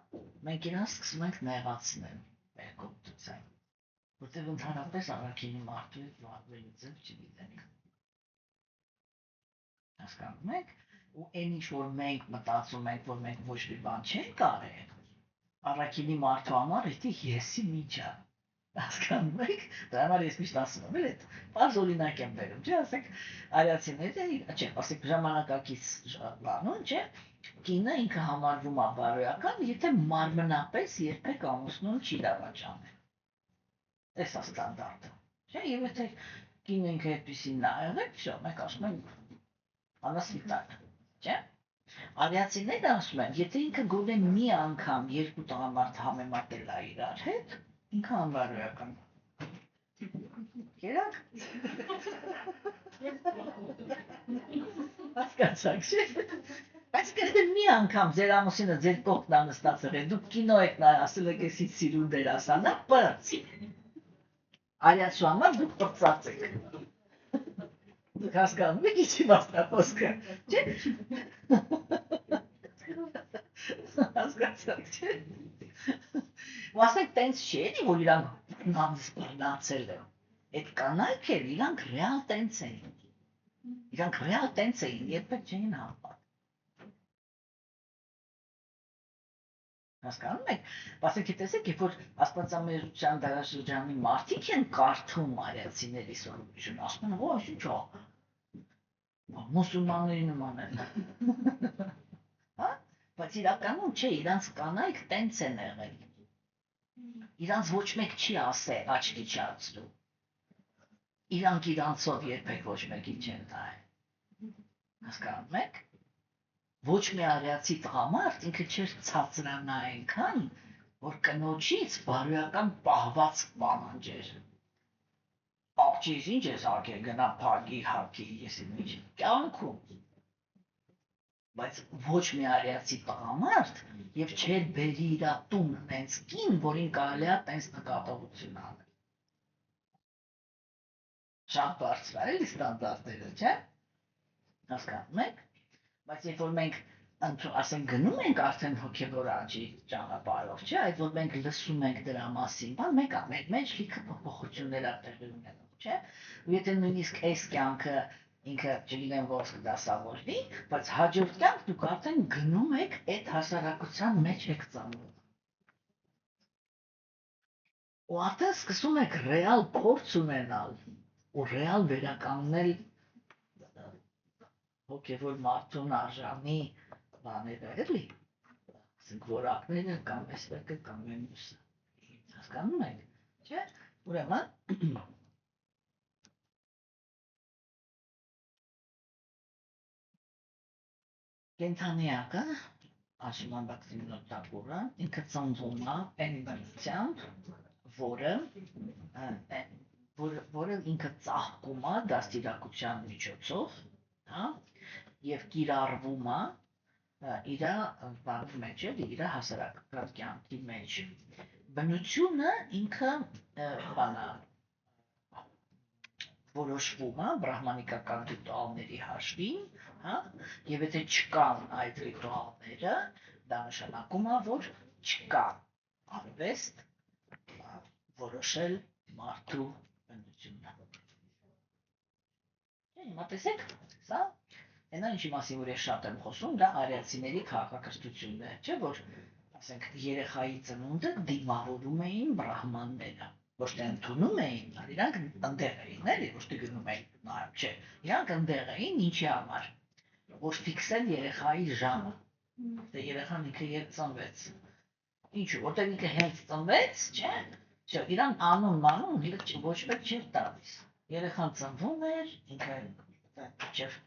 մենք իրան սկսում ենք նեղացնել մեր կողմնությամբ։ Որտեղ ընդհանրապես առաքինի մարդու հետ վարվելու ձև չգիտենք։ Հասկանում եք, ու այն ինչ որ մենք մտածում ենք, որ մենք ոչ մի բան չենք արել, առաքինի մարդու համար դա եսի միջ է։ Հասկանում եք, դրա համար ես միշտ ասում եմ, այդ բարձ օրինակ եմ բերում, չէ՞, ասեք, արիացիները, չէ, ասեք ժամանակակից բանուն, չէ՞, կինը ինքը համարվում է բարոյական, եթե մարմնապես երբեք ամուսնուն չի դավաճանել։ Էս է ստանդարտը, չէ՞, եւ եթե կինը ինքը այդպեսին նա եղել, всё, մենք ասում ենք անասվիտակ, չէ՞։ Արիացիները ասում են, եթե ինքը գոնե մի անգամ երկու տղամարդ համեմատել է իրար հետ, ինքը անբարոյական։ Գերակ։ Հասկացաք, չէ՞։ Բայց եթե մի անգամ ձեր ամուսինը ձեր կողքն է նստած եղել, դուք կինո եք նայել, ասել եք էսի սիրուն դերասան է, պրծ։ Արիացու համար դուք պրծած եք։ Դուք հասկանում եք ինչի մասն է խոսքը, չէ՞։ Հասկացաք, չէ՞։ Ու ասեք տենց չի էլի, որ իրանք նամսպրնացել են։ Այդ կանայք էլ իրանք ռեալ տենց էին։ Իրանք ռեալ տենց էին, երբեք չէին համբար։ Հասկանում եք, ասեք տեսեք, երբ որ աստվածամեջության դարաշրջանի մարդիկ են կարդում արիացիների սովորությունը, ասում են, ոչ ինչ է, մուսուլմանների նման են։ Հա, բայց իրականում չէ, իրանց կանայք տենց են եղել։ Իրանց ոչ մեկ չի ասել, աչքի չացնում։ Իրանք իրանցով երբեք ոչ մեկի չեն նայել։ Հասկանում եք։ Ոչ մի արիացի տղամարդ ինքը չէր ցածրանա այնքան, որ կնոջից բարոյական պահված պահանջեր։ Աղջիս ինչ ես արկել, գնա փագի, հագի, ես ինչ կյանքում։ Բայց ոչ մի արիացի տղամարդ եւ չէր բերի իր տուն տենց կին, որին կարելի է տենց նկատողություն անել։ Շատ բարձր է էլի ստանդարտները, չէ՞։ հասկանում եք, բայց երբ որ մենք ասենք գնում ենք արդեն հոգևոր աճի ճանապարհով, չէ, այդ որ մենք լսում ենք դրա մասին, բան մեկ է, մեր մեջ լիքը փոփոխություններ ա տեղի ունենում, չէ, ու եթե նույնիսկ այս կյանքը ինքը չգիտեմ ոնց կդասավորվի, բայց հաջորդ կյանք դուք արդեն գնում եք այդ հասարակության մեջ եք ծնվում։ Ու արդեն սկսում եք ռեալ փորձ ունենալ ու ռեալ վերականգնել հոգևոր մարդուն արժանի բաները էլի, ասենք որակները կամ էստեղը կամ մյուսը, հասկանում եք, չէ՞, ուրեմն կենդանիակը ասում բակտիմնոտակուրը ինքը ծնվում է այն բնությամբ, որը ինքը ծաղկում է դաստիարակության միջոցով, հա, եւ կիրառվում է իր բանի մեջ էլի, իր հասարակական կյանքի մեջ։ Բնությունը ինքը բանա որոշվում է բրահմանիկական ռիտուալների հաշվին, հա, եւ եթե չկան այդ ռիտուալները, դա նշանակում է, որ չկա արվեստ որոշել մարդու բնությունը։ Հիմա տեսեք, սա այնա ինչի մասին որ ես շատ եմ խոսում, դա արիացիների քաղաքակրթությունն է, չէ՞ որ ասենք երեխայի ծնունդը դիմավորում էին բրահմանները, ոչ թե ընդունում էին, այլ իրանք ընդեղ էին, էլի, ոչ թե գնում էին նայում, չէ, իրանք ընդեղ էին ինչի համար, որ ֆիքսեն երեխայի ժամը, դե երեխան ինքը երբ ծնվեց, ինչու, որտեղ ինքը հենց ծնվեց, չէ, չէ, իրան անուն մանուն ոչ մեկ չէր տալիս, երեխան ծնվում էր, ինքը մինչև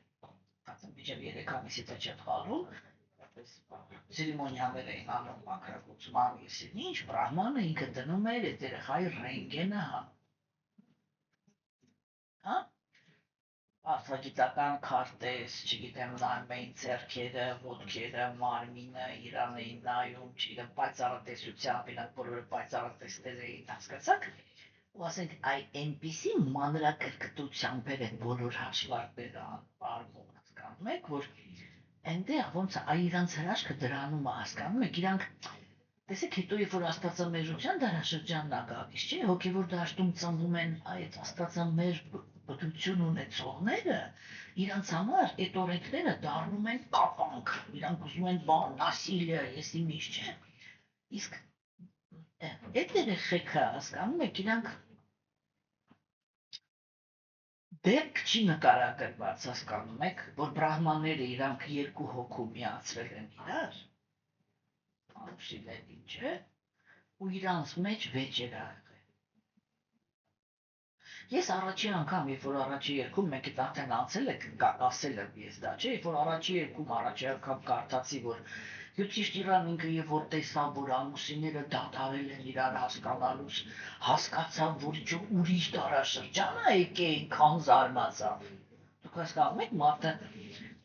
3 ամիսից չէր խաղում, ցերեմոնիաներ էին անում մաքրագործման, եսին ինչ, բրահմանը ինքը դնում էր այդ երեխայի ռենտգենը հա, աստղագիտական քարտեզ, չգիտեմ, նայում էին ձեռքերը, ոտքերը, մարմինը, իրան էին նայում, չգիտեմ, պայծառատեսությամբ, իրանք բոլորը պայծառատեսներ էին, հասկացաք, ու ասենք այնպիսի մանրակրկտությամբ էր այդ բոլոր հաշվարկները արվում, հասկանում եք, որ այնտեղ ոնց է իրանց հրաշքը դրանում է, հասկանում եք, իրանք տեսեք հետո երբ որ աստվածամերժության դարաշրջանն է գալիս, չէ, հոգևոր դաշտում ծնվում են այդ աստվածամերժ բնություն ունեցողները, իրանց համար այդ օրենքները դառնում են կապանք, իրանք ուզում են բան, նասիլիա, եսի ինչ, չէ, իսկ այդ երեխեքը, հասկանում եք, իրանք դեպք չի նկարագրված, հասկանում եք, որ բրահմանները իրանք երկու հոգու միացրել են իրար, անուշիլեն ինչ է, ու իրանց մեջ վեճեր ա եղել։ Ես առաջի անգամ, երբ որ առաջի երկում մենք այդ արդեն ասել եմ ես դա, չէ, երբ որ առաջի երկում առաջի անգամ կարդացի, որ Յուտիշ Տիրան ինքը եւ որ տեսավ, որ ամուսինները դադարել են իրար հասկանալուց, հասկացավ, որ իջո ուրիշ դարաշրջան է եկել, քան զարմացավ։ Դուք հասկանում եք, մարդը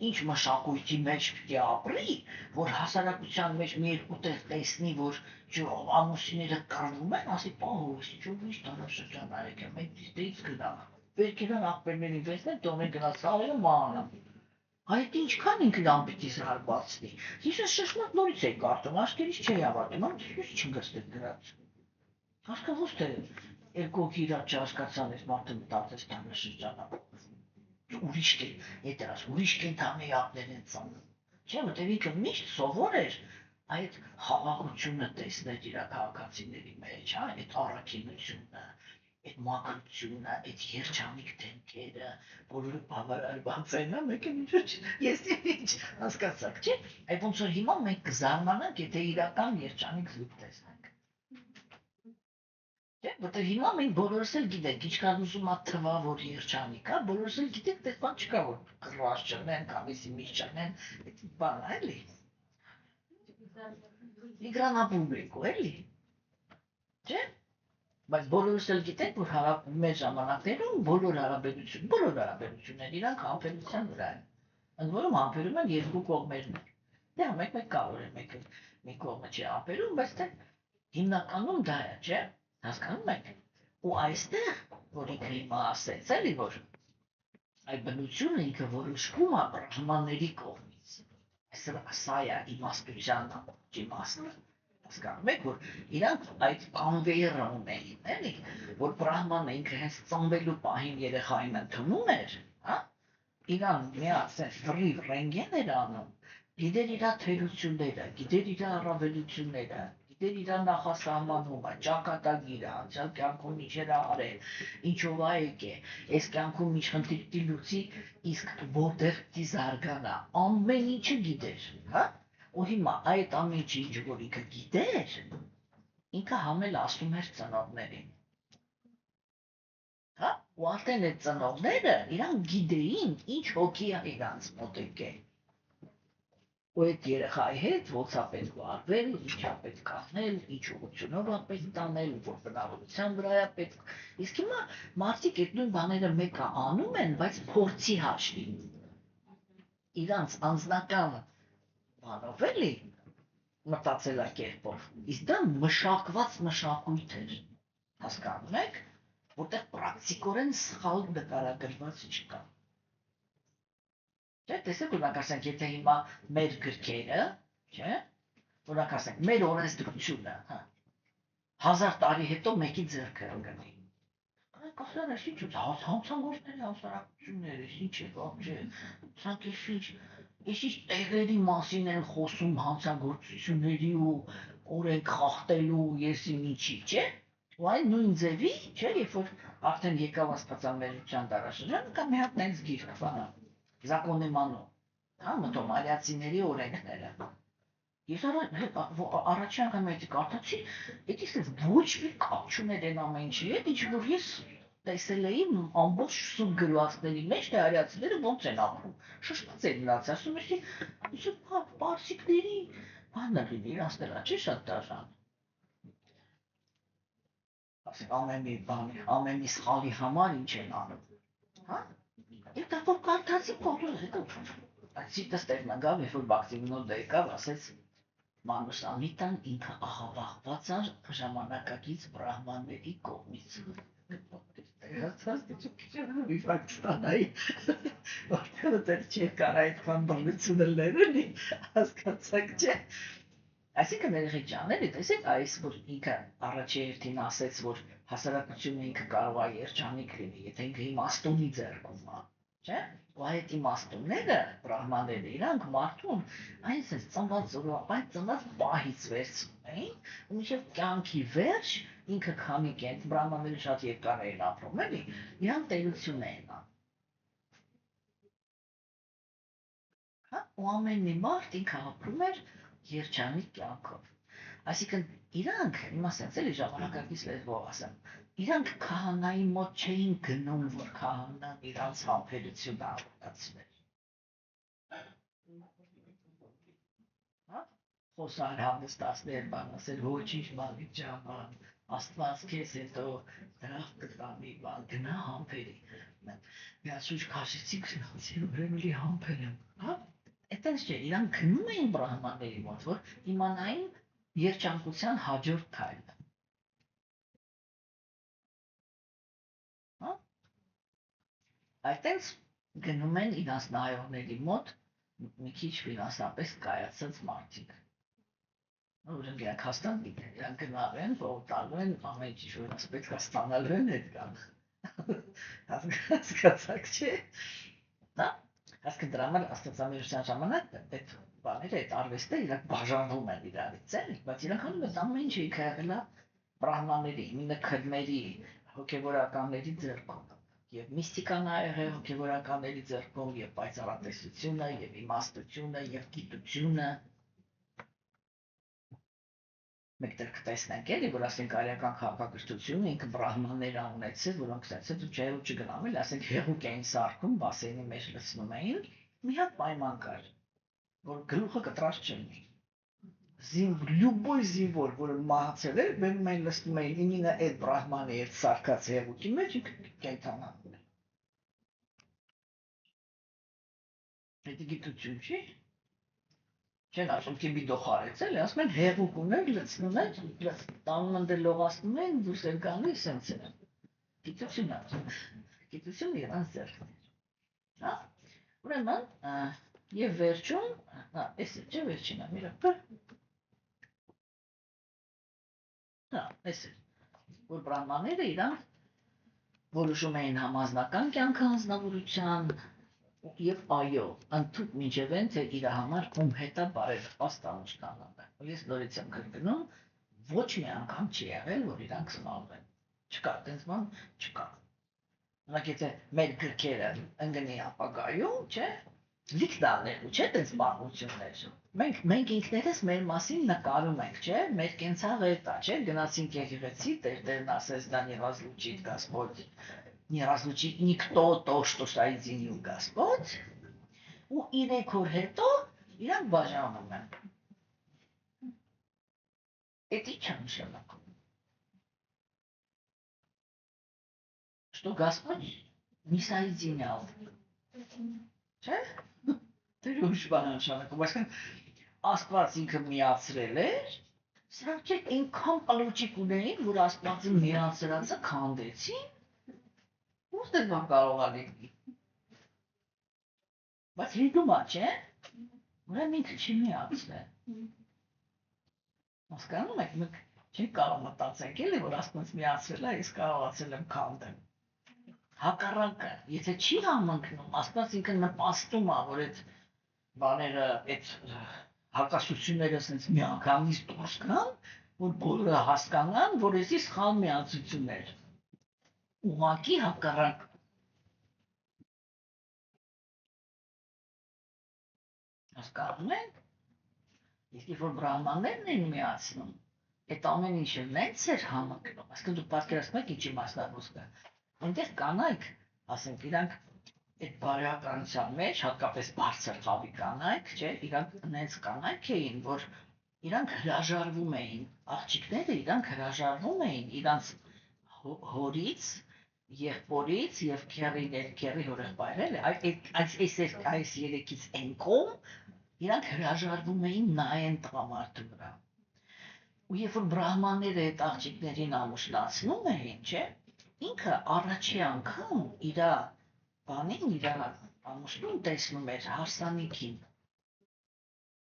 ինչ մշակույթի մեջ պիտի ապրի, որ հասարակության մեջ մի երկու տեղ տեսնի, որ ամուսինները կռվում են, ասի, պահ, ինչ ուրիշ դարաշրջան ա եկել, մենք դից գնանք, վերքերան աղբերներին վերցնեն, թողնեն գնաց սաղերը մանան։ Այդ ինչքան ինքնան պիտի զարմացնի։ Ես շշմատ նորից էի կարդում, աշկերից չէի հավատում, ես չգստեք դրած։ Հասկանում թե երկու հոգի իրար չհասկացան, այս մարդը մտածեց դարաշրջանա։ Ուրիշ կենդանիակներ են ծնվում։ Չէ, որտեղ ինքը միշտ սովոր էր այդ խաղաղությունը տեսնել իր քաղաքացիների մեջ, հա, այդ առաքինությունը, այդ մաքրությունը, այդ երջանիկ դեմքերը, բոլորը բավարարված են, մեկը ինչ ես ինչ հասկացաք, չէ՞։ Այդ ոնց որ հիմա մենք կզարմանանք, եթե իրական երջանիկ զույգ տեսնենք։ Չէ՞, որտեղ հիմա մենք բոլորս էլ գիտենք, ինչքան ուզում ա թվա, որ երջանիկ է, բոլորս էլ գիտենք, դες բան չկա, որ կռված չնեն, կամիսի միշտ չնեն, այդ բան է, էլի։ Իգրանա պուբլիկու, էլի։ Չէ՞։ Բայց բոլորս էլ գիտենք, որ մեր ժամանակներում բոլոր հարաբերությունները իրանք համբերության վրա են։ Ընդ որում համբերում են երկու կողմերն են։ Դե մեկ կարող է մեկը մի կողմը չի համբերում, բայց թե հիմնականում դա է, չէ՞։ Հասկանում եք։ Ու այստեղ, որ ինքը հիմա ասեց, էլի որ Այդ բնությունը ինքը որոշվում է բրահմանների կողմից։ Սա է իմաստության իմաստը։ Հասկանում եք, որ իրանք այդ կոնվեյերը ունեին, էլի, որ բրահմանը ինքը հենց ծնվելու պահին երեխային ընդունում էր, հա, իրան միած ֆրի ռենգեն էր անում, գիտեր իր թերությունները, գիտեր իր առավելությունները, գիտեր իր նախասահմանումը, ճակատագիրը, անցյալ կյանքում ինչեր է արել, ինչով է եկել, այս կյանքում ինչ խնդիր լուծի, իսկ որտեղ չի զարգանա, ամեն ինչը գիտեր, հա? Ու հիմա այդ ամեն ինչ որ ինքը գիտեր, ինքը համել ասում էր ծնողներին։ Հա? Ու արդեն այդ ծնողները իրանք գիտեին ինչ հոգի է իրանց մոտ եկել։ Ու այդ երեխայի հետ ոնց է պետք վարվել, ինչա պետք անել, ինչ ուղղությունով է պետք տանել, որ բնավորության վրա է պետք։ Իսկ հիմա մարդիկ այդ նույն բաները մեկը անում են, բայց փորձի հաշվի։ Իրանց անձնական բանով էլի մտածելակերպով։ Իսկ դա մշակված մշակույթ էր։ Հասկանում եք, որտեղ պրակտիկորեն սխալ նկարագրված չկա։ Չէ, տեսեք, օրինակ ասենք, եթե հիմա մեր գրքերը, չէ, օրինակ ասենք, մեր օրենսդրությունը, հա, 1000 տարի հետո մեկի ձեռքը ընկնի։ Կասեն, այս ինչ հանցագործների հասարակություններ, ինչ է, չէ, սրանք ինչ տեղերի մասին են խոսում հանցագործությունների ու օրենք խախտելու եսին ինչի, չէ։ Ու այն նույն ձևի, չէ, երբ որ արդեն եկավ աստվածամերության դարաշրջանը, կա մի հատ նենց գիրք բանա, Զակոնի մանու, հա, մտոմալիացիների օրենքները։ Ես առաջի անգամ էդի կարդացի, էդի սեզ ոչ մի կապ չուներ այն ամեն ինչի հետ, ինչ որ ես տեսել էի ամբողջ սուտ գրվածքների մեջ, թե արիացիները ոնց են ապրում։ Շշմած էր նրանց, ասում էր, պարսիկների բանը լինի, իրանց դրա չէ շատ դաժան։ Ասենք ամեն մի բան, ամեն մի սխալի համար ինչ են անում, հա։ Եվ դա որ կարդացի փոքր հետո սիտս տերն անգավ, երբ որ Բաքսիմինոդը եկավ, ասեց Մանուշամիտան ինքը աղավաղված էր ժամանակակից բրահմանների կողմից։ Տեղացած դիչուկիչը Պակիստանայի, որտեղ դեռ չի կար այդքան բանությունը լերելի, հասկացաք չէ։ Այսինքն երեխեք ջան, էլի տեսեք այս որ ինքը առաջի հերթին ասեց, որ հասարակությունը ինքը կարող է երջանիկ լինի, եթե ինքը իմաստունի ձեռքում է, չէ՞։ Ու այդ իմաստունները, բրահմանները, իրանք մարդուն այն sense ծնված պահից վերցնում էին, ու մինչև կյանքի վերջ ինքը քանի կենտ բրահմանները շատ երկար էին ապրում, էլի, իրանք տերություն էին անում։ Հա, ու ամեն մի մարդ ինքը ապրում էր երջանիկ կյանքով։ Այսինքն իրանք, հիմա sense էլի ժամանակակից լեզվով ասեմ, իրանք քահանայի մոտ չէին գնում, որ քահանան իրանց համբերությունը ավելացներ։ Հա? Խոսալ հանդստացներ, բան ասել, ոչինչ մալիք ջան, Աստված քեզ հետո դրախ կտանի, բան, գնա համբերի։ Միած շուտ քաշեցի գնացի, ուրեմն համբեր եմ, հա? Այդտենց չէ, իրանք գնում էին բրահմանների մոտ, որ իմանային երջանկության հաջորդ քայլը։ Հա? Այդտենց գնում են իրանց նայողների մոտ մի քիչ ֆինանսապես կայացած մարդիկ։ Ուրեմն իրանք հաստատ գիտեն, իրանք գնալ են, տալու են ամեն ինչ, որ իրաց պետք է ստանալու են այդ կան։ Հասկացաք չէ։ Հա? Հասկան դրա համար աստվածամերության ժամանակ այդ բաները, այդ արվեստները իրանք բաժանվում են իրարից, էլի, բայց իրանք անում են ամեն ինչը ինքը եղել է բրահմանների, նքրների, հոգևորականների ձեռքում։ Եվ միստիկան ա եղել հոգևորականների ձեռքում, եւ պայծառատեսությունը, եւ իմաստությունը, եւ գիտությունը։ Մեկտեղ կտեսնենք էլի, որ ասենք արիական քաղաքակրթությունը ինքը բրահմաններ ունեցել, որոնք ասեցին դու ջերու չգնամ էլ, ասենք հեղուկ էին սարքում, բասեյնի մեջ լցնում էին, մի հատ պայման կար, որ գլուխը կտրած չլինի։ Լյուբոյ զինվոր, որը մահացել էր, բերում էին լցնում էին ինինը այդ բրահմանի այդ սարքած հեղուկի մեջ կենդանանում էր։ Դա գիտություն չի։ Չեն ասում կիբիդո խարեց էլի, ասում են հեղուկ ուներ, լցնում են, տանում են դե լողացնում են, դուրս են գալիս, սենց են։ Գիտություն ասում, գիտությունը իրանց ձեռքն էր։ Հա, ուրեմն եւ վերջում, էս չէ վերջինը, մի րոպե։ Հա, էս է, որ բրահմանները իրանք որոշում էին համազնական կյանքը անձնավորության եւ այո, ընդհանուր մինչև այն թե իր համար ում հետ է բարեփոխված տանուշտանալը։ Ես նորից եմ կրկնում, ոչ մի անգամ չի եղել, որ իրանք սխալվեն։ Չկա, տենց բան չկա։ Օրինակ եթե մեր գրքերը ընկնի ապագայում, չէ՞, լիք դառնելու, չէ՞, տենց պատմություններ։ Մենք ինքներս մեր մասին նկարում ենք, չէ՞, մեր կենցաղը դա, չէ՞, գնացինք եկեղեցի, Տերն ասեց դա не разлучит Господь, не разлучит никто то, что соединил Господь, ու 3 օր հետո իրանք բաժանում են։ Էդի չեմ նշանակում։ Что Господь не соединял. Չէ՞։ Դրուժ բան նշանակում, այսինքն Աստված ինքը միացրել էր, սրանք չէ այնքան պլուճիկ ունեին, որ Աստվածի միացրածը քանդեցին, ուստեղ բան կարող է լինի։ Բայց հետո չէ, ուրեմն ինքը չի միացրել։ Հասկանում եք, մենք չենք կարող մտածենք էլի, որ Աստված միացրել է, ես կարողացել եմ քանդել։ Հակառակը, եթե չի համընկնում, Աստված ինքը նպաստում է, որ այդ բաները, այդ հակասությունները ասենց միանգամից դուրս գան, որ բոլորը հասկանան, որ էսի սխալ միացություններ։ Ուղղակի հակառակ։ Հասկանում եք։ Իսկ որ բրահմաններն են միացնում, այդ ամեն ինչը նենց էր համընկնում, այսինքն դուք պատկերացնում եք ինչի մասնավորս կա։ Այնտեղ կանայք, ասենք, իրանք այդ բարոյականության մեջ, հատկապես բարձր խավի կանայք, չէ, իրանք նենց կանայք էին, որ իրանք հրաժարվում էին, աղջիկները իրանք հրաժարվում էին իրանց հորից, եղբորից եւ քեռի հորեղբայրել, այս երեքից են կողմ, իրանք հրաժարվում էին նայեն տղամարդու վրա։ Ու երբ որ բրահմանները այդ աղջիկներին ամուսնացնում էին, չէ, ինքը առաջի անգամ իր բանին, իր ամուսնուն տեսնում էր հարսանիքին։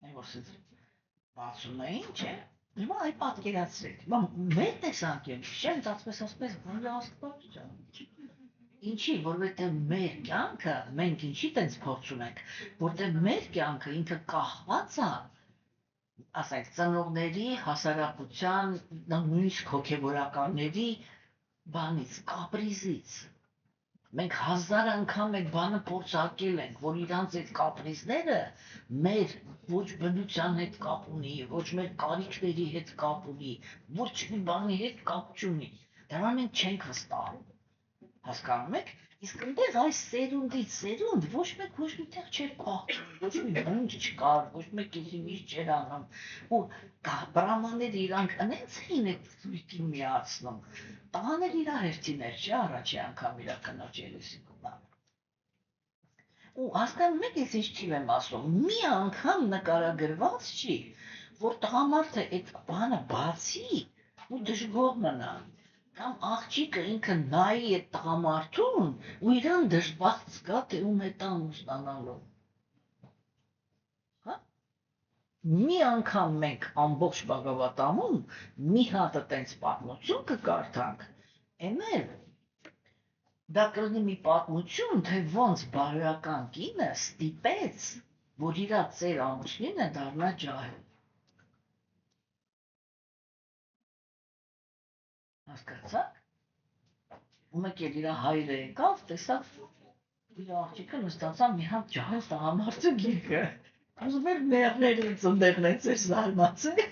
Այն որ սենց բացում էին, չէ, հիմա այ պատկերացրեք, մեր տեսանկյունից, չեմ դասպես ասպես, որ Աստված ջան։ Ինչի, որովհետև մեր կյանքը, մենք ինչի տենց փորձ ունենք, որտեղ մեր կյանքը ինքը կախված է, ասենք, ծնողների, հասարակության, նույնիսկ հոգևորականների բանից, կապրիզից։ Մենք 1000 անգամ այդ բանը փորձարկել ենք, որ իրանց այդ կապրիզները մեր ոչ բնության հետ կապ ունի, ոչ մեր կարիքների հետ կապ ունի, ոչ մի բանի հետ կապ չունի։ Դրա մենք չենք վստահում։ Հասկանում եք։ Իսկ այնտեղ այս սերունդից սերունդ ոչ մեկ ոչ միտեղ չէր փախնում, ոչ մի բունջ չկար, ոչ մեկ ինչ չէր անում։ Ու բրահմանները իրանք նենց էին այդ զույգին միացնում։ Տղաներ իր հերթիներ չէ առաջի անգամ իր կնոջ երեսին կունան։ Ու հասկանում եք ես ինչ թիվ եմ ասում, մի անգամ նկարագրված չի, որ տղամարդը այդ բանը բացի ու դժգոհ մնա։ Կամ աղջիկը ինքը նայի այդ տղամարդուն ու իրան դժբախտ զգա, թե ում հետ ամուսնանալու։ Հա? Մի անգամ մենք ամբողջ Բաղավատամում մի հատ տենց պատմություն կկարդանք, էնել դա կլինի մի պատմություն, թե ոնց բարոյական կինը ստիպեց, որ իր ծեր ամուսինը դառնա ջահել։ Հասկացաք։ ու մեկ էլ իր հայրը եկավ, տեսավ իր աղջիկը նստացավ մի հատ ջահել տղամարդու գիրկը։ Ուզում էր մեղներից ու մեղնեց էր զարմացել։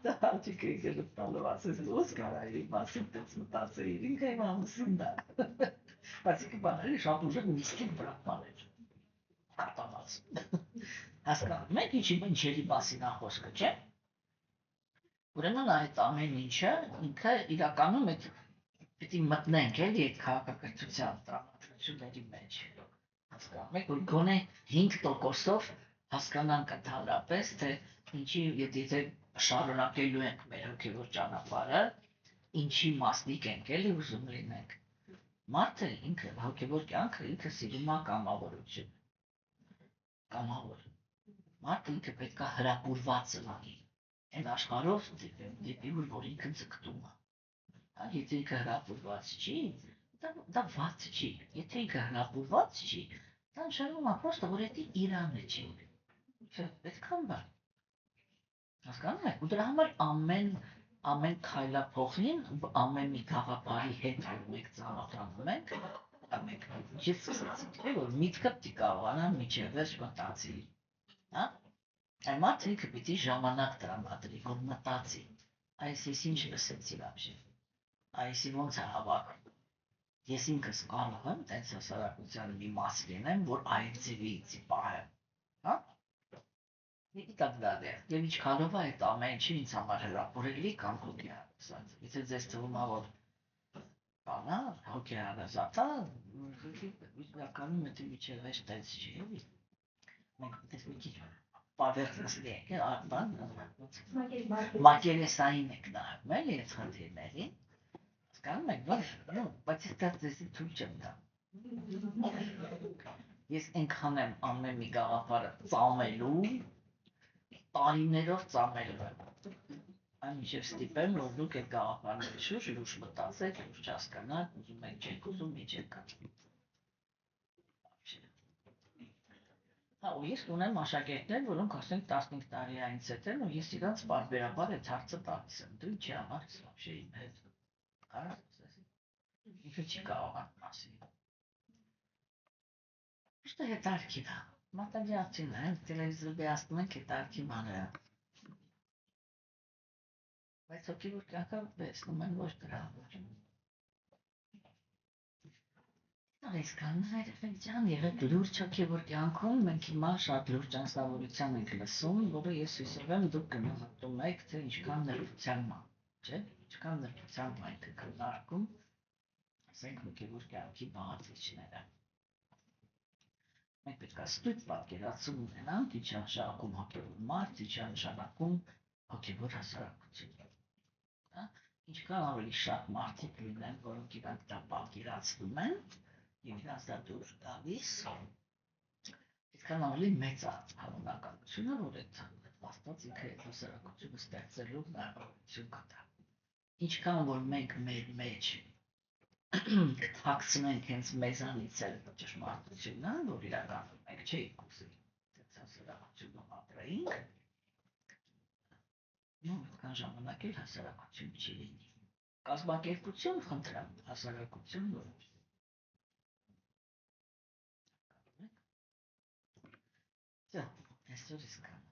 Դա աղջիկը եկել տալով ասեց, ոս կարայի մասին տենց մտածեիր, ինքը իմ ամուսինն է։ Բայց ինքը բաների շատ ուժեղ միստիկ բրահման էր։ Կատաղած։ Հասկանում եք ինչերի մասին է խոսքը, չէ՞։ Ուրեմն այդ ամեն ինչը ինքը իրականում այդ պիտի մտնենք էլի այդ քաղաքակրթության տրամադրությունների մեջ։ Հասկանում եք, որ գոնե 5%-ով հասկանանք ընդհանրապես, թե ինչի եթե շարունակելու ենք մեր հոգևոր ճանապարհը, ինչի մասնիկ ենք էլի ուզում լինենք։ Մարդը ինքը հոգևոր կյանքը ինքը սիրում է կամավորություն։ Կամավոր։ Մարդը ինքը պետք է հրապուրված լինի։ Այն աշխարհով դեպի որ ինքը ձգտում է։ Եթե ինքը հրապուրված չի, դա ված չի։ Եթե ինքը հրապուրված չի, դա նշանակում է պրոստը որ դա իրանը չի։ Այդքան բան։ Հասկանում եք, ու դրա համար ամեն քայլափոխին, ամեն մի գաղափարի հետ որ մենք ծանոթանում ենք, ես սկսեցի, որ միտքը պիտի կարողանա միջև վերջ մտածի, հա? Այն մարդը ինքը պիտի ժամանակ տրամադրի, որ մտածի, այս ես ինչ լսեցի вообще, այս ոնց է հավաքում, ես ինքս կարող եմ տենց հասարակության մի մաս լինեմ, որ այդ ձևի ինձի պահեմ, հա? И так далее. Եվ ինչքանով է այդ ամեն ինչը ինձ համար հրապուրելի կամ հոգեհարազատ։ Եթե ձեզ թվում է, որ բանա, հոգեհարազատ է, իրականում դա միջև էս տենց չի, էլի։ Մենք դες մի քիչ պավերտնասլի ենք, բան, մակերեսային ենք նայում, էլի այս խնդիրներին։ Հասկանում եք, բայց ես դա ձեզի թույլ չեմ տա։ Ես այնքան եմ ամեն մի գաղափարը ծամելու, տարիներով ծամելու եմ։ Այն մինչև ստիպեմ, որ դուք այդ գաղափարների շուրջ լուրջ մտածեք, լուրջ հասկանաք, ուզում եք չեք ուզում, ինչ եք կատում։ Հա, ու ես ունեմ աշակերտներ, որոնք ասենք 15 տարի է ինձ հետ են, ու ես իրանց պարբերաբար այդ հարցը տալիս եմ, դու ինչի համար ես вообще իմ հետ։ Կարա՞ս ասես։ Ինքը չի կարողանում ասի։ Просто հետարքին է։ Մատանյացին է, տելևիզորի ասում ենք հետարքի բաները։ Բայց հոգևոր կյանքը տեսնում են ոչ դրա համար։ Այսքան հայրենիքյան եղեք լուրջ հոգևոր կյանքում մենք հիմա շատ լուրջ անձնավորության ենք լսում, որը ես հույսով եմ դուք գնահատում եք, թե ինչքան նրբության մա, չէ՞, ինչքան նրբության մա եք քննարկում, ասենք հոգևոր կյանքի բաղադրիչները։ Մենք պետք է ստույգ պատկերացում ունենանք, ինչ է նշանակում հոգևոր մարդ, ինչ է նշանակում հոգևոր հասարակություն։ Ինչքան ավելի շատ մարդիկ լինեն, որոնք իրանք դա պատկերացնում են, և իրանց դա դուր գալիս, այդքան ավելի մեծ է հավանականությունը, որ այդ Աստված ինքը այդ հասարակությունը ստեղծելու հնարավորություն կտա։ Ինչքան որ մենք մեր մեջ թաքցնենք հենց մեզանից էլ ճշմարտությունը, որ իրականում մենք չէինք ուզում այդ հասարակությունում ապրեինք, այդքան ժամանակ էլ հասարակություն չի լինի։ Կազմակերպություն խնդրեմ, հասարակություն ոչ։ Այսօր իսկան։